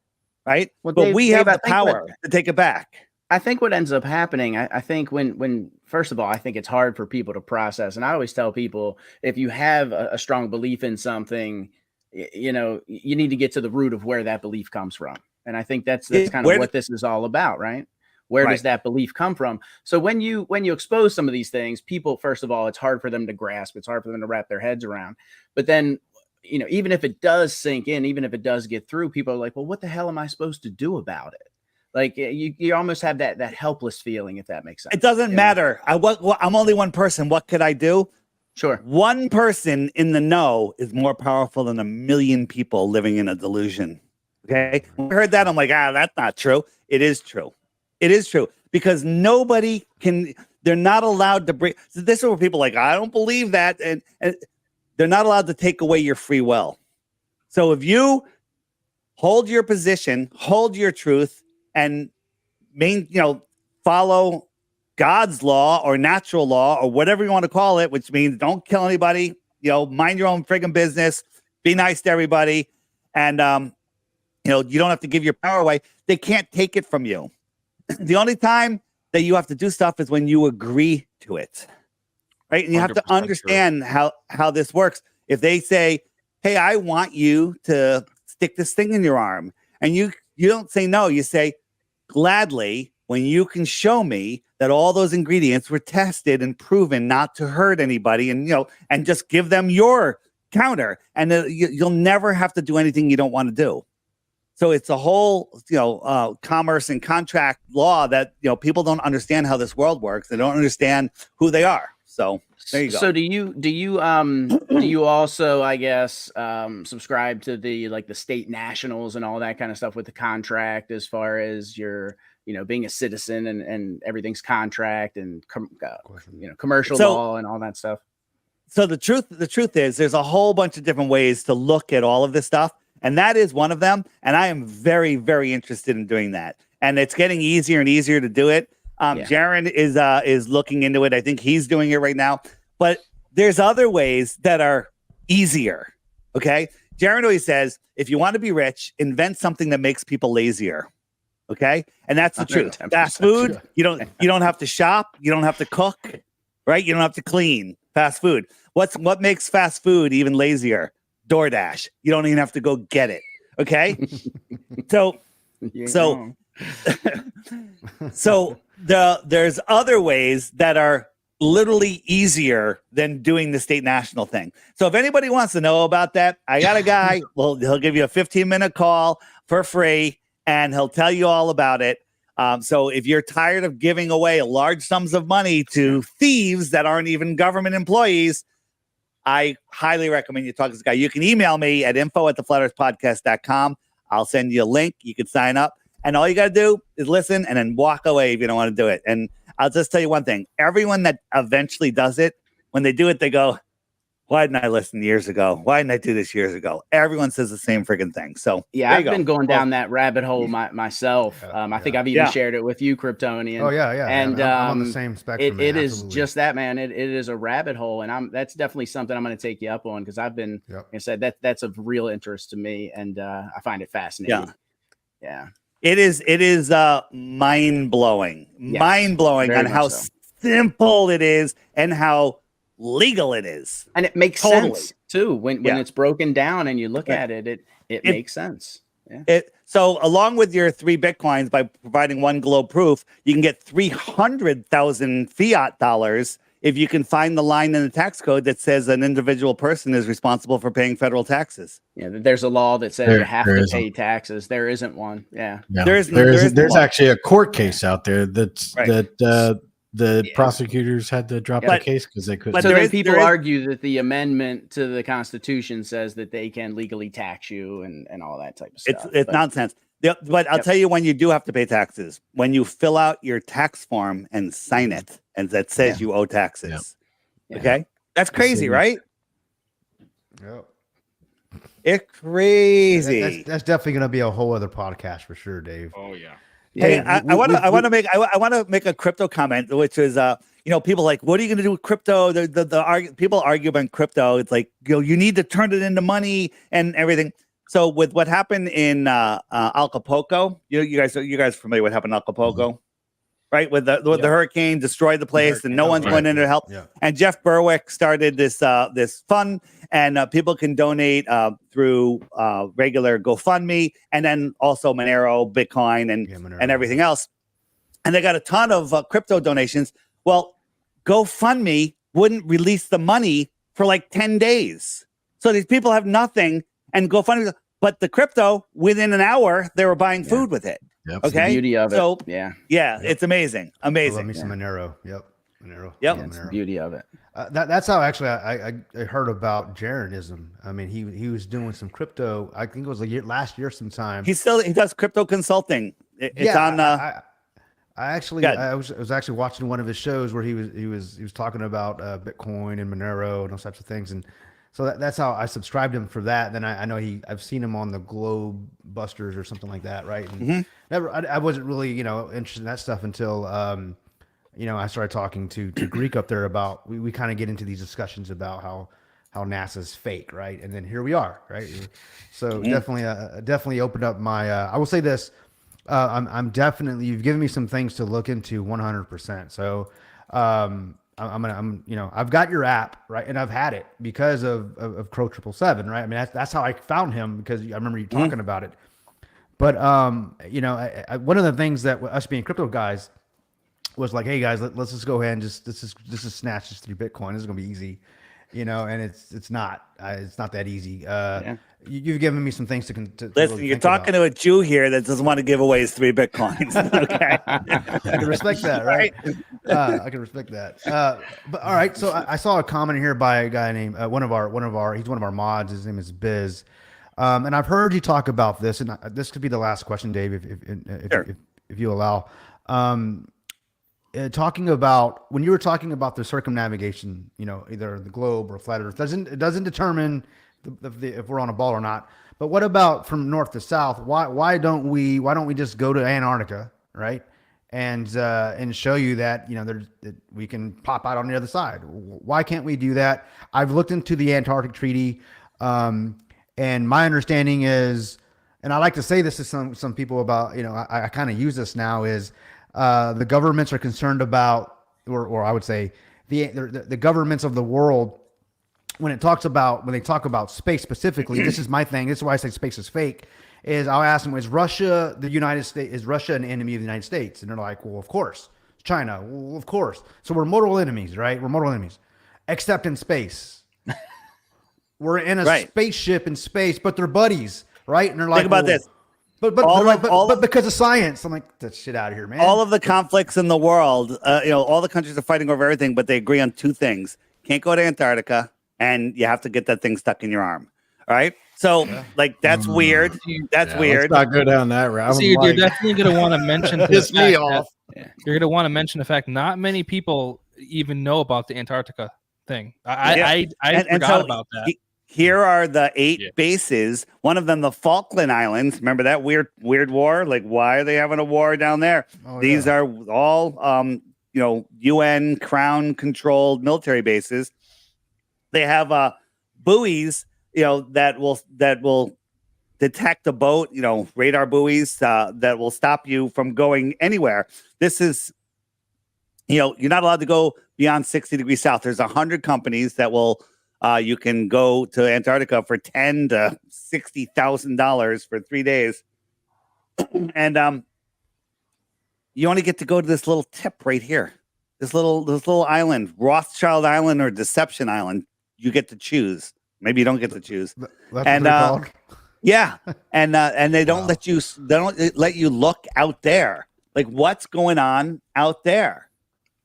[SPEAKER 4] Right?
[SPEAKER 6] Well,
[SPEAKER 4] but
[SPEAKER 6] Dave,
[SPEAKER 4] we have the power to take it back.
[SPEAKER 6] I think what ends up happening, I think when first of all, I think it's hard for people to process. And I always tell people, if you have a strong belief in something, you need to get to the root of where that belief comes from. And I think that's kind of what this is all about, right? Where
[SPEAKER 4] Right.
[SPEAKER 6] does that belief come from? So when you expose some of these things, people, first of all, it's hard for them to grasp. It's hard for them to wrap their heads around. But then, you know, even if it does sink in, even if it does get through, people are like, well, what the hell am I supposed to do about it? Like you almost have that helpless feeling, if that makes sense.
[SPEAKER 4] It doesn't matter. I'm only one person. What could I do?
[SPEAKER 6] Sure.
[SPEAKER 4] One person in the know is more powerful than a million people living in a delusion. Okay. When I heard that, I'm like, that's not true. It is true. It is true because nobody can, they're not allowed to bring, so this is where people are like, I don't believe that. And they're not allowed to take away your free will. So if you hold your position, hold your truth, and follow God's law or natural law or whatever you want to call it, which means don't kill anybody, mind your own friggin' business, be nice to everybody. And, you don't have to give your power away. They can't take it from you. The only time that you have to do stuff is when you agree to it. Right. And you have to understand how this works. If they say, hey, I want you to stick this thing in your arm, and you don't say no, you say gladly, when you can show me that all those ingredients were tested and proven not to hurt anybody, and and just give them your counter, and you'll never have to do anything you don't want to do. So it's a whole commerce and contract law that people don't understand how this world works. They don't understand who they are. So there you go.
[SPEAKER 6] So do you also, I guess, subscribe to the state nationals and all that kind of stuff with the contract, as far as your being a citizen and everything's contract and commercial law and all that stuff?
[SPEAKER 4] So the truth is, there's a whole bunch of different ways to look at all of this stuff, and that is one of them. And I am very, very interested in doing that. And it's getting easier and easier to do it. Jaron is looking into it. I think he's doing it right now. But there's other ways that are easier. Okay, Jaron always says, if you want to be rich, invent something that makes people lazier. Okay, and that's the truth. Fast food, you don't have to shop, you don't have to cook, right? You don't have to clean. Fast food. What makes fast food even lazier? DoorDash. You don't even have to go get it. Okay, so there's other ways that are literally easier than doing the state national thing. So if anybody wants to know about that, I got a guy. Well, he'll give you a 15-minute call for free, and he'll tell you all about it. So if you're tired of giving away large sums of money to thieves that aren't even government employees, I highly recommend you talk to this guy. You can email me at info@theflatearthpodcast.com. I'll send you a link. You can sign up. And all you got to do is listen and then walk away if you don't want to do it. And I'll just tell you one thing. Everyone that eventually does it, when they do it, they go, why didn't I listen years ago? Why didn't I do this years ago? Everyone says the same freaking thing. So
[SPEAKER 6] yeah, I've been going down that rabbit hole myself. I think I've even shared it with you, Kryptonian.
[SPEAKER 1] Oh yeah. And I'm on the same spectrum.
[SPEAKER 6] It is just that, man. It is a rabbit hole, and that's definitely something I'm going to take you up on, because I've been, like I said, that's of real interest to me, and I find it fascinating. Yeah. It is
[SPEAKER 4] mind-blowing. Mind-blowing on how simple it is and how legal it is.
[SPEAKER 6] And it makes sense too when it's broken down and you look at it, it makes sense. Yeah.
[SPEAKER 4] So along with your 3 Bitcoins, by providing 1 globe proof, you can get 300,000 fiat dollars if you can find the line in the tax code that says an individual person is responsible for paying federal taxes.
[SPEAKER 6] Yeah, there's a law that says you have to pay taxes. There isn't one. Yeah.
[SPEAKER 2] There's actually a court case out there that the prosecutors had to drop the case because they couldn't.
[SPEAKER 6] So then people argue that the amendment to the Constitution says that they can legally tax you and all that type of stuff.
[SPEAKER 4] It's nonsense. But I'll tell you when you do have to pay taxes, when you fill out your tax form and sign it, and that says you owe taxes. Okay, that's crazy, right?
[SPEAKER 1] Yep.
[SPEAKER 4] It's crazy.
[SPEAKER 1] That's definitely going to be a whole other podcast for sure, Dave.
[SPEAKER 3] Oh yeah.
[SPEAKER 4] Hey, I want to make a crypto comment, which is people like, what are you going to do with crypto? People argue about crypto. It's like, you need to turn it into money and everything. So with what happened in Acapulco, you guys are familiar with what happened in Acapulco, right? With the hurricane destroyed the place, and no one's going in to help. Yeah. And Jeff Berwick started this fund, and people can donate through regular GoFundMe, and then also Monero, Bitcoin, and everything else. and they got a ton of crypto donations. Well, GoFundMe wouldn't release the money for like 10 days. So these people have nothing, and GoFundMe, but the crypto, within an hour, they were buying food with it.
[SPEAKER 7] Yep.
[SPEAKER 4] Okay.
[SPEAKER 6] The beauty of it.
[SPEAKER 4] So,
[SPEAKER 6] Yeah.
[SPEAKER 4] yeah, it's amazing.
[SPEAKER 1] I love
[SPEAKER 4] Amazing.
[SPEAKER 1] me some Monero. Yep. Monero.
[SPEAKER 4] Yep.
[SPEAKER 1] Yeah,
[SPEAKER 6] That's the
[SPEAKER 1] Monero.
[SPEAKER 6] beauty of it.
[SPEAKER 1] That's how actually I heard about Jaronism. I mean, he was doing some crypto. I think it was last year sometime.
[SPEAKER 4] He does crypto consulting. It's on.
[SPEAKER 1] I actually
[SPEAKER 4] Good.
[SPEAKER 1] I was actually watching one of his shows where he was talking about Bitcoin and Monero and those types of things, and so that's how I subscribed him for that. Then I know I've seen him on the Globe Busters or something like that, right? And I wasn't really interested in that stuff until I started talking to Greek up there about we kind of get into these discussions about how NASA's fake, right? And then here we are, right? So definitely opened up my. I will say this. I'm definitely, you've given me some things to look into 100%. So, I've got your app, right. And I've had it because of Crow 777, right. I mean, that's how I found him, because I remember you talking about it. But, one of the things that us being crypto guys was like, hey guys, let's just go ahead and just snatch this 3 Bitcoin. This is going to be easy, and it's not that easy. You've given me some things to
[SPEAKER 4] Listen,
[SPEAKER 1] really
[SPEAKER 4] you're
[SPEAKER 1] think
[SPEAKER 4] talking
[SPEAKER 1] about.
[SPEAKER 4] to a Jew here that doesn't want to give away his 3 Bitcoins. Okay.
[SPEAKER 1] I can respect that, right? I can respect that. But all right, so I saw a comment here by a guy named he's one of our mods. His name is Biz, and I've heard you talk about this, and this could be the last question, Dave, if you allow. Talking about when you were talking about the circumnavigation, either the globe or flat Earth, it doesn't determine if we're on a ball or not. But what about from north to south? Why don't we just go to Antarctica, right? And show you that that we can pop out on the other side. Why can't we do that? I've looked into the Antarctic Treaty, and my understanding is, and I like to say this to some people about, I kind of use this now, is the governments are concerned about, or I would say the governments of the world, when they talk about space specifically, this is my thing. This is why I say space is fake. Is I'll ask them, is Russia an enemy of the United States? And they're like, well, of course. China, well, of course. So we're mortal enemies, right? We're mortal enemies, except in space. We're in a spaceship in space, but they're buddies, right? And they're like,
[SPEAKER 4] think about this.
[SPEAKER 1] But because of science, I'm like, get that shit out of here, man.
[SPEAKER 4] All of the conflicts in the world, all the countries are fighting over everything, but they agree on 2 things: can't go to Antarctica, and you have to get that thing stuck in your arm. All right. So that's weird. That's weird.
[SPEAKER 2] Let's not go down that route.
[SPEAKER 8] So you're definitely going to want to mention
[SPEAKER 2] Piss me off.
[SPEAKER 8] You're going to want to mention the fact not many people even know about the Antarctica thing. I forgot about that.
[SPEAKER 4] Here are the 8 bases. One of them, the Falkland Islands. Remember that weird war? Like, why are they having a war down there? These are all UN crown controlled military bases. They have buoys, that will detect a boat, radar buoys that will stop you from going anywhere. This is, you're not allowed to go beyond 60 degrees south. There's 100 companies that will, you can go to Antarctica for $10,000 to $60,000 for 3 days. And you only get to go to this little tip right here. This little island, Rothschild Island or Deception Island. You get to choose. Maybe you don't get to choose.
[SPEAKER 1] And
[SPEAKER 4] they don't let you. They don't let you look out there. Like, what's going on out there?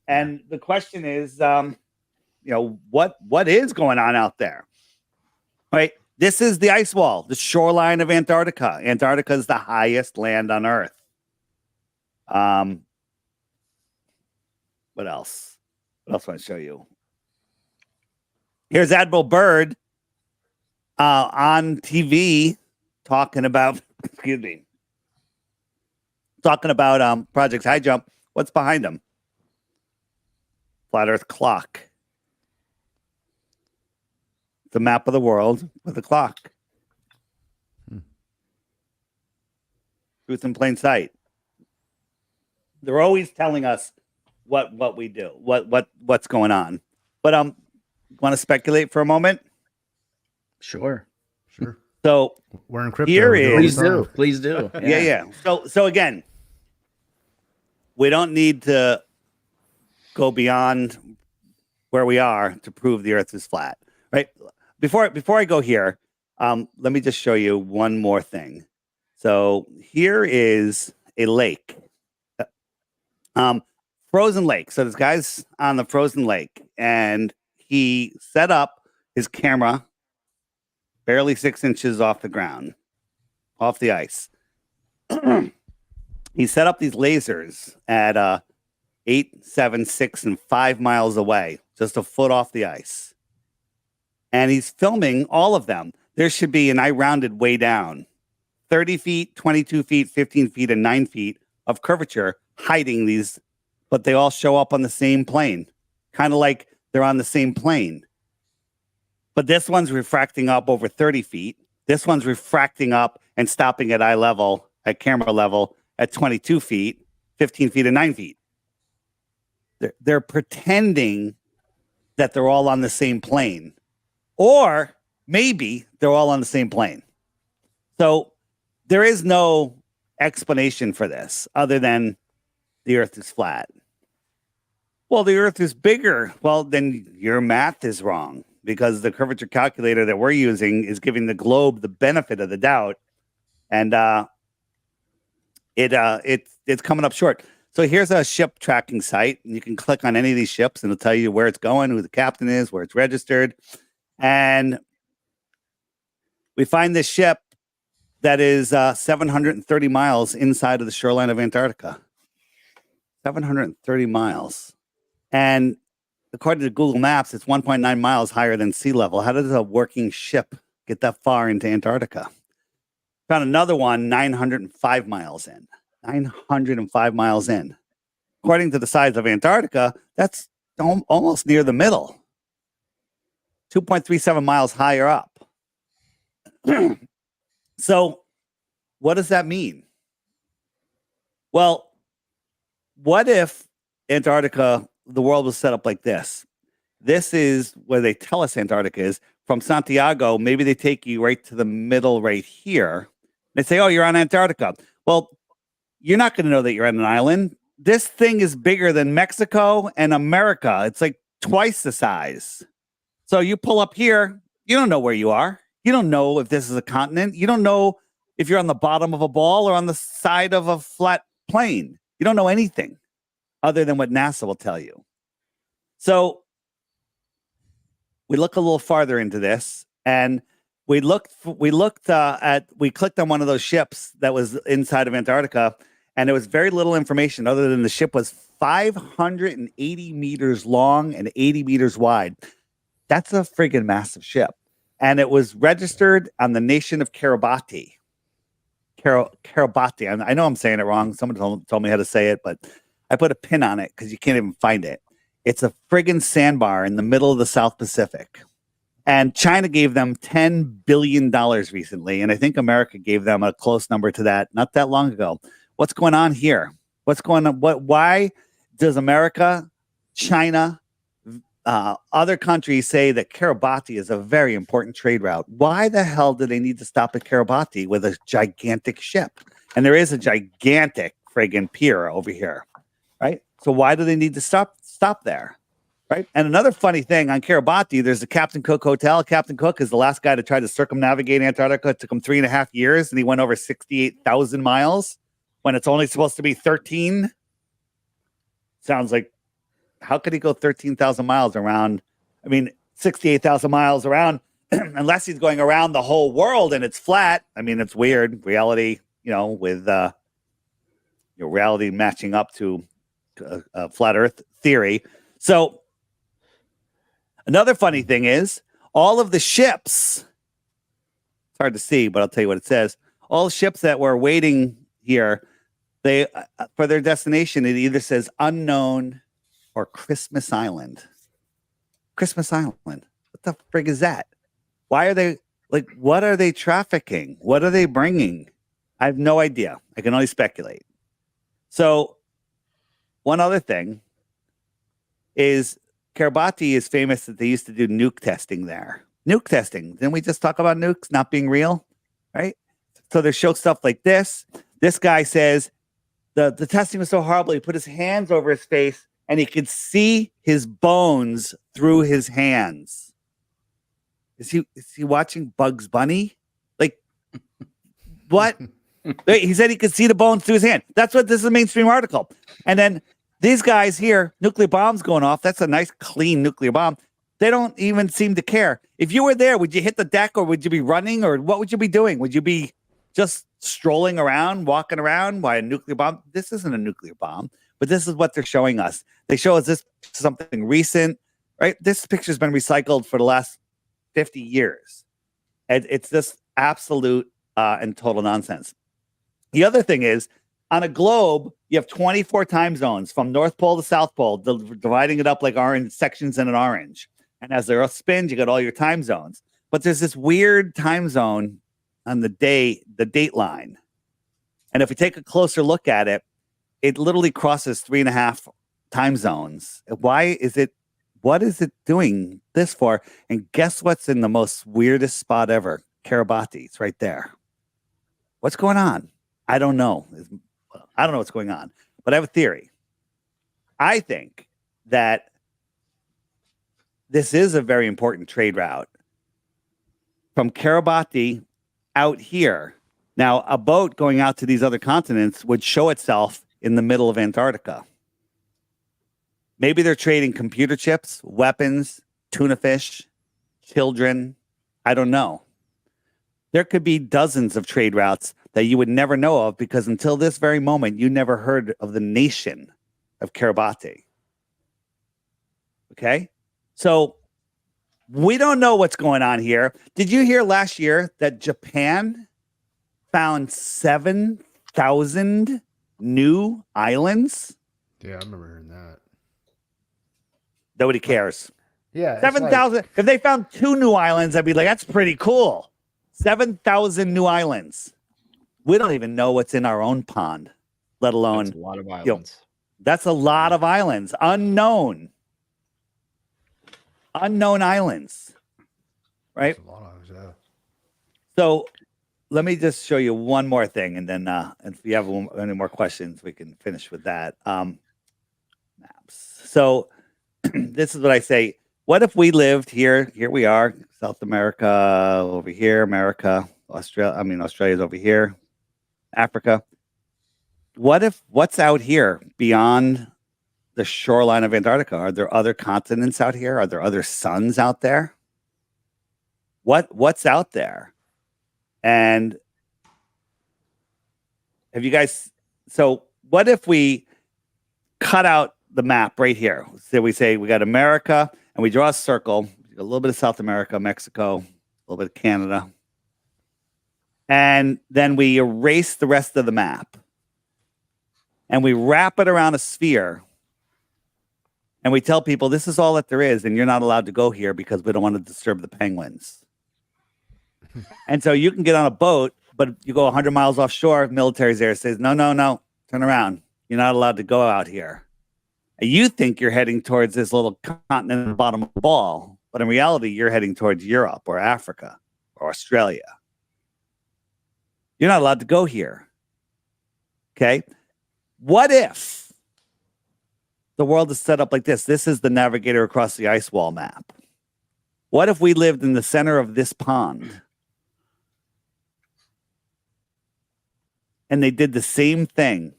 [SPEAKER 4] And the question is, what is going on out there? Right. This is the ice wall, the shoreline of Antarctica. Antarctica is the highest land on Earth. What else? What else want to show you? Here's Admiral Byrd on TV talking about, Project High Jump. What's behind him? Flat Earth clock. The map of the world with a clock. Truth in plain sight. They're always telling us what we do, what's going on. But want to speculate for a moment?
[SPEAKER 6] Sure.
[SPEAKER 4] So
[SPEAKER 1] we're in crypto.
[SPEAKER 4] Here is,
[SPEAKER 6] please do.
[SPEAKER 4] Yeah. So again, we don't need to go beyond where we are to prove the Earth is flat, right? Before I go here, let me just show you one more thing. So here is a lake, frozen lake. So this guy's on the frozen lake, and he set up his camera barely 6 inches off the ground, off the ice. He set up these lasers at 8, 7, 6, and 5 miles away, just a foot off the ice. And he's filming all of them. There should be, and I rounded way down, 30 feet, 22 feet, 15 feet, and 9 feet of curvature hiding these, but they all show up on the same plane, kind of like they're on the same plane. But this one's refracting up over 30 feet. This one's refracting up and stopping at eye level, at camera level, at 22 feet, 15 feet, and 9 feet. They're pretending that they're all on the same plane. Or maybe they're all on the same plane. So there is no explanation for this other than the Earth is flat. Well, the Earth is bigger. Well, then your math is wrong, because the curvature calculator that we're using is giving the globe the benefit of the doubt, and it's coming up short. So here's a ship tracking site, and you can click on any of these ships, and it'll tell you where it's going, who the captain is, where it's registered, and we find this ship that is 730 miles inside of the shoreline of Antarctica. 730 miles, and according to Google Maps, it's 1.9 miles higher than sea level. How does a working ship get that far into Antarctica? Found another one 905 miles in. 905 miles in. According to the size of Antarctica, that's almost near the middle. 2.37 miles higher up. So, what does that mean? Well, what if Antarctica, the world was set up like this? This is where they tell us Antarctica is. From Santiago, maybe they take you right to the middle right here. They say, oh, you're on Antarctica. Well, you're not going to know that you're on an island. This thing is bigger than Mexico and America. It's like twice the size. So you pull up here, you don't know where you are. You don't know if this is a continent. You don't know if you're on the bottom of a ball or on the side of a flat plane. You don't know anything other than what NASA will tell you. So we look a little farther into this, and we clicked on one of those ships that was inside of Antarctica, and there was very little information other than the ship was 580 meters long and 80 meters wide. That's a friggin' massive ship. And it was registered on the nation of Kiribati. Kiribati. I know I'm saying it wrong. Someone told me how to say it, but I put a pin on it because you can't even find it. It's a friggin' sandbar in the middle of the South Pacific. And China gave them $10 billion recently. And I think America gave them a close number to that not that long ago. What's going on here? What's going on? Why does America, China, other countries say that Kiribati is a very important trade route? Why the hell do they need to stop at Kiribati with a gigantic ship? And there is a gigantic friggin' pier over here, right? So why do they need to stop there, right? And another funny thing on Kiribati, there's the Captain Cook Hotel. Captain Cook is the last guy to try to circumnavigate Antarctica. It took him 3.5 years, and he went over 68,000 miles when it's only supposed to be 13. Sounds like, how could he go 13,000 miles around? I mean, 68,000 miles around, unless he's going around the whole world and it's flat. I mean, it's weird. Reality, with reality matching up to a flat Earth theory. So another funny thing is all of the ships, it's hard to see, but I'll tell you what it says. All ships that were waiting here, they for their destination, it either says unknown or Christmas Island. Christmas Island. What the frig is that? Why are they what are they trafficking? What are they bringing? I have no idea. I can only speculate. So one other thing is Kiribati is famous that they used to do nuke testing there. Nuke testing. Didn't we just talk about nukes not being real? Right? So they show stuff like this. This guy says the testing was so horrible. He put his hands over his face and he could see his bones through his hands. Is he watching Bugs Bunny? Like, what? He said he could see the bones through his hand. This is a mainstream article. And then these guys here, nuclear bombs going off. That's a nice, clean nuclear bomb. They don't even seem to care. If you were there, would you hit the deck or would you be running or what would you be doing? Would you be just strolling around, walking around? Why a nuclear bomb? This isn't a nuclear bomb, but this is what they're showing us. They show us this something recent, right? This picture's been recycled for the last 50 years. And it's just absolute and total nonsense. The other thing is, on a globe, you have 24 time zones from North Pole to South Pole, dividing it up like orange sections in an orange. And as the Earth spins, you got all your time zones. But there's this weird time zone on the date line. And if we take a closer look at it, it literally crosses 3.5 time zones. What is it doing this for? And guess what's in the most weirdest spot ever? Kiribati. It's right there. What's going on? I don't know. I don't know what's going on, but I have a theory. I think that this is a very important trade route from Kiribati out here. Now, a boat going out to these other continents would show itself in the middle of Antarctica. Maybe they're trading computer chips, weapons, tuna fish, children. I don't know. There could be dozens of trade routes that you would never know of because until this very moment, you never heard of the nation of Kiribati. Okay? So we don't know what's going on here. Did you hear last year that Japan found 7,000 new islands?
[SPEAKER 1] Yeah, I remember hearing that.
[SPEAKER 4] Nobody cares.
[SPEAKER 1] Yeah.
[SPEAKER 4] 7,000. If they found 2 new islands, I'd be like, that's pretty cool. 7,000 new islands. We don't even know what's in our own pond, let alone
[SPEAKER 3] That's a lot of islands.
[SPEAKER 4] That's a lot of islands. Unknown islands. Right?
[SPEAKER 1] That's a lot of islands, yeah.
[SPEAKER 4] So let me just show you one more thing, and then if you have any more questions, we can finish with that. Maps. So this is what I say. What if we lived here? Here we are, South America over here, America, Australia's over here, Africa. What's out here beyond the shoreline of Antarctica? Are there other continents out here? Are there other suns out there? What's out there? And have you guys, so what if we cut out the map right here? So we say we got America and we draw a circle, a little bit of South America, Mexico, a little bit of Canada. And then we erase the rest of the map. And we wrap it around a sphere. And we tell people this is all that there is, and you're not allowed to go here because we don't want to disturb the penguins. And so you can get on a boat, but you go 100 miles offshore, military's there, says, no, turn around. You're not allowed to go out here. And you think you're heading towards this little continent at the bottom of the ball, but in reality, you're heading towards Europe or Africa or Australia. You're not allowed to go here. Okay? What if the world is set up like this? This is the navigator across the ice wall map. What if we lived in the center of this pond? And they did the same thing.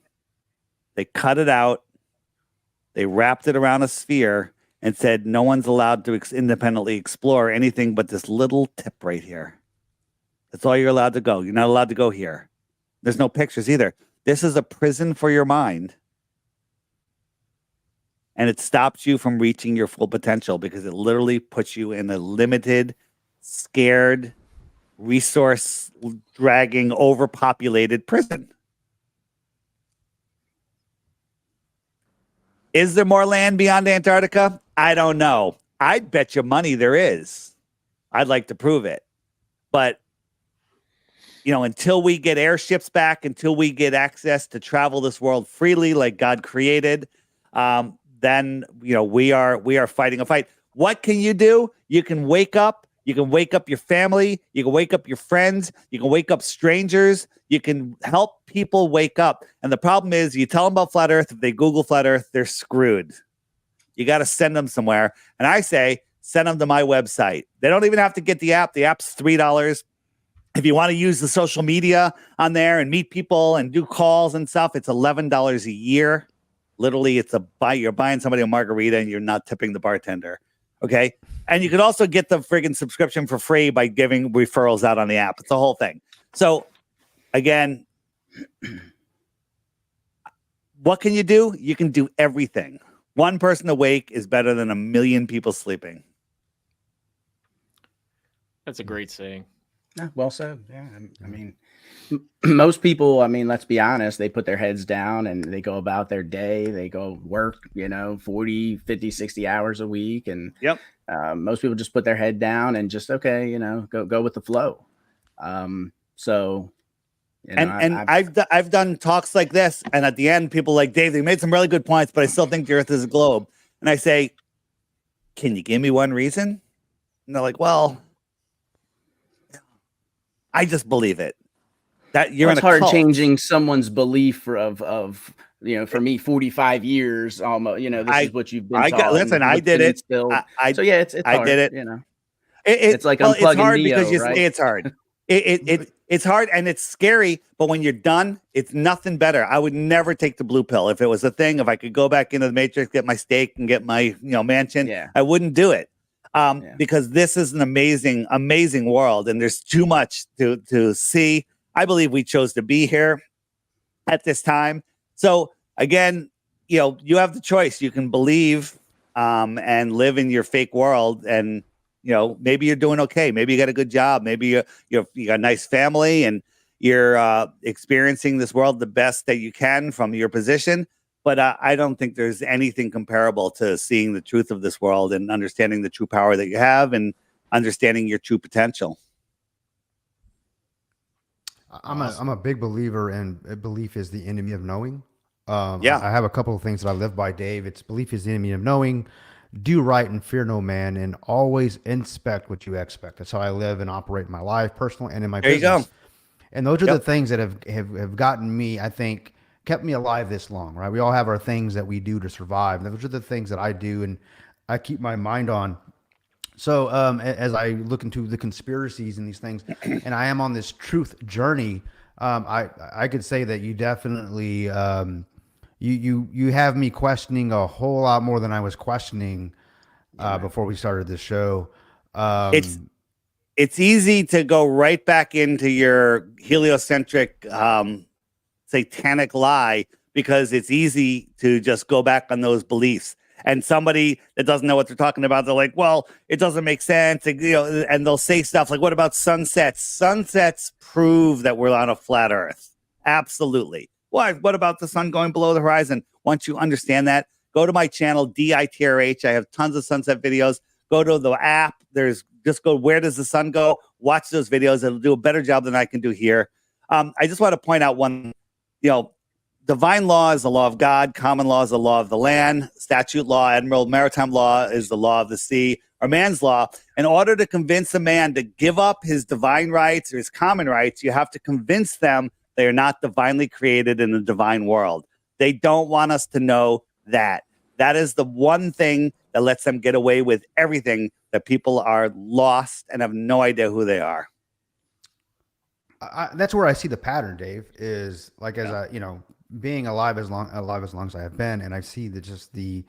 [SPEAKER 4] They cut it out. They wrapped it around a sphere and said, no one's allowed to independently explore anything but this little tip right here. That's all you're allowed to go. You're not allowed to go here. There's no pictures either. This is a prison for your mind. And it stops you from reaching your full potential because it literally puts you in a limited, scared, resource dragging, overpopulated prison. Is there more land beyond Antarctica? I don't know. I'd bet you money there is. I'd like to prove it. But, until we get airships back, until we get access to travel this world freely like God created, then, we are fighting a fight. What can you do? You can wake up You can wake up your family. You can wake up your friends. You can wake up strangers. You can help people wake up. And the problem is you tell them about flat earth. If they Google flat earth, they're screwed. You got to send them somewhere. And I say, send them to my website. They don't even have to get the app. The app's $3. If you want to use the social media on there and meet people and do calls and stuff, it's $11 a year. Literally, you're buying somebody a margarita and you're not tipping the bartender. Okay. And you could also get the friggin' subscription for free by giving referrals out on the app. It's the whole thing. So again, what can you do? You can do everything. One person awake is better than a million people sleeping.
[SPEAKER 3] That's a great saying.
[SPEAKER 6] Yeah, well said. Yeah. I mean, most people, I mean, let's be honest, they put their heads down and they go about their day. They go work, 40, 50, 60 hours a week. And most people just put their head down and just, okay, go with the flow.
[SPEAKER 4] I've done talks like this. And at the end, people are like, Dave, they made some really good points, but I still think the earth is a globe. And I say, can you give me one reason? And they're like, well, I just believe it. That you're in a
[SPEAKER 6] hard
[SPEAKER 4] cult.
[SPEAKER 6] Changing someone's belief for me, 45 years almost. This is what you've been taught.
[SPEAKER 4] Listen, I did it.
[SPEAKER 6] It's hard,
[SPEAKER 4] I did it.
[SPEAKER 6] It's like unplugging
[SPEAKER 4] it's hard
[SPEAKER 6] Neo,
[SPEAKER 4] because you
[SPEAKER 6] right?
[SPEAKER 4] say it's hard. It's hard and it's scary, but when you're done, it's nothing better. I would never take the blue pill if it was a thing. If I could go back into the Matrix, get my steak and get my mansion, I wouldn't do it. Because this is an amazing, amazing world, and there's too much to see. I believe we chose to be here at this time. So again, you have the choice. You can believe and live in your fake world, and maybe you're doing okay. Maybe you got a good job. Maybe you got a nice family, and you're experiencing this world the best that you can from your position. But I don't think there's anything comparable to seeing the truth of this world and understanding the true power that you have and understanding your true potential.
[SPEAKER 1] I'm a big believer in belief is the enemy of knowing. I have a couple of things that I live by, Dave. It's belief is the enemy of knowing. Do right and fear no man, and always inspect what you expect. That's how I live and operate my life, personal and in my business.
[SPEAKER 4] There you go.
[SPEAKER 1] And those are the things that have gotten me, I think, kept me alive this long, right? We all have our things that we do to survive. Those are the things that I do and I keep my mind on. So as I look into the conspiracies and these things, and I am on this truth journey, I could say that you definitely you have me questioning a whole lot more than I was questioning before we started this show.
[SPEAKER 4] It's easy to go right back into your heliocentric satanic lie because it's easy to just go back on those beliefs. And somebody that doesn't know what they're talking about, they're like, well, it doesn't make sense. And they'll say stuff like, what about sunsets? Sunsets prove that we're on a flat earth. Absolutely. What about the sun going below the horizon? Once you understand that, go to my channel, DITRH. I have tons of sunset videos. Go to the app. Just go, where does the sun go? Watch those videos. It'll do a better job than I can do here. I just want to point out one, divine law is the law of God. Common law is the law of the land. Statute law, admiral, maritime law is the law of the sea, or man's law. In order to convince a man to give up his divine rights or his common rights, you have to convince them they are not divinely created in the divine world. They don't want us to know that. That is the one thing that lets them get away with everything, that people are lost and have no idea who they are.
[SPEAKER 1] That's where I see the pattern, Dave, is like, as I, being alive as long as I have been, and I see the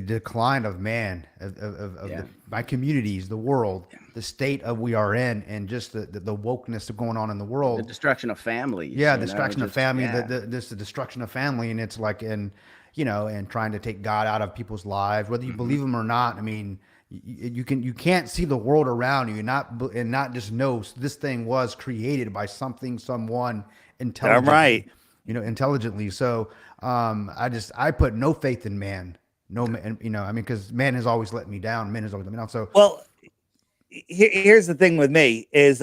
[SPEAKER 1] decline of man, of my communities, the world, the state of we are in, and just the wokeness going on in the world,
[SPEAKER 6] the destruction of families.
[SPEAKER 1] The destruction of family, the destruction of family, and it's like, and trying to take God out of people's lives, whether you believe him or not. I mean, you can't see the world around you and not just know this thing was created by someone intelligent.
[SPEAKER 4] Right.
[SPEAKER 1] Intelligently. So I put no faith in man. Because man has always let me down. Man has always let me down. So
[SPEAKER 4] here's the thing with me is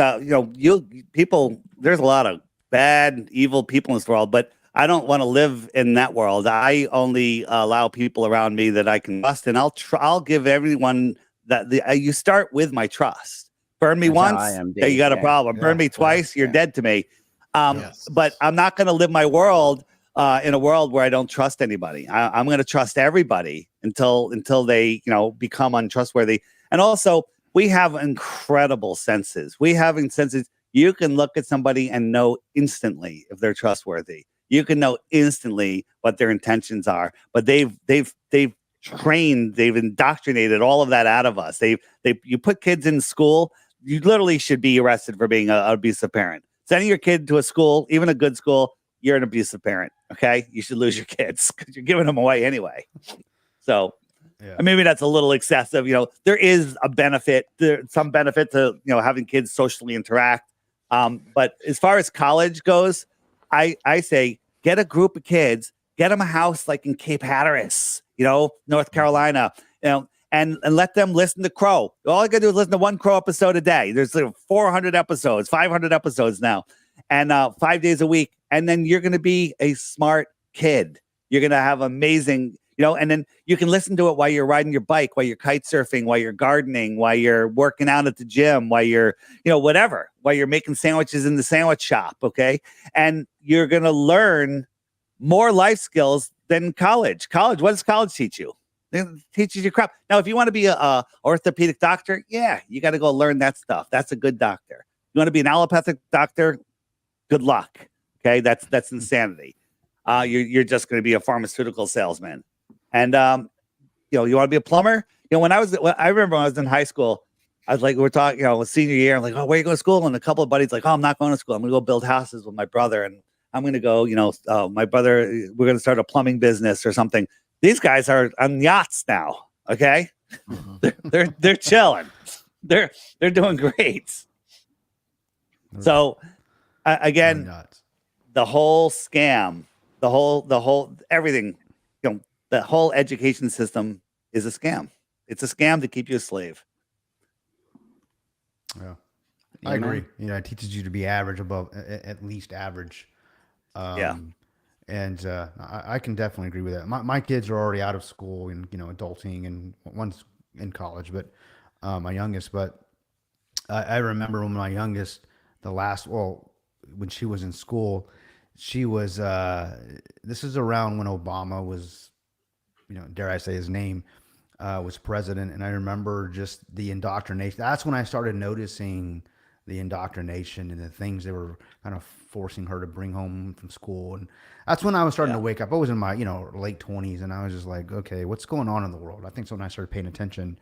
[SPEAKER 4] people, there's a lot of bad, evil people in this world, but I don't want to live in that world. I only allow people around me that I can trust, and I'll give everyone that you start with my trust. Burn me
[SPEAKER 6] That's how
[SPEAKER 4] once,
[SPEAKER 6] I am,
[SPEAKER 4] yeah, you got a
[SPEAKER 6] yeah.
[SPEAKER 4] problem. Burn me twice, you're dead to me. But I'm not going to live my world in a world where I don't trust anybody. I'm going to trust everybody until they, become untrustworthy. And also, we have incredible senses. You can look at somebody and know instantly if they're trustworthy. You can know instantly what their intentions are. But they've trained, they've indoctrinated all of that out of us. You put kids in school, you literally should be arrested for being an abusive parent. Sending your kid to a school, even a good school, you're an abusive parent. Okay, you should lose your kids because you're giving them away anyway. So maybe that's a little excessive. There is some benefit to having kids socially interact. But as far as college goes, I say get a group of kids, get them a house like in Cape Hatteras, North Carolina, and let them listen to Crow. All I got to do is listen to one Crow episode a day. There's 400 episodes, 500 episodes now, and 5 days a week. And then you're going to be a smart kid. You're going to have amazing, and then you can listen to it while you're riding your bike, while you're kite surfing, while you're gardening, while you're working out at the gym, while you're, whatever, while you're making sandwiches in the sandwich shop. Okay. And you're going to learn more life skills than college. What does college teach you? It teaches you crap. Now, if you want to be a orthopedic doctor, you got to go learn that stuff. That's a good doctor. You want to be an allopathic doctor? Good luck. Okay, that's insanity. You're just going to be a pharmaceutical salesman. And you want to be a plumber? I remember when I was in high school, I was like, we're talking, senior year. I'm like, oh, where you going to school? And a couple of buddies like, oh, I'm not going to school. I'm going to go build houses with my brother, and I'm going to go. My brother, we're going to start a plumbing business or something. These guys are on yachts now. Okay, they're chilling. They're doing great. So again, the whole scam, the whole everything, the whole education system is a scam. It's a scam to keep you a slave.
[SPEAKER 1] Yeah, I agree. It teaches you to be average, above at least average. And I can definitely agree with that. My kids are already out of school and adulting, and one's in college, but my youngest. But I remember when my youngest, when she was in school, she was. This is around when Obama was, dare I say his name, was president, and I remember just the indoctrination. That's when I started noticing the indoctrination and the things they were kind of forcing her to bring home from school. And that's when I was starting to wake up. I was in my, late 20s, and I was just like, okay, what's going on in the world? I think so when I started paying attention.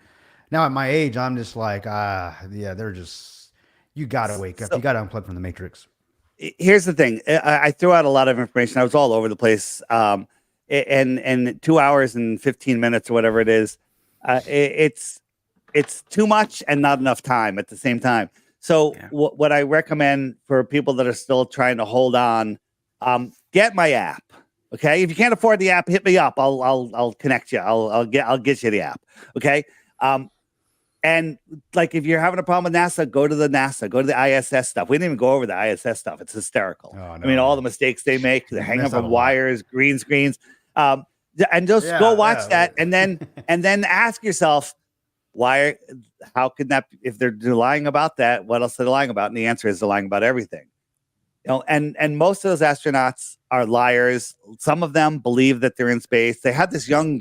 [SPEAKER 1] Now at my age, I'm just like, they're just, you got to wake up. You got to unplug from the matrix.
[SPEAKER 4] Here's the thing. I threw out a lot of information. I was all over the place. And 2 hours and 15 minutes or whatever it is, it's too much and not enough time at the same time. So what I recommend for people that are still trying to hold on, get my app. Okay, if you can't afford the app, hit me up. I'll connect you. I'll get you the app. Okay. And like if you're having a problem with NASA, go to the ISS stuff. We didn't even go over the ISS stuff. It's hysterical. Oh, no. I mean, all the mistakes they make, they're hanging from wires, green screens, and just go watch that, and then ask yourself, how could that, if they're lying about that, what else are they lying about? And the answer is they're lying about everything. And most of those astronauts are liars. Some of them believe that they're in space. They had this young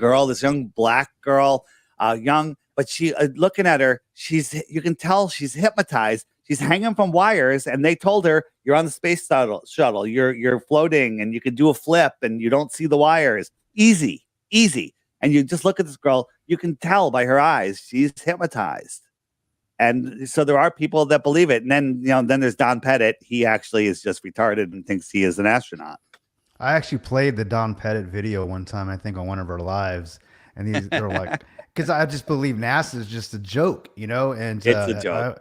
[SPEAKER 4] black girl, but she, looking at her, you can tell she's hypnotized. She's hanging from wires, and they told her, you're on the space shuttle. You're floating, and you can do a flip, and you don't see the wires. Easy. And you just look at this girl, you can tell by her eyes, she's hypnotized. And so there are people that believe it. And then, then there's Don Pettit. He actually is just retarded and thinks he is an astronaut.
[SPEAKER 1] I actually played the Don Pettit video one time, I think on one of our lives. And they're like, because I just believe NASA is just a joke, and
[SPEAKER 4] it's a joke.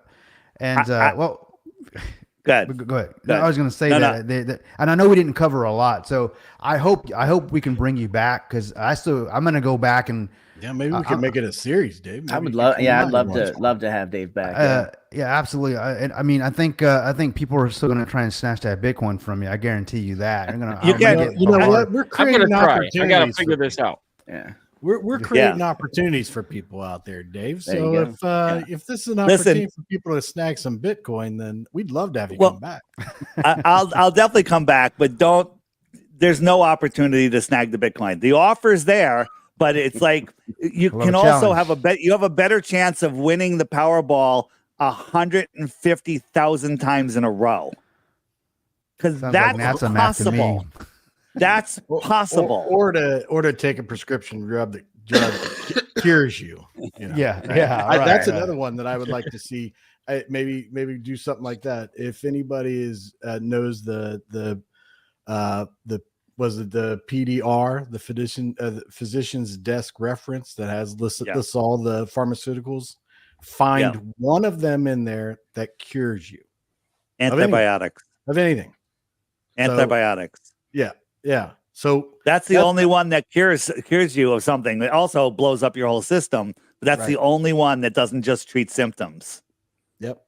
[SPEAKER 1] Go ahead. No, I was going to say that, and I know we didn't cover a lot, so I hope we can bring you back, because I'm going to go back and
[SPEAKER 2] maybe we can make it a series, Dave. Maybe
[SPEAKER 6] I would love, I'd love to have Dave back.
[SPEAKER 1] Absolutely. I think people are still going to try and snatch that Bitcoin from you. I guarantee you that.
[SPEAKER 2] You know what? We're creating opportunities.
[SPEAKER 3] I got to figure this out.
[SPEAKER 6] Yeah.
[SPEAKER 2] We're creating opportunities for people out there, Dave.
[SPEAKER 6] There
[SPEAKER 2] So
[SPEAKER 6] you go.
[SPEAKER 2] if this is an opportunity for people to snag some Bitcoin, then we'd love to have you come back.
[SPEAKER 4] I'll definitely come back, but there's no opportunity to snag the Bitcoin. The offer's there, but it's like you can also have a better chance of winning the Powerball 150,000 times in a row. Because that's possible. That's possible.
[SPEAKER 2] Or to take a prescription drug that cures you. You know? That's another one that I would like to see. Maybe do something like that. If anybody knows the PDR, the physician's desk reference that has lists all the pharmaceuticals. Find one of them in there that cures you.
[SPEAKER 4] Antibiotics.
[SPEAKER 2] Of anything.
[SPEAKER 4] Antibiotics.
[SPEAKER 2] Yeah. So
[SPEAKER 4] that's the only one that cures you of something. It also blows up your whole system. But that's the only one that doesn't just treat symptoms.
[SPEAKER 2] Yep.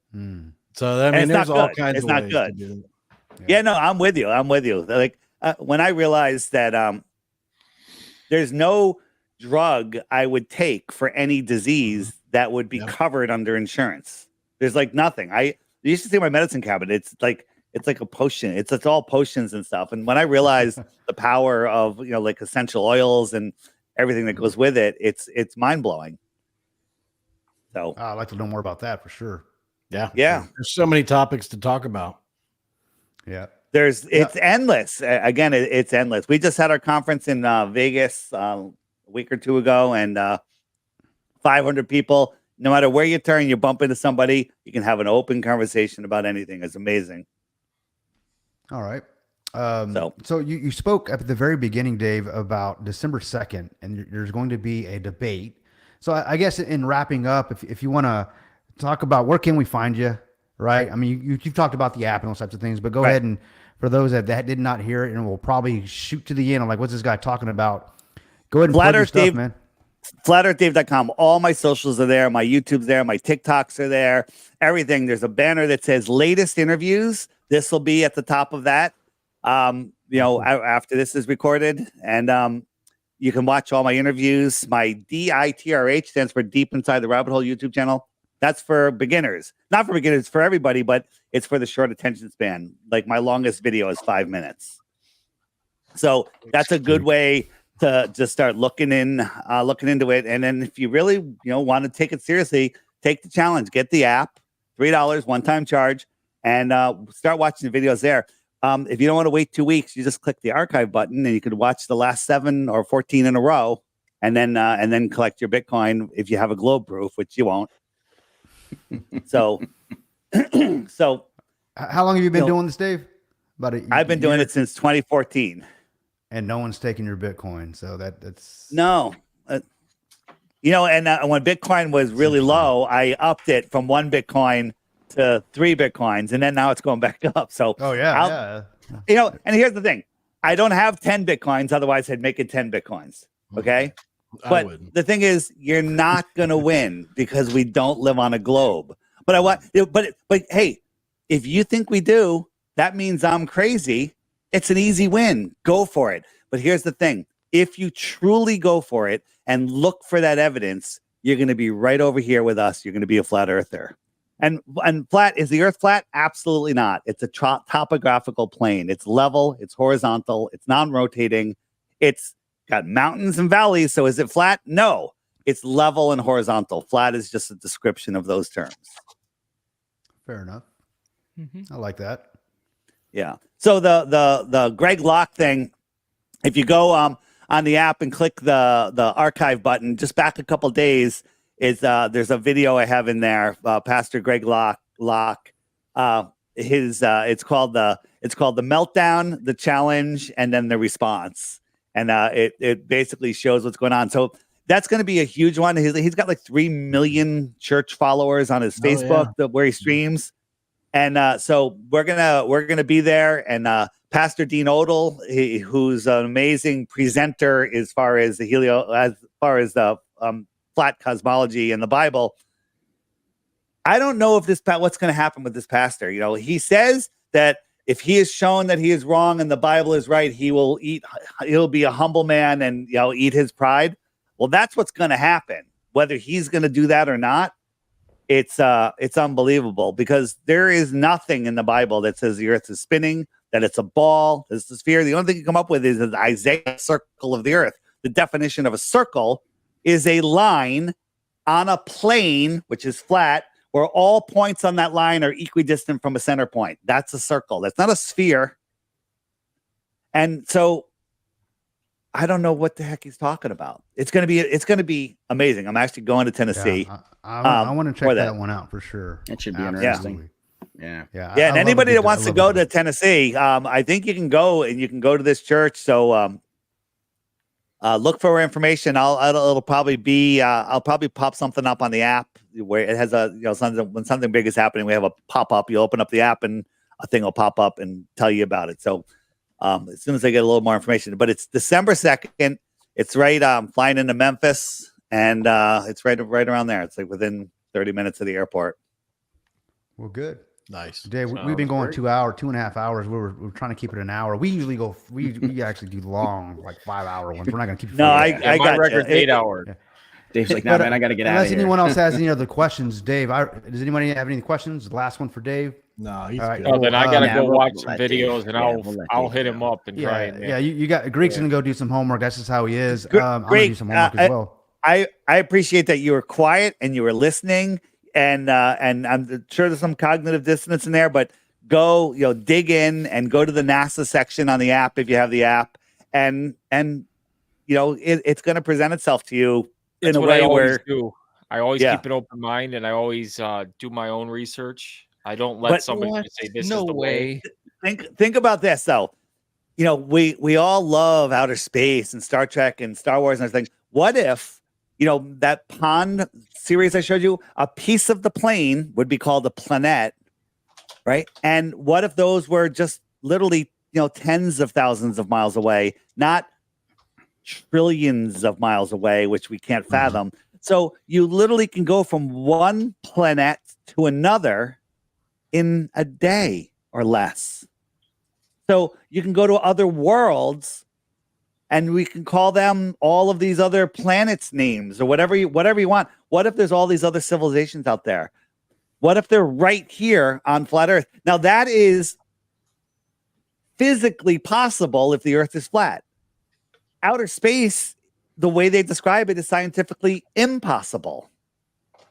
[SPEAKER 2] So I mean, there's all kinds of ways to do it.
[SPEAKER 4] Yeah, no, I'm with you. Like when I realized that there's no drug I would take for any disease that would be covered under insurance. There's like nothing. I used to see my medicine cabinet. It's like a potion. It's all potions and stuff. And when I realized the power of like essential oils and everything that goes with it, it's mind blowing. So
[SPEAKER 1] I'd like to know more about that for sure.
[SPEAKER 4] Yeah.
[SPEAKER 2] There's so many topics to talk about.
[SPEAKER 1] Yeah.
[SPEAKER 4] It's endless. Again, it's endless. We just had our conference in Vegas a week or two ago, and 500 people. No matter where you turn, you bump into somebody. You can have an open conversation about anything. It's amazing.
[SPEAKER 1] All right. So you spoke at the very beginning, Dave, about December 2nd, and there's going to be a debate. So I guess in wrapping up, if you want to talk about where can we find you, right? I mean, you've talked about the app and those types of things, but go ahead and for those that did not hear it, and we'll probably shoot to the end. I'm like, what's this guy talking about? Go ahead and plug your stuff, man.
[SPEAKER 4] FlatEarthDave.com. All my socials are there. My YouTube's there. My TikToks are there. Everything. There's a banner that says latest interviews. This will be at the top of that. After this is recorded, and you can watch all my interviews. My DITRH stands for Deep Inside the Rabbit Hole YouTube channel. That's for beginners, not for beginners, for everybody, but it's for the short attention span. Like my longest video is 5 minutes. So that's a good way to just start looking into it. And then if you really, want to take it seriously, take the challenge, get the app, $3 one-time charge, and start watching the videos there. If you don't want to wait 2 weeks, you just click the archive button and you could watch the last 7 or 14 in a row, and then collect your Bitcoin if you have a globe proof, which you won't. So
[SPEAKER 1] how long have you been doing this, Dave?
[SPEAKER 4] I've been doing it since 2014,
[SPEAKER 1] and no one's taking your Bitcoin. So that's
[SPEAKER 4] no. And when Bitcoin was really low, I upped it from 1 Bitcoin to 3 Bitcoins, and then now it's going back up. So and here's the thing: I don't have 10 Bitcoins, otherwise I'd make it 10 Bitcoins. Okay. But the thing is, you're not going to win because we don't live on a globe. But hey, if you think we do, that means I'm crazy. It's an easy win. Go for it. But here's the thing. If you truly go for it and look for that evidence, you're going to be right over here with us. You're going to be a flat earther. And flat, is the earth flat? Absolutely not. It's a topographical plane. It's level. It's horizontal. It's non-rotating. It's got mountains and valleys. So is it flat? No, it's level and horizontal. Flat is just a description of those terms.
[SPEAKER 1] Fair enough. I like that.
[SPEAKER 4] Yeah. So the Greg Locke thing, if you go on the app and click the archive button, just back a couple days, there's a video I have in there. Pastor Greg Locke. It's called the meltdown, the challenge, and then the response. And it basically shows what's going on. So that's going to be a huge one. He's got like 3 million church followers on his Facebook where he streams. And so we're gonna be there. And Pastor Dean Odell, who's an amazing presenter as far as the flat cosmology and the Bible. I don't know if what's going to happen with this pastor. He says that if he is shown that he is wrong and the Bible is right, he'll be a humble man and eat his pride. Well, that's what's going to happen. Whether he's going to do that or not, it's unbelievable, because there is nothing in the Bible that says the earth is spinning, that it's a ball, it's a sphere. The only thing you come up with is the Isaiah circle of the earth. The definition of a circle is a line on a plane, which is flat, where all points on that line are equidistant from a center point. That's a circle. That's not a sphere. And so I don't know what the heck he's talking about. It's going to be amazing. I'm actually going to Tennessee.
[SPEAKER 1] Yeah, I want to check
[SPEAKER 4] for
[SPEAKER 1] that one out for sure.
[SPEAKER 6] It should be
[SPEAKER 1] Absolutely.
[SPEAKER 6] interesting. Yeah.
[SPEAKER 1] Yeah.
[SPEAKER 4] Yeah, and anybody that wants to go to Tennessee, I think you can go, and you can go to this church. So look for information. It'll probably be I'll probably pop something up on the app where it has when something big is happening, we have a pop up. You open up the app and a thing will pop up and tell you about it. So as soon as I get a little more information, but it's December 2nd. It's right flying into Memphis, and it's right around there. It's like within 30 minutes of the airport.
[SPEAKER 1] Well, good.
[SPEAKER 7] Nice.
[SPEAKER 1] Dave, we've been going 2.5 hours. We're trying to keep it an hour. We usually go. We actually do long, like 5-hour ones. We're not going to keep.
[SPEAKER 4] No, I
[SPEAKER 3] my
[SPEAKER 4] got
[SPEAKER 3] record's
[SPEAKER 4] you.
[SPEAKER 3] 8 hours.
[SPEAKER 1] Yeah.
[SPEAKER 6] Dave's like, nah, man, I got to get out of
[SPEAKER 1] Unless
[SPEAKER 6] here.
[SPEAKER 1] anyone else has any other questions, Dave. Does anybody have any questions? The last one for Dave.
[SPEAKER 7] No, he's
[SPEAKER 1] All right,
[SPEAKER 7] good.
[SPEAKER 3] Oh, then I gotta
[SPEAKER 6] Yeah,
[SPEAKER 3] go
[SPEAKER 6] we'll
[SPEAKER 3] watch some
[SPEAKER 6] let Dave-
[SPEAKER 3] videos, and
[SPEAKER 6] yeah,
[SPEAKER 3] I'll
[SPEAKER 6] we'll let
[SPEAKER 3] I'll
[SPEAKER 6] Dave
[SPEAKER 3] hit him
[SPEAKER 6] know.
[SPEAKER 3] up and try.
[SPEAKER 1] Yeah. You got Greg's gonna go do some homework. That's just how he is. I'm gonna do
[SPEAKER 4] Greg,
[SPEAKER 1] some homework as well.
[SPEAKER 4] I appreciate that you were quiet and you were listening, and I'm sure there's some cognitive dissonance in there, but go, dig in and go to the NASA section on the app if you have the app, and it's going to present itself to you in
[SPEAKER 3] That's
[SPEAKER 4] a
[SPEAKER 3] what
[SPEAKER 4] way
[SPEAKER 3] I always
[SPEAKER 4] where
[SPEAKER 3] do. I always
[SPEAKER 4] Yeah.
[SPEAKER 3] keep an open mind, and I always do my own research. I don't let
[SPEAKER 4] But-
[SPEAKER 3] somebody
[SPEAKER 8] What?
[SPEAKER 3] just say this
[SPEAKER 8] No
[SPEAKER 3] is the way.
[SPEAKER 8] way.
[SPEAKER 4] think about this though. We all love outer space and Star Trek and Star Wars and everything. What if that pond series I showed you, a piece of the plane would be called a planet, right? And what if those were just literally tens of thousands of miles away, not trillions of miles away, which we can't fathom. So you literally can go from one planet to another in a day or less. So you can go to other worlds, and we can call them all of these other planets' names or whatever you want. What if there's all these other civilizations out there? What if they're right here on flat Earth? Now that is physically possible if the Earth is flat. Outer space, the way they describe it, is scientifically impossible.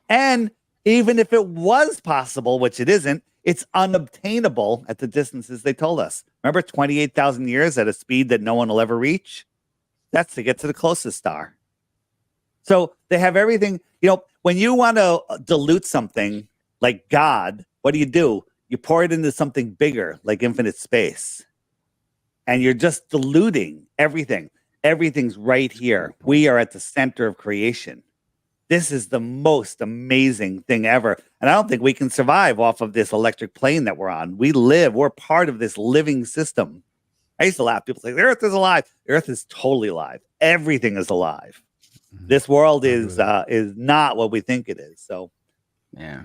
[SPEAKER 4] And even if it was possible, which it isn't, it's unobtainable at the distances they told us. Remember 28,000 years at a speed that no one will ever reach? That's to get to the closest star. So they have everything. When you want to dilute something like God, what do? You pour it into something bigger, like infinite space. And you're just diluting everything. Everything's right here. We are at the center of creation. This is the most amazing thing ever. And I don't think we can survive off of this electric plane that we're on. We're part of this living system. I used to laugh. People say, the Earth is alive. The Earth is totally alive. Everything is alive. This world is not what we think it is. So,
[SPEAKER 6] Yeah.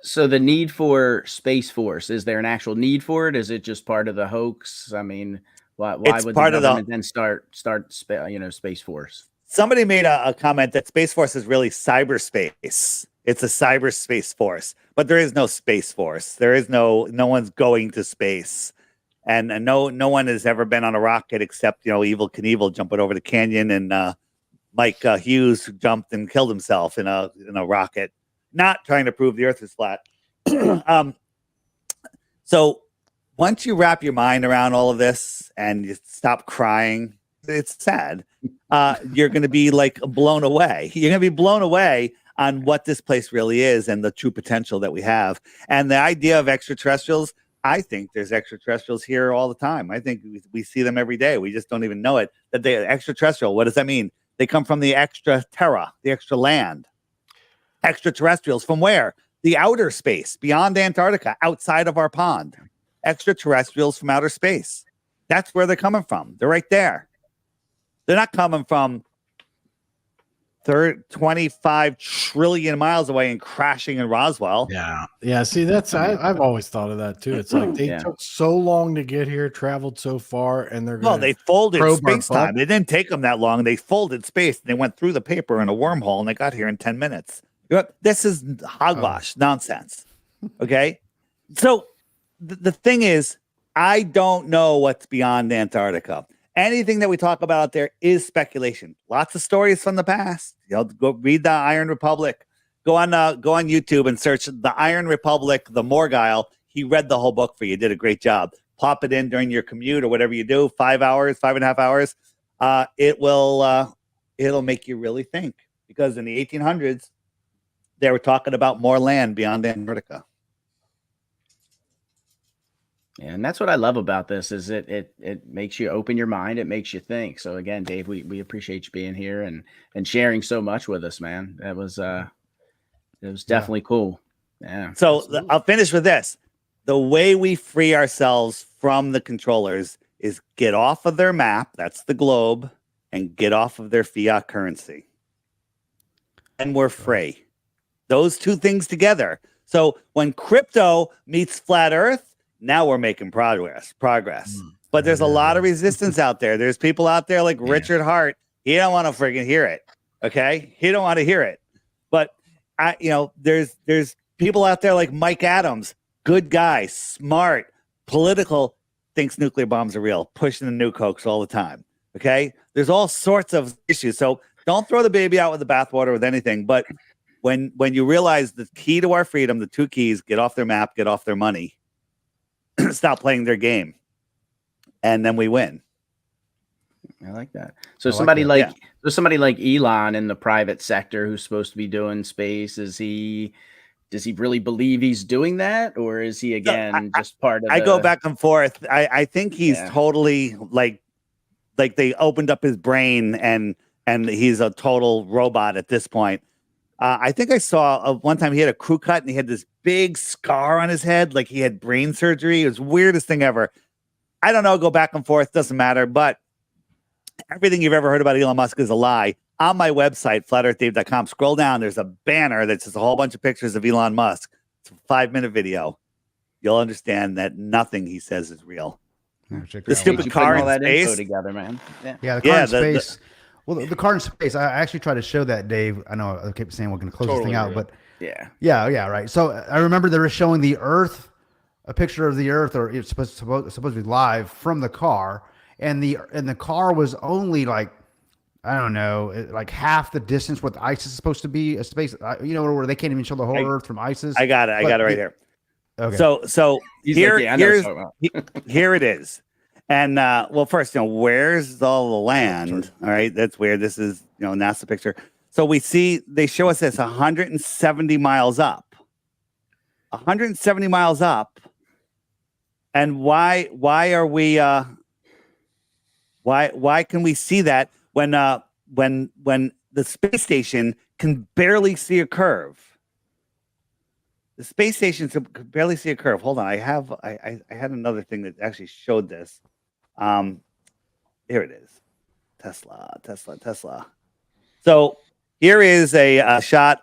[SPEAKER 4] So
[SPEAKER 6] the need for Space Force, is there an actual need for it? Is it just part of the hoax? I mean, why
[SPEAKER 4] It's
[SPEAKER 6] would
[SPEAKER 4] part
[SPEAKER 6] the
[SPEAKER 4] of the-
[SPEAKER 6] government then start Space Force?
[SPEAKER 4] somebody made a comment that Space Force is really cyberspace. It's a cyberspace force, but there is no Space Force. There is no one's going to space. And no one has ever been on a rocket except, Evel Knievel jumping over the canyon, and Mike Hughes jumped and killed himself in a rocket, not trying to prove the Earth is flat. So once you wrap your mind around all of this and you stop crying, it's sad. You're going to be like blown away. You're going to be blown away on what this place really is and the true potential that we have. And the idea of extraterrestrials, I think there's extraterrestrials here all the time. I think we see them every day. We just don't even know it. That they are extraterrestrial. What does that mean? They come from the extra terra, the extra land. Extraterrestrials from where? The outer space, beyond Antarctica, outside of our pond. Extraterrestrials from outer space. That's where they're coming from. They're right there. They're not coming from 25 trillion miles away and crashing in Roswell.
[SPEAKER 2] Yeah. See, I've always thought of that too. It's like they took so long to get here, traveled so far, and they're going.
[SPEAKER 4] Well, they folded
[SPEAKER 2] probe our
[SPEAKER 4] space time. It didn't take them that long. They folded space. And they went through the paper in a wormhole, and they got here in 10 minutes. This is hogwash, nonsense. Okay, so the thing is, I don't know what's beyond Antarctica. Anything that we talk about out there is speculation. Lots of stories from the past. Go read the Iron Republic. Go on YouTube and search the Iron Republic, the Morgile. He read the whole book for you. Did a great job. Pop it in during your commute or whatever you do. 5 hours, 5.5 hours. It'll make you really think, because in the 1800s they were talking about more land beyond Antarctica.
[SPEAKER 6] Yeah, and that's what I love about this is it makes you open your mind. It makes you think. So again, Dave, we appreciate you being here and sharing so much with us, man. It was definitely cool. Yeah.
[SPEAKER 4] So I'll finish with this. The way we free ourselves from the controllers is get off of their map, that's the globe, and get off of their fiat currency. And we're free. Those two things together. So when crypto meets flat Earth, now we're making progress. But there's a lot of resistance out there. There's people out there like Richard Hart. He don't want to freaking hear it. Okay? He don't want to hear it. But there's people out there like Mike Adams, good guy, smart, political, thinks nuclear bombs are real, pushing the nuke hoax all the time. Okay? There's all sorts of issues. So don't throw the baby out with the bathwater with anything. But when you realize the key to our freedom, the two keys, get off their map, get off their money, stop playing their game, and then we win.
[SPEAKER 6] I like that. So somebody like Elon in the private sector who's supposed to be doing space, does he really believe he's doing that, or is he just part of
[SPEAKER 4] I go back and forth. I think he's totally like they opened up his brain and he's a total robot at this point. I think I saw one time he had a crew cut and he had this big scar on his head, like he had brain surgery. It was the weirdest thing ever. I don't know. Go back and forth. Doesn't matter. But everything you've ever heard about Elon Musk is a lie. On my website, flatearthdave.com, scroll down. There's a banner that's just a whole bunch of pictures of Elon Musk. It's a 5-minute video. You'll understand that nothing he says is real. The stupid car in space
[SPEAKER 6] together, man.
[SPEAKER 1] Yeah, the car in space. Well, the car in space, I actually tried to show that, Dave. I know I kept saying we're going to close this thing out, but yeah, right. So I remember they were showing the Earth, a picture of the Earth, or it's supposed to be live from the car, and the car was only like, I don't know, like half the distance what ice is supposed to be. A space, where they can't even show the whole Earth from ISIS.
[SPEAKER 4] I got it. I got it right here. Okay. So here it is. And well, first, where's all the land? All right, that's weird. This is NASA picture. So they show us this 170 miles up. 170 miles up. And why are we why can we see that when the space station can barely see a curve? The space station can barely see a curve. Hold on, I had another thing that actually showed this. Here it is. Tesla. So here is a shot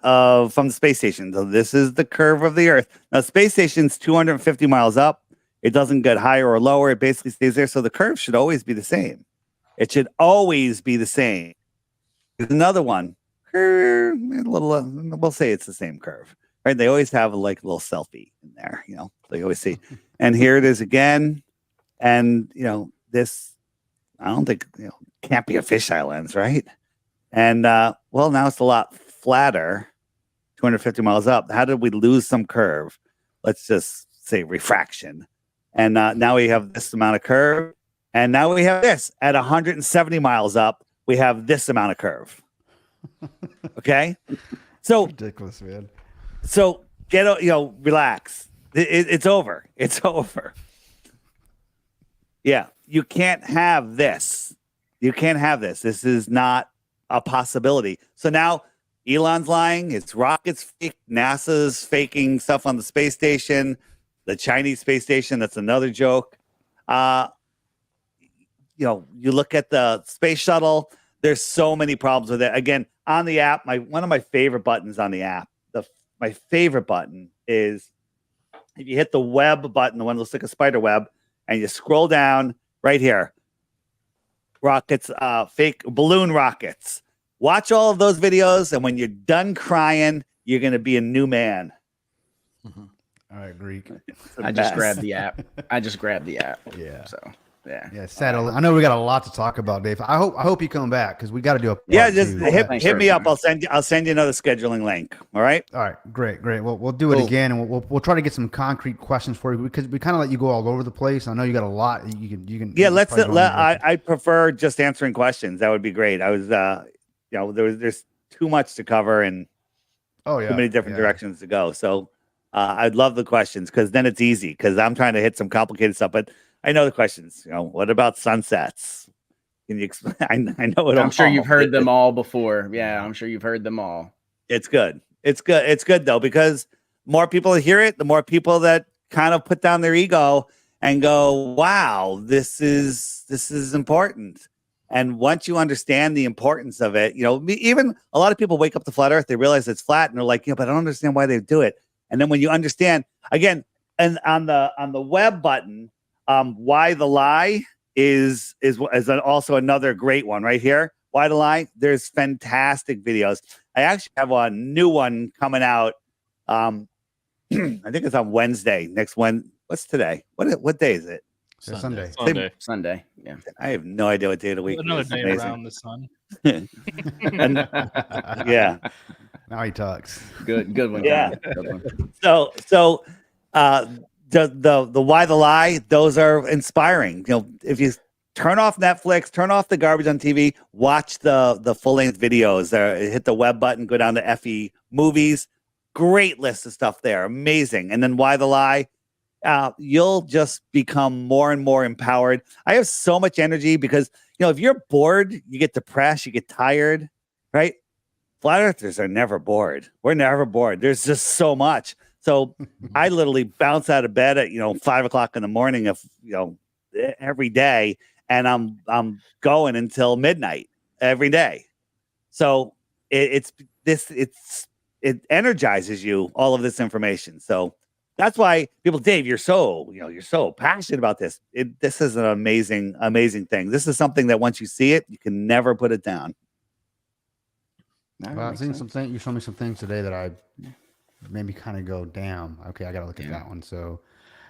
[SPEAKER 4] from the space station. So this is the curve of the Earth. Now, the space station's 250 miles up. It doesn't get higher or lower. It basically stays there. So the curve should always be the same. It should always be the same. There's another one. We'll say it's the same curve. Right? They always have like a little selfie in there. They always see. And here it is again. And this, I don't think can't be a fisheye lens, right? And now it's a lot flatter, 250 miles up. How did we lose some curve? Let's just say refraction. And now we have this amount of curve, and now we have this at 170 miles up. We have this amount of curve. Okay, so
[SPEAKER 1] ridiculous, man.
[SPEAKER 4] So relax. It's over. It's over. Yeah, you can't have this. You can't have this. This is not a possibility. So now Elon's lying. It's rockets fake. NASA's faking stuff on the space station. The Chinese space station, that's another joke. You look at the space shuttle. There's so many problems with it. Again, on the app, one of my favorite buttons on the app, my favorite button is if you hit the web button, the one that looks like a spider web, and you scroll down right here. Rockets, fake balloon rockets. Watch all of those videos, and when you're done crying, you're going to be a new man.
[SPEAKER 1] I agree.
[SPEAKER 6] I just grabbed the app.
[SPEAKER 1] Yeah.
[SPEAKER 6] So yeah.
[SPEAKER 1] Yeah. Settle. I know we got a lot to talk about, Dave. I hope you come back because we got to do a part
[SPEAKER 4] just
[SPEAKER 1] two.
[SPEAKER 4] hit me up. I'll send you another scheduling link. All right.
[SPEAKER 1] All right. Great. Well, we'll do it again, and we'll try to get some concrete questions for you because we kind of let you go all over the place. I know you got a lot. You can.
[SPEAKER 4] Yeah. I prefer just answering questions. That would be great. I was, there's too much to cover and too many different directions to go. So I'd love the questions because then it's easy because I'm trying to hit some complicated stuff, but I know the questions. What about sunsets? Can you explain? I know it.
[SPEAKER 6] I'm sure you've heard them all before. Yeah, I'm sure you've heard them all.
[SPEAKER 4] It's good. It's good though because more people hear it, the more people that kind of put down their ego and go, "Wow, this is important." And once you understand the importance of it, even a lot of people wake up to flat Earth, they realize it's flat, and they're like, but I don't understand why they do it. And then when you understand, again, and on the web button, why the lie is also another great one right here. Why the lie? There's fantastic videos. I actually have a new one coming out. I think it's on Wednesday. Next Wednesday. What's today? What day is it?
[SPEAKER 1] Sunday.
[SPEAKER 6] Sunday. Yeah.
[SPEAKER 4] I have no idea what day of the week.
[SPEAKER 8] Another
[SPEAKER 4] is.
[SPEAKER 8] day
[SPEAKER 4] Amazing.
[SPEAKER 8] around the sun.
[SPEAKER 4] Yeah.
[SPEAKER 1] Now he talks.
[SPEAKER 6] Good one.
[SPEAKER 4] Yeah.
[SPEAKER 6] Good one.
[SPEAKER 4] So the why the lie, those are inspiring. If you turn off Netflix, turn off the garbage on TV, watch the full-length videos. Hit the web button, go down to FE movies. Great list of stuff there. Amazing. And then why the lie? You'll just become more and more empowered. I have so much energy because, if you're bored, you get depressed, you get tired, right? Flat earthers are never bored. We're never bored. There's just so much. So I literally bounce out of bed at, 5 o'clock in the morning every day. And I'm going until midnight every day. So it energizes you, all of this information. So that's why people, Dave, you're so passionate about this. This is an amazing, amazing thing. This is something that once you see it, you can never put it down.
[SPEAKER 1] Well, I've seen some things. You showed me some things today that I made me kind of go, damn. Okay, I got to look at that one. So,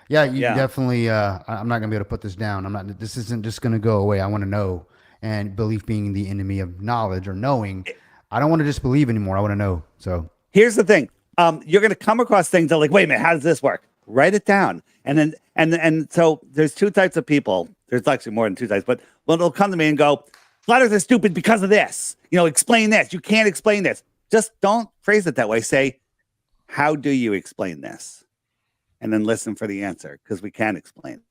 [SPEAKER 1] yeah, you definitely. I'm not gonna be able to put this down. I'm not. This isn't just gonna go away. I want to know, and belief being the enemy of knowledge or knowing. I don't want to just believe anymore. I want to know. So
[SPEAKER 4] here's the thing. You're going to come across things that are like, wait a minute, how does this work? Write it down. And so there's two types of people. There's actually more than two types, but they'll come to me and go, flat earth is stupid because of this. Explain this. You can't explain this. Just don't phrase it that way. Say, how do you explain this? And then listen for the answer because we can explain.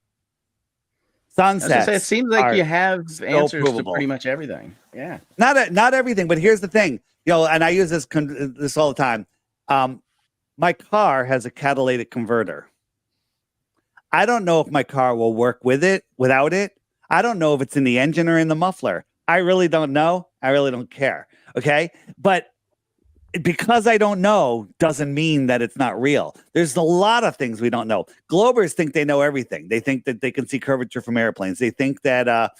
[SPEAKER 4] Sunsets.
[SPEAKER 6] It seems like you have answers
[SPEAKER 4] provable
[SPEAKER 6] to pretty much everything. Yeah.
[SPEAKER 4] Not everything, but here's the thing. And I use this all the time. My car has a catalytic converter. I don't know if my car will work without it. I don't know if it's in the engine or in the muffler. I really don't know. I really don't care. Okay. But because I don't know doesn't mean that it's not real. There's a lot of things we don't know. Globers think they know everything. They think that they can see curvature from airplanes. They think that,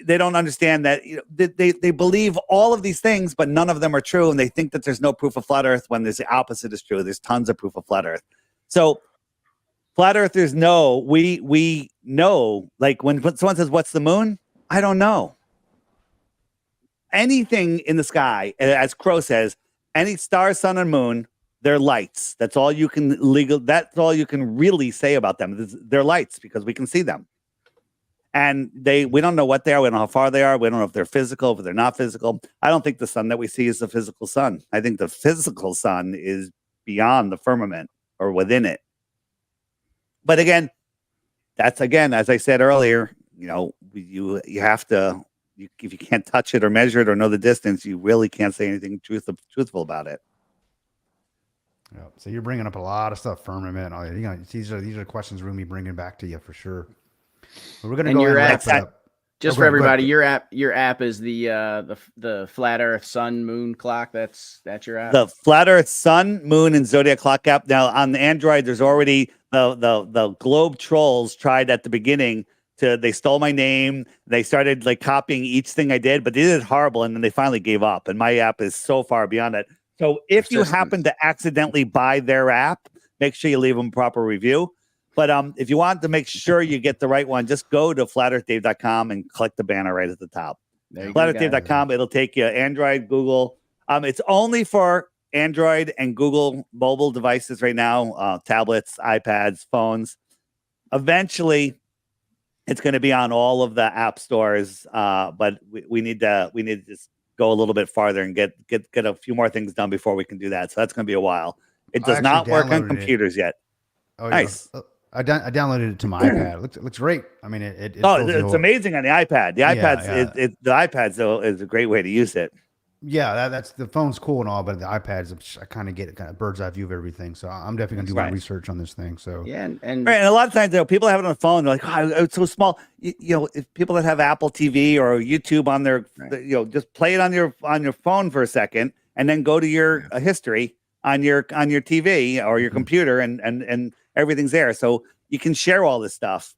[SPEAKER 4] they don't understand that they believe all of these things, but none of them are true. And they think that there's no proof of flat earth when there's the opposite is true. There's tons of proof of flat earth. So flat earthers know, we know, like when someone says, what's the moon? I don't know. Anything in the sky, as Crow says, any star, sun, and moon, they're lights. That's all you can really say about them. They're lights because we can see them. And we don't know what they are. We don't know how far they are. We don't know if they're physical, if they're not physical. I don't think the sun that we see is the physical sun. I think the physical sun is beyond the firmament or within it. But again, as I said earlier, you have to, if you can't touch it or measure it or know the distance, you really can't say anything truthful about it.
[SPEAKER 1] Yeah. So you're bringing up a lot of stuff, firmament. These are questions we're going to be bringing back to you for sure. But we're going to go and wrap it up.
[SPEAKER 6] Just for everybody, your app is the Flat Earth Sun Moon Clock. That's your app.
[SPEAKER 4] The Flat Earth Sun, Moon, and Zodiac Clock app. Now on the Android, there's already the Globe trolls tried at the beginning they stole my name. They started like copying each thing I did, but they did it horrible, and then they finally gave up. And my app is so far beyond it. So if you happen to accidentally buy their app, make sure you leave them a proper review. But if you want to make sure you get the right one, just go to flatearthdave.com and click the banner right at the top. Flatearthdave.com. It'll take you Android, Google. It's only for Android and Google mobile devices right now, tablets, iPads, phones. Eventually, it's going to be on all of the app stores, but we need to just go a little bit farther and get a few more things done before we can do that. So that's going to be a while. It does not work on computers yet.
[SPEAKER 1] Oh,
[SPEAKER 4] nice.
[SPEAKER 1] Yeah. I downloaded it to my iPad. It looks great. I mean, it's
[SPEAKER 4] amazing on the iPad. The iPad is a great way to use it.
[SPEAKER 1] Yeah, that's the phone's cool and all, but the iPads, I kind of get a bird's eye view of everything. So I'm definitely gonna do my research on this thing. So
[SPEAKER 6] yeah,
[SPEAKER 4] and a lot of times, people have it on the phone. They're like, "Oh, it's so small." If people that have Apple TV or YouTube on their, just play it on your phone for a second, and then go to your history on your TV or your computer, and everything's there, so you can share all this stuff.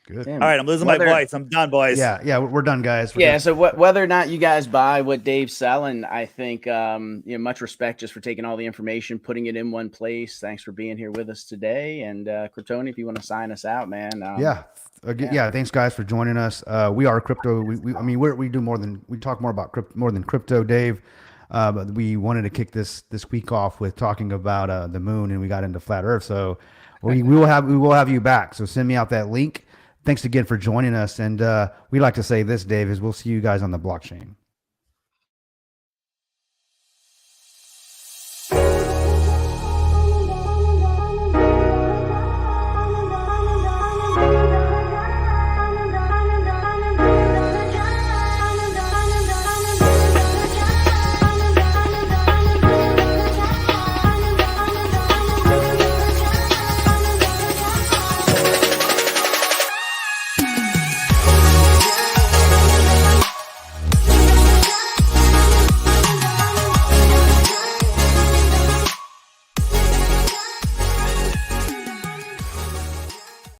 [SPEAKER 1] Good.
[SPEAKER 4] All right, I'm losing my voice. I'm done, boys.
[SPEAKER 1] Yeah, we're done, guys.
[SPEAKER 6] So whether or not you guys buy what Dave's selling, I think much respect just for taking all the information, putting it in one place. Thanks for being here with us today. And Kryptoni, if you want to sign us out, man.
[SPEAKER 1] Thanks, guys, for joining us. We are crypto. We do more than we talk more about more than crypto, Dave. But we wanted to kick this week off with talking about the moon, and we got into flat Earth. So we will have you back. So send me out that link. Thanks again for joining us. And we like to say this, Dave, is we'll see you guys on the blockchain.